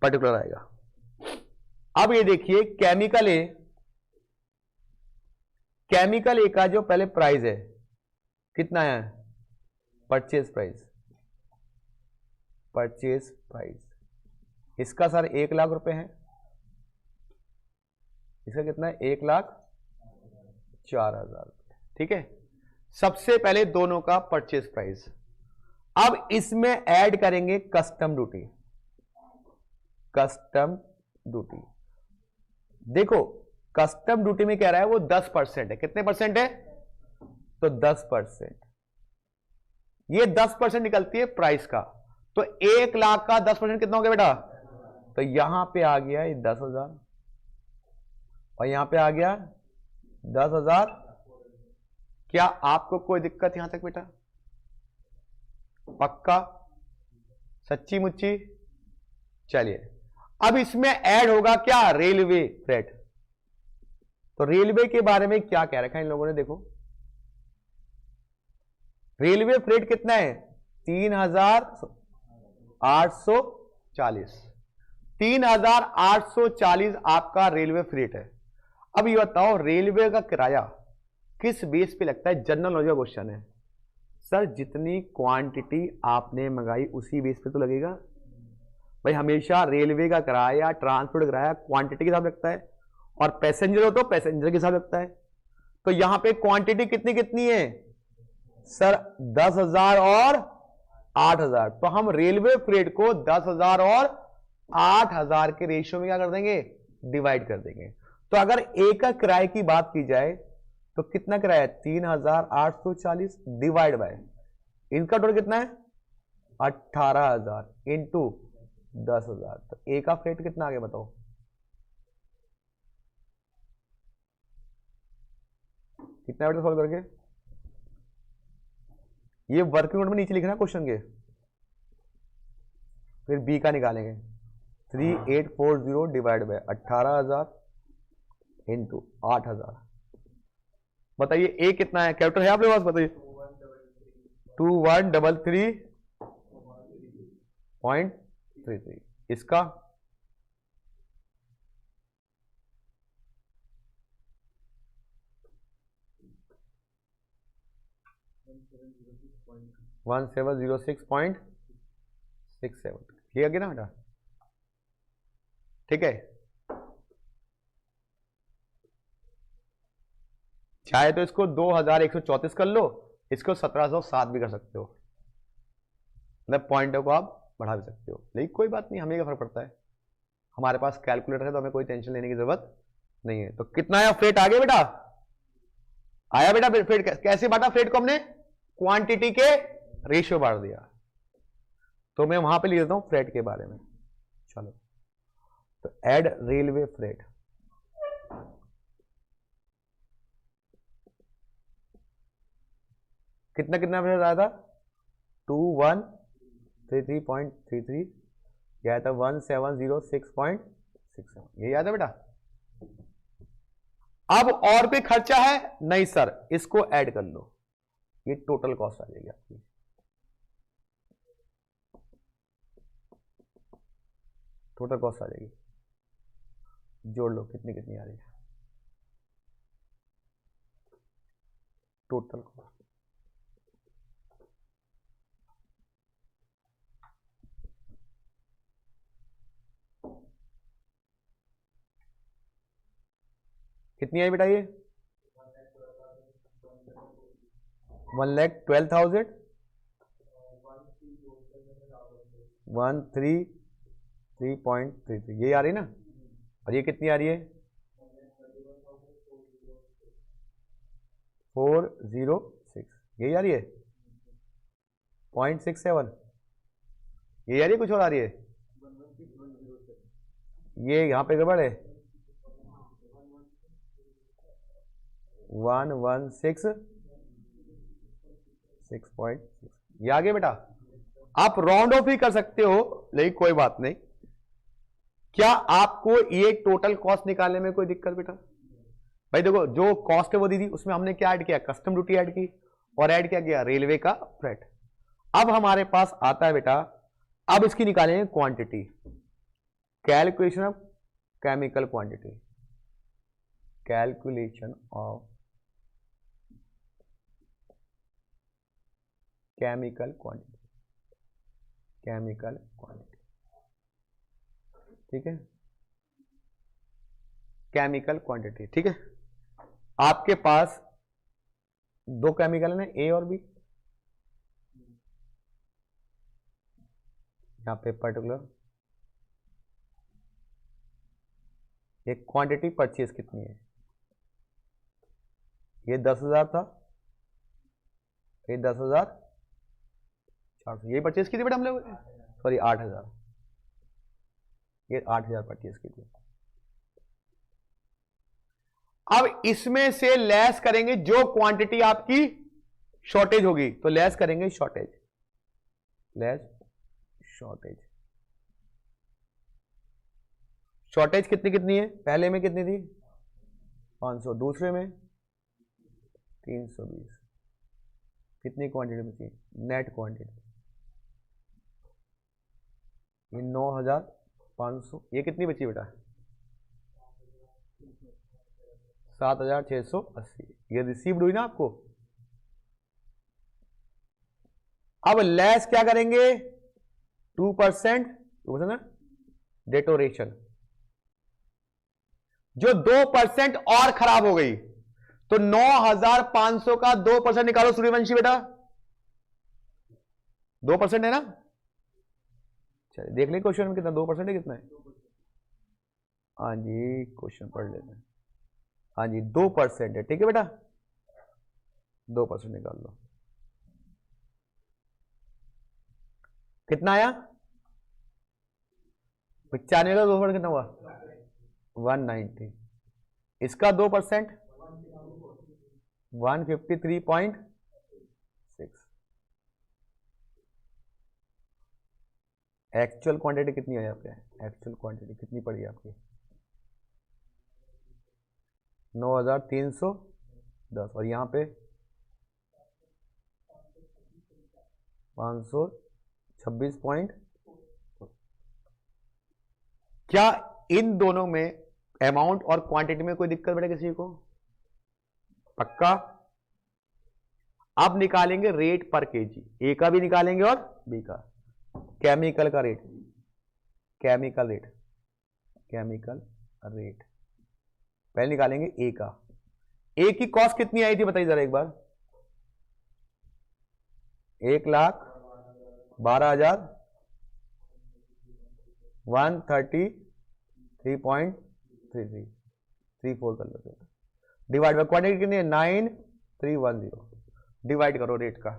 पर्टिकुलर आएगा। अब ये देखिए केमिकल ए, केमिकल ए का जो पहले प्राइस है कितना है? परचेज प्राइस, परचेज प्राइस इसका सर 1 लाख रुपए है। इसका कितना है? 1,04,000 रुपए। ठीक है। सबसे पहले दोनों का परचेज प्राइस। अब इसमें ऐड करेंगे कस्टम ड्यूटी। कस्टम ड्यूटी देखो, कस्टम ड्यूटी में कह रहा है वो 10% है। कितने परसेंट है? तो 10%। ये 10% निकलती है प्राइस का। तो 1,00,000 का 10% कितना हो गया बेटा? तो यहां पे आ गया ये 10,000 और यहां पे आ गया 10,000। क्या आपको कोई दिक्कत यहां तक बेटा? पक्का? सच्ची मुच्ची? चलिए, अब इसमें ऐड होगा क्या? Railway freight. तो रेलवे के बारे में क्या कह रखा है इन लोगों ने? देखो, रेलवे फ्रेट कितना है? 3,840। 3,840 आपका रेलवे फ्रेट है। अब ये बताओ, रेलवे का किराया किस बेस पे लगता है? जनरल नॉलेज का क्वेश्चन है सर। जितनी क्वांटिटी आपने मंगाई उसी बेस पे तो लगेगा भाई। हमेशा रेलवे का किराया, ट्रांसपोर्ट किराया क्वांटिटी के हिसाब लगता है, और पैसेंजर हो तो पैसेंजर के हिसाब लगता है। तो यहां पे क्वांटिटी कितनी कितनी है सर? 10,000 और 8,000। तो हम रेलवे फ्रेट को 10,000 और 8,000 के रेशियो में क्या कर देंगे? डिवाइड कर देंगे। तो अगर एक का किराए की बात की जाए तो कितना किराया? 3,840 डिवाइड बाय इनका टोटल कितना है? 18,000 इंटू 10,000। तो ए का फ्रेट कितना आ गया बताओ? कितना बेटा सॉल्व करके? ये वर्किंग नोट में नीचे लिखना क्वेश्चन के, फिर बी का निकालेंगे। 3,840 डिवाइड बाय 18,000 इंटू 8,000। बताइए ए कितना है? कैपिटल है आप लोगों के पास? बताइए। 2133.33। इसका 1706.67। ये आ गया ना बेटा? ठीक है। चाहे तो इसको 2,134 कर लो, इसको 1,707 भी कर सकते हो। मतलब पॉइंटों को आप बढ़ा भी सकते हो, लेकिन कोई बात नहीं, हमें क्या फर्क पड़ता है? हमारे पास कैलकुलेटर है तो हमें कोई टेंशन लेने की जरूरत नहीं है। तो कितना आया फ्रेट? आ गया बेटा? आया बेटा फ्रेट? कैसे बांटा फ्रेट को हमने? क्वांटिटी के रेशियो बांट दिया। तो मैं वहां पे लिख देता हूं फ्रेट के बारे में। चलो, तो ऐड रेलवे फ्रेट। कितना कितना फ्रेट आया था? 2133.33। यह था 1706.67। ये याद है बेटा? अब और भी खर्चा है? नहीं सर, इसको ऐड कर लो, ये टोटल कॉस्ट आ जाएगी आपकी। टोटल कॉस्ट आ जाएगी, जोड़ लो कितनी कितनी आ रही है टोटल कॉस्ट। कितनी आई बेटा? ये 1,12,000 133.33 ये आ रही ना? और ये कितनी आ रही है? 406। यही आ रही है? 0.67। ये आ रही है? कुछ और आ रही है? ये यहां पे गड़बड़ है। 116.6। ये आ गया बेटा? आप राउंड ऑफ ही कर सकते हो, लेकिन कोई बात नहीं। क्या आपको ये टोटल कॉस्ट निकालने में कोई दिक्कत बेटा? भाई देखो, जो कॉस्ट है वो दी थी, उसमें हमने क्या ऐड किया? कस्टम ड्यूटी ऐड की, और ऐड क्या किया? रेलवे का फ्रेट। अब हमारे पास आता है बेटा, अब इसकी निकालेंगे quantity. Calculation of chemical quantity. Calculation of chemical quantity. Chemical quantity, ठीक है? केमिकल क्वांटिटी, ठीक है? आपके पास दो केमिकल है ना, ए और बी। यहां पे पर्टिकुलर एक क्वांटिटी परचेज कितनी है, ये 10,000 था, ये 10,400, ये परचेज की थी बेटा हम लोग, सॉरी 8,000, ये 8,000 परचेज की थी। अब इसमें से लेस करेंगे जो क्वांटिटी आपकी शॉर्टेज होगी, तो लेस करेंगे शॉर्टेज, लेस शॉर्टेज। शॉर्टेज कितनी कितनी है, पहले में कितनी थी 500, दूसरे में 320, कितनी क्वांटिटी बची, नेट क्वांटिटी ये 9,500, ये कितनी बची बेटा 7,680, ये रिसीव्ड हुई ना आपको। अब लेस क्या करेंगे 2%, ना डेटोरेशन, जो 2% और खराब हो गई, तो 9,500 का 2% निकालो सूर्यवंशी बेटा, 2% है ना, चलिए देख लें क्वेश्चन में कितना 2% है, कितना है, हाँ जी क्वेश्चन पढ़ लेते हैं, हाँ जी 2% है, ठीक है बेटा, 2% निकाल लो, कितना आया 95 का 2% कितना हुआ 190, इसका 2% 153.6, एक्चुअल क्वांटिटी कितनी है आपके, एक्चुअल क्वांटिटी कितनी पड़ी आपकी 9,310, और यहां पे 526. क्या इन दोनों में अमाउंट और क्वांटिटी में कोई दिक्कत बेटा किसी को, पक्का। अब निकालेंगे रेट पर केजी, ए का भी निकालेंगे और बी का, केमिकल का rate, chemical rate, chemical rate पहले निकालेंगे ए का। ए की कॉस्ट कितनी आई थी बताइए जरा एक बार, 1,12,000, 133.33 कर लेते हैं, डिवाइड बाय क्वांटिटी कितनी है 9,310, डिवाइड करो रेट का,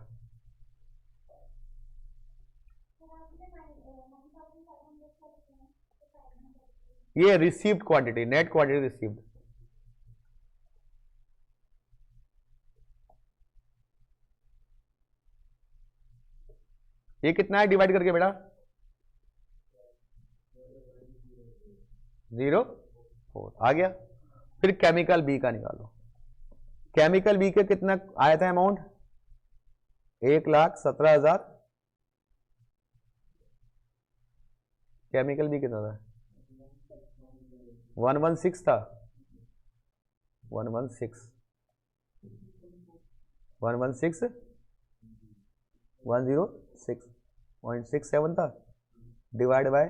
ये received quantity, net quantity received, ये कितना है डिवाइड करके बेटा 0.4 आ गया। फिर केमिकल बी का निकालो, केमिकल बी के कितना आया था अमाउंट 1,17,000, केमिकल बी कितना था 116 था, 116 था, डिवाइड बाय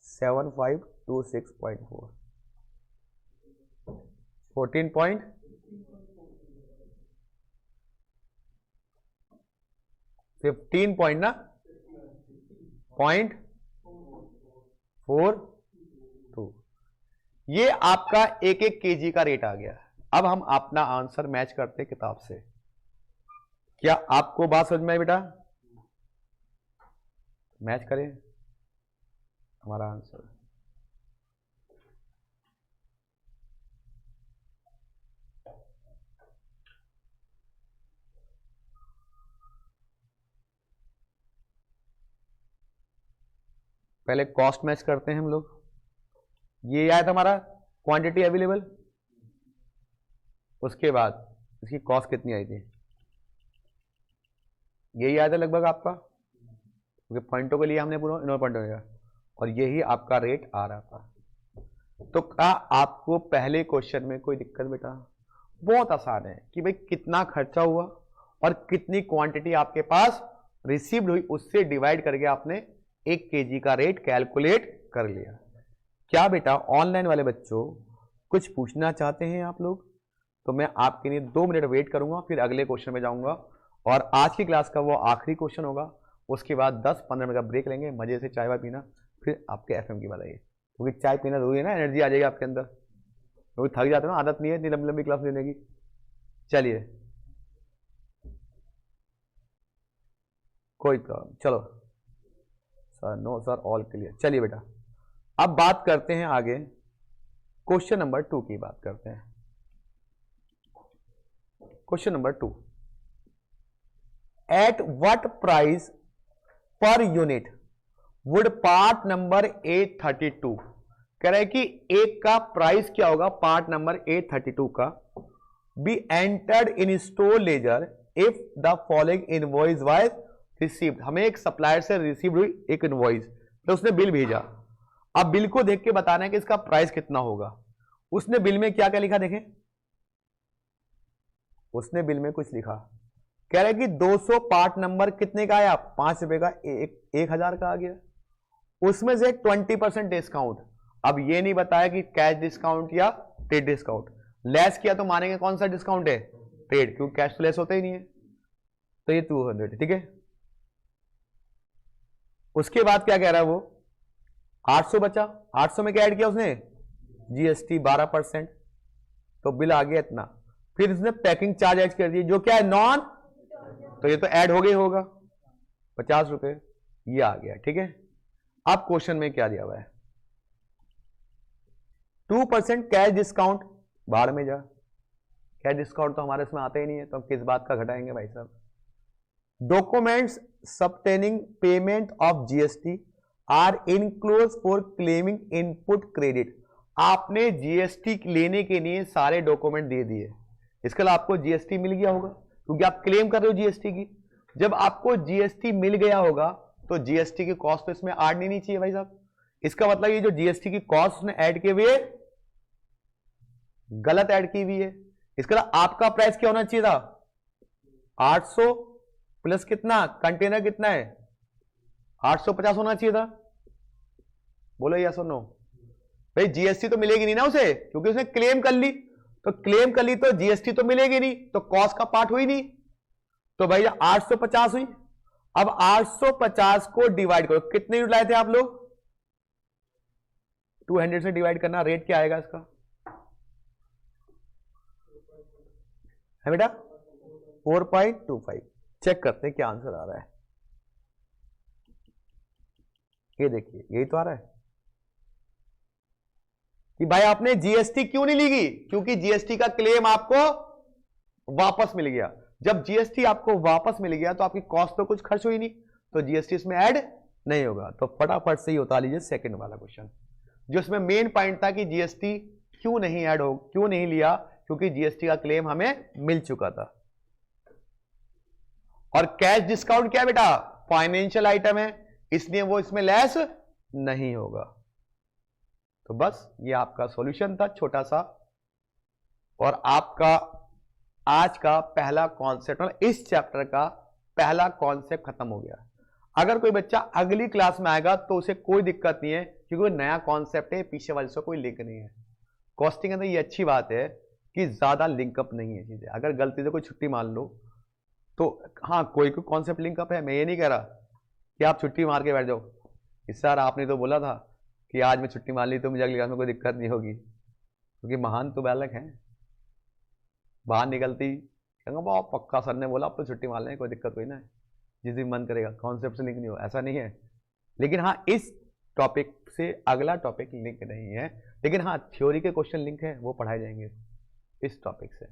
7526.4, 15 पॉइंट ना 0.42, ये आपका एक केजी का रेट आ गया। अब हम अपना आंसर मैच करते हैं किताब से, क्या आपको बात समझ में आई बेटा, मैच करें हमारा आंसर, पहले कॉस्ट मैच करते हैं हम लोग, ये आया था हमारा क्वांटिटी अवेलेबल, उसके बाद इसकी कॉस्ट कितनी आई थी, यही आया था लगभग आपका, क्योंकि पॉइंटों के लिए हमने पूरा इन्होंने पॉइंट हो गया, और यही आपका रेट आ रहा था। तो क्या आपको पहले क्वेश्चन में कोई दिक्कत बेटा, बहुत आसान है कि भाई कितना खर्चा हुआ और कितनी क्वांटिटी आपके पास रिसीव्ड हुई, उससे डिवाइड करके आपने 1 केजी का रेट कैलकुलेट कर लिया। क्या बेटा ऑनलाइन वाले बच्चों कुछ पूछना चाहते हैं आप लोग, तो मैं आपके लिए 2 मिनट वेट करूंगा, फिर अगले क्वेश्चन में जाऊंगा। और आज की क्लास का वो आखिरी क्वेश्चन होगा। उसके बाद 10-15 मिनट का ब्रेक लेंगे, मजे से चाय वाय पीना, फिर आपके एफएम की बात आएगी, क्योंकि चाय पीना जरूरी है ना, एनर्जी आ जाएगी आपके अंदर, क्योंकि थक जाते हो ना, आदत नहीं है इतनी लंबी लंबी क्लास लेने की। चलिए कोई प्रॉब्लम, चलो sir, no sir, all clear. चलिए बेटा, अब बात करते हैं आगे, क्वेश्चन नंबर 2 की बात करते हैं। Question number 2, at what price per unit would part number A32, कह रहा है कि एक का प्राइस क्या होगा, पार्ट नंबर A32 का, be entered in store laser if the following invoice was received. हमें एक सप्लायर से रिसीव हुई एक इनवॉइस, तो उसने बिल भेजा। अब बिल को देख के बताना है कि इसका प्राइस कितना होगा। उसने बिल में क्या क्या लिखा, देखें, उसने बिल में कुछ लिखा, कह रहे कि 200 पार्ट नंबर कितने का आया, 5 रुपए का, 1000 का आ गया। उसमें से 20% डिस्काउंट। अब ये नहीं बताया कि कैश डिस्काउंट या पेड डिस्काउंट। लेस किया तो मानेंगे कौन सा डिस्काउंट है, पेड, क्योंकि कैश तो लेस होता ही नहीं है। तो ये 200, ठीक है। उसके बाद क्या कह रहा है वो, 800 बचा। 800 में क्या ऐड किया उसने, जीएसटी 12%, तो बिल आ गया इतना। फिर इसने पैकिंग चार्ज ऐड कर दिए, जो क्या है नॉन, तो ये तो ऐड हो गई होगा, 50 रुपए, ये आ गया, ठीक है। अब क्वेश्चन में क्या दिया हुआ है, 2% कैश डिस्काउंट, बाहर में जा, कैश डिस्काउंट तो हमारे इसमें आता ही नहीं है, तो हम किस बात का घटाएंगे भाई साहब। Documents substantiating payment of GST are enclose for claiming input credit. आपने जीएसटी लेने के लिए सारे डॉक्यूमेंट दे दिए, इसके लिए आपको जीएसटी मिल गया होगा, क्योंकि आप क्लेम कर रहे हो जीएसटी की। जब आपको जीएसटी मिल गया होगा तो जीएसटी की कॉस्ट तो इसमें ऐड नहीं चाहिए भाई साहब। इसका मतलब ये जो जीएसटी की कॉस्ट उसने ऐड की हुई है, गलत ऐड की हुई है। इसके लिए आपका प्राइस क्या होना चाहिए था, 800 प्लस कितना, कंटेनर कितना है, 850 होना चाहिए था। बोलो यस और नो। भाई जीएसटी तो मिलेगी नहीं ना उसे, क्योंकि उसने क्लेम कर ली, तो क्लेम कर ली तो जीएसटी तो मिलेगी नहीं, तो कॉस्ट का पार्ट हुई नहीं, तो भाई 850 हुई। अब 850 को डिवाइड करो, कितने यूनिट लाए थे आप लोग, 200 से डिवाइड करना, रेट क्या आएगा इसका, है बेटा 4.25। चेक करते हैं क्या आंसर आ रहा है। ये देखिए, यही तो आ रहा है कि भाई आपने जीएसटी क्यों नहीं ली, क्योंकि जीएसटी का क्लेम आपको वापस मिल गया। जब जीएसटी आपको वापस मिल गया तो आपकी कॉस्ट तो कुछ खर्च हुई नहीं, तो जीएसटी इसमें ऐड नहीं होगा। तो फटाफट से ही उतार लीजिए सेकंड वाला क्वेश्चन, जो इसमें मेन पॉइंट था कि जीएसटी क्यों नहीं ऐड हो, क्यों नहीं लिया, क्योंकि जीएसटी का क्लेम हमें मिल चुका था। और कैश डिस्काउंट क्या है बेटा, फाइनेंशियल आइटम है, इसलिए वो इसमें लेस नहीं होगा। तो बस ये आपका सॉल्यूशन था छोटा सा, और आपका आज का पहला कॉन्सेप्ट, मतलब इस चैप्टर का पहला कॉन्सेप्ट खत्म हो गया। अगर कोई बच्चा अगली क्लास में आएगा तो उसे कोई दिक्कत नहीं है, क्योंकि नया कॉन्सेप्ट है, पीछे वाले से कोई लिंक नहीं है। कॉस्टिंग के अंदर ये अच्छी बात है कि ज्यादा लिंकअप नहीं है चीजें। अगर गलती से कोई छुट्टी मान लो तो हाँ, कोई कोई कॉन्सेप्ट लिंकअप है, मैं ये नहीं कह रहा कि आप छुट्टी मार के बैठ जाओ कि सर आपने तो बोला था कि आज मैं छुट्टी मार ली तो मुझे अगली क्लास में कोई दिक्कत नहीं होगी, क्योंकि महान तो बालक हैं, बाहर निकलती कहूँगा बहुत पक्का सर ने बोला आप तो छुट्टी मार लें, कोई दिक्कत कोई ना है, जिस दिन मन करेगा। कॉन्सेप्ट से लिंक नहीं हो, ऐसा नहीं है। लेकिन हाँ, इस टॉपिक से अगला टॉपिक लिंक नहीं है, लेकिन हाँ थ्योरी के क्वेश्चन लिंक है, वो पढ़ाए जाएंगे इस टॉपिक से।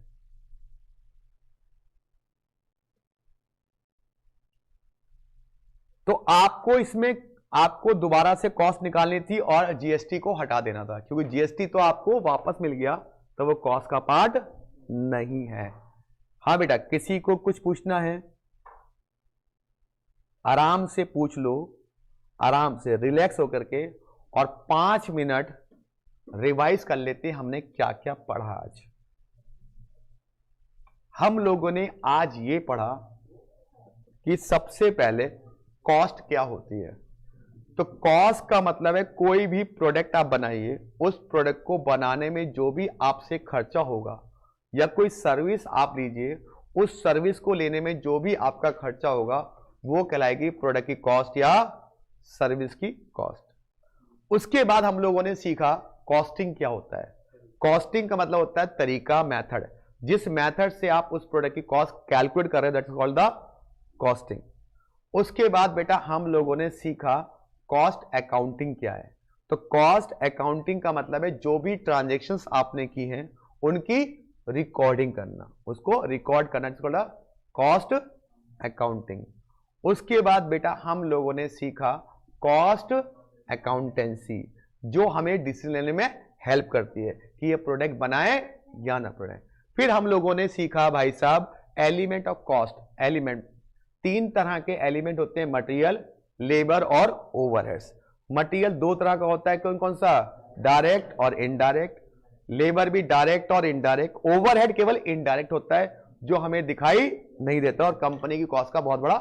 तो आपको इसमें आपको दोबारा से कॉस्ट निकालनी थी और जीएसटी को हटा देना था, क्योंकि जीएसटी तो आपको वापस मिल गया, तो वो कॉस्ट का पार्ट नहीं है। हाँ बेटा, किसी को कुछ पूछना है आराम से पूछ लो, आराम से रिलैक्स होकर के, और 5 मिनट रिवाइज कर लेते हैं हमने क्या क्या पढ़ा आज। हम लोगों ने आज ये पढ़ा कि सबसे पहले कॉस्ट क्या होती है। तो कॉस्ट का मतलब है कोई भी प्रोडक्ट आप बनाइए, उस प्रोडक्ट को बनाने में जो भी आपसे खर्चा होगा, या कोई सर्विस आप लीजिए, उस सर्विस को लेने में जो भी आपका खर्चा होगा वो कहलाएगी प्रोडक्ट की कॉस्ट या सर्विस की कॉस्ट। उसके बाद हम लोगों ने सीखा कॉस्टिंग क्या होता है। कॉस्टिंग का मतलब होता है तरीका, मेथड, जिस मेथड से आप उस प्रोडक्ट की कॉस्ट कैलकुलेट कर रहे हैं, that is called the costing. उसके बाद बेटा हम लोगों ने सीखा कॉस्ट अकाउंटिंग क्या है। तो कॉस्ट अकाउंटिंग का मतलब है जो भी ट्रांजैक्शंस आपने की हैं उनकी रिकॉर्डिंग करना, उसको रिकॉर्ड करना, कॉस्ट अकाउंटिंग। उसके बाद बेटा हम लोगों ने सीखा कॉस्ट अकाउंटेंसी, जो हमें डिसीजन लेने में हेल्प करती है कि ये प्रोडक्ट बनाए या ना बनाए। फिर हम लोगों ने सीखा भाई साहब एलिमेंट ऑफ कॉस्ट। एलिमेंट, तीन तरह के एलिमेंट होते हैं, मटेरियल, लेबर और ओवरहेड्स। मटेरियल दो तरह का होता है, कौन कौन सा? डायरेक्ट और इनडायरेक्ट। लेबर भी डायरेक्ट और इनडायरेक्ट। ओवरहेड केवल इनडायरेक्ट होता है जो हमें दिखाई नहीं देता और कंपनी की कॉस्ट का बहुत बड़ा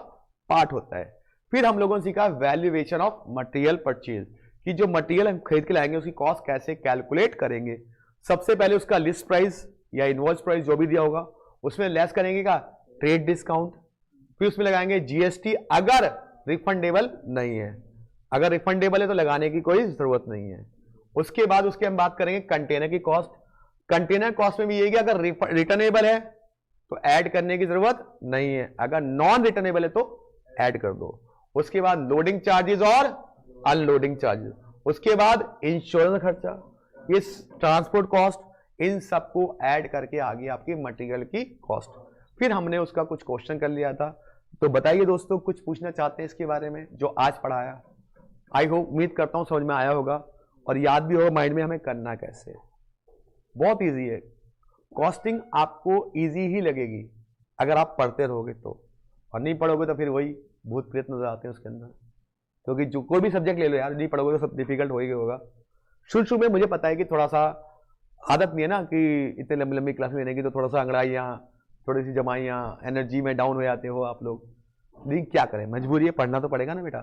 पार्ट होता है। फिर हम लोगों ने सीखा वैल्यूएशन ऑफ मटेरियल परचेज, कि जो मटेरियल हम खरीद के लाएंगे उसकी कॉस्ट कैसे कैलकुलेट करेंगे। सबसे पहले उसका लिस्ट प्राइस या इनवॉइस प्राइस जो भी दिया होगा उसमें लेस करेंगे का ट्रेड डिस्काउंट, फिर उसमें लगाएंगे जीएसटी अगर रिफंडेबल नहीं है। अगर रिफंडेबल है तो लगाने की कोई जरूरत नहीं है। उसके बाद उसके हम बात करेंगे कंटेनर की कॉस्ट। कंटेनर कॉस्ट में भी यही कि अगर रिटर्नेबल है तो ऐड करने की जरूरत नहीं है, अगर नॉन रिटर्नेबल है तो ऐड कर दो। उसके बाद लोडिंग चार्जेस और अनलोडिंग चार्जेस, उसके बाद इंश्योरेंस खर्चा, इस ट्रांसपोर्ट कॉस्ट, इन सबको ऐड करके आगे आपकी मटेरियल की कॉस्ट। फिर हमने उसका कुछ क्वेश्चन कर लिया था। तो बताइए दोस्तों, कुछ पूछना चाहते हैं इसके बारे में जो आज पढ़ाया? आई होप, उम्मीद करता हूं समझ में आया होगा और याद भी होगा माइंड में हमें करना कैसे। बहुत इजी है कॉस्टिंग, आपको इजी ही लगेगी अगर आप पढ़ते रहोगे तो, और नहीं पढ़ोगे तो फिर वही भूत प्रेत नजर आते हैं उसके अंदर। क्योंकि जो कोई भी सब्जेक्ट ले लो यार, नहीं पढ़ोगे तो सब डिफिकल्ट हो ही होगा। शुरू में मुझे पता है कि थोड़ा सा आदत नहीं है ना कि इतने लंबी लंबी क्लास में लेने की, तो थोड़ा सा अंगड़ाइयाँ, थोड़ी सी जमाइयाँ, एनर्जी में डाउन हो जाते हो आप लोग। लेकिन क्या करें, मजबूरी है, पढ़ना तो पड़ेगा ना बेटा।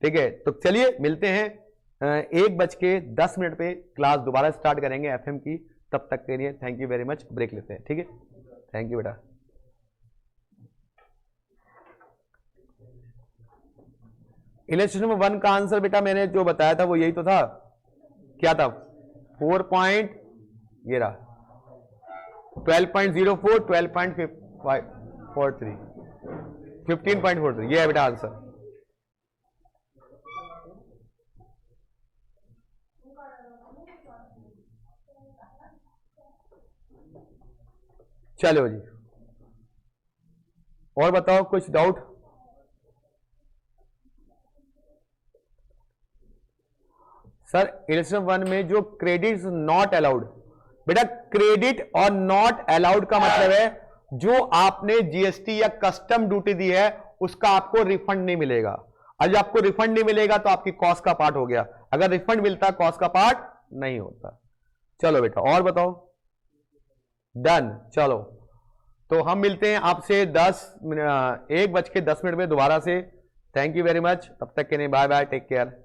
ठीक है, तो चलिए मिलते हैं 1:10 पे क्लास दोबारा स्टार्ट करेंगे एफएम की। तब तक के लिए thank you very much. Break लेते हैं, ठीक है? थैंक यू बेटा। इलस्ट्रेशन में 1 का आंसर बेटा मैंने जो बताया था वो यही तो था। क्या था? 4 ये रहा 12.04, 12.43, 15.43, ये है बेटा आंसर। चलो जी, और बताओ कुछ डाउट? सर इलस्ट्रेशन 1 में जो क्रेडिट नॉट अलाउड, बेटा क्रेडिट और नॉट अलाउड का मतलब है जो आपने जीएसटी या कस्टम ड्यूटी दी है उसका आपको रिफंड नहीं मिलेगा। और जब आपको रिफंड नहीं मिलेगा तो आपकी कॉस्ट का पार्ट हो गया, अगर रिफंड मिलता कॉस्ट का पार्ट नहीं होता। चलो बेटा और बताओ। डन, चलो तो हम मिलते हैं आपसे 1:10 में दोबारा से। थैंक यू वेरी मच, तब तक के लिए बाय बाय, टेक केयर।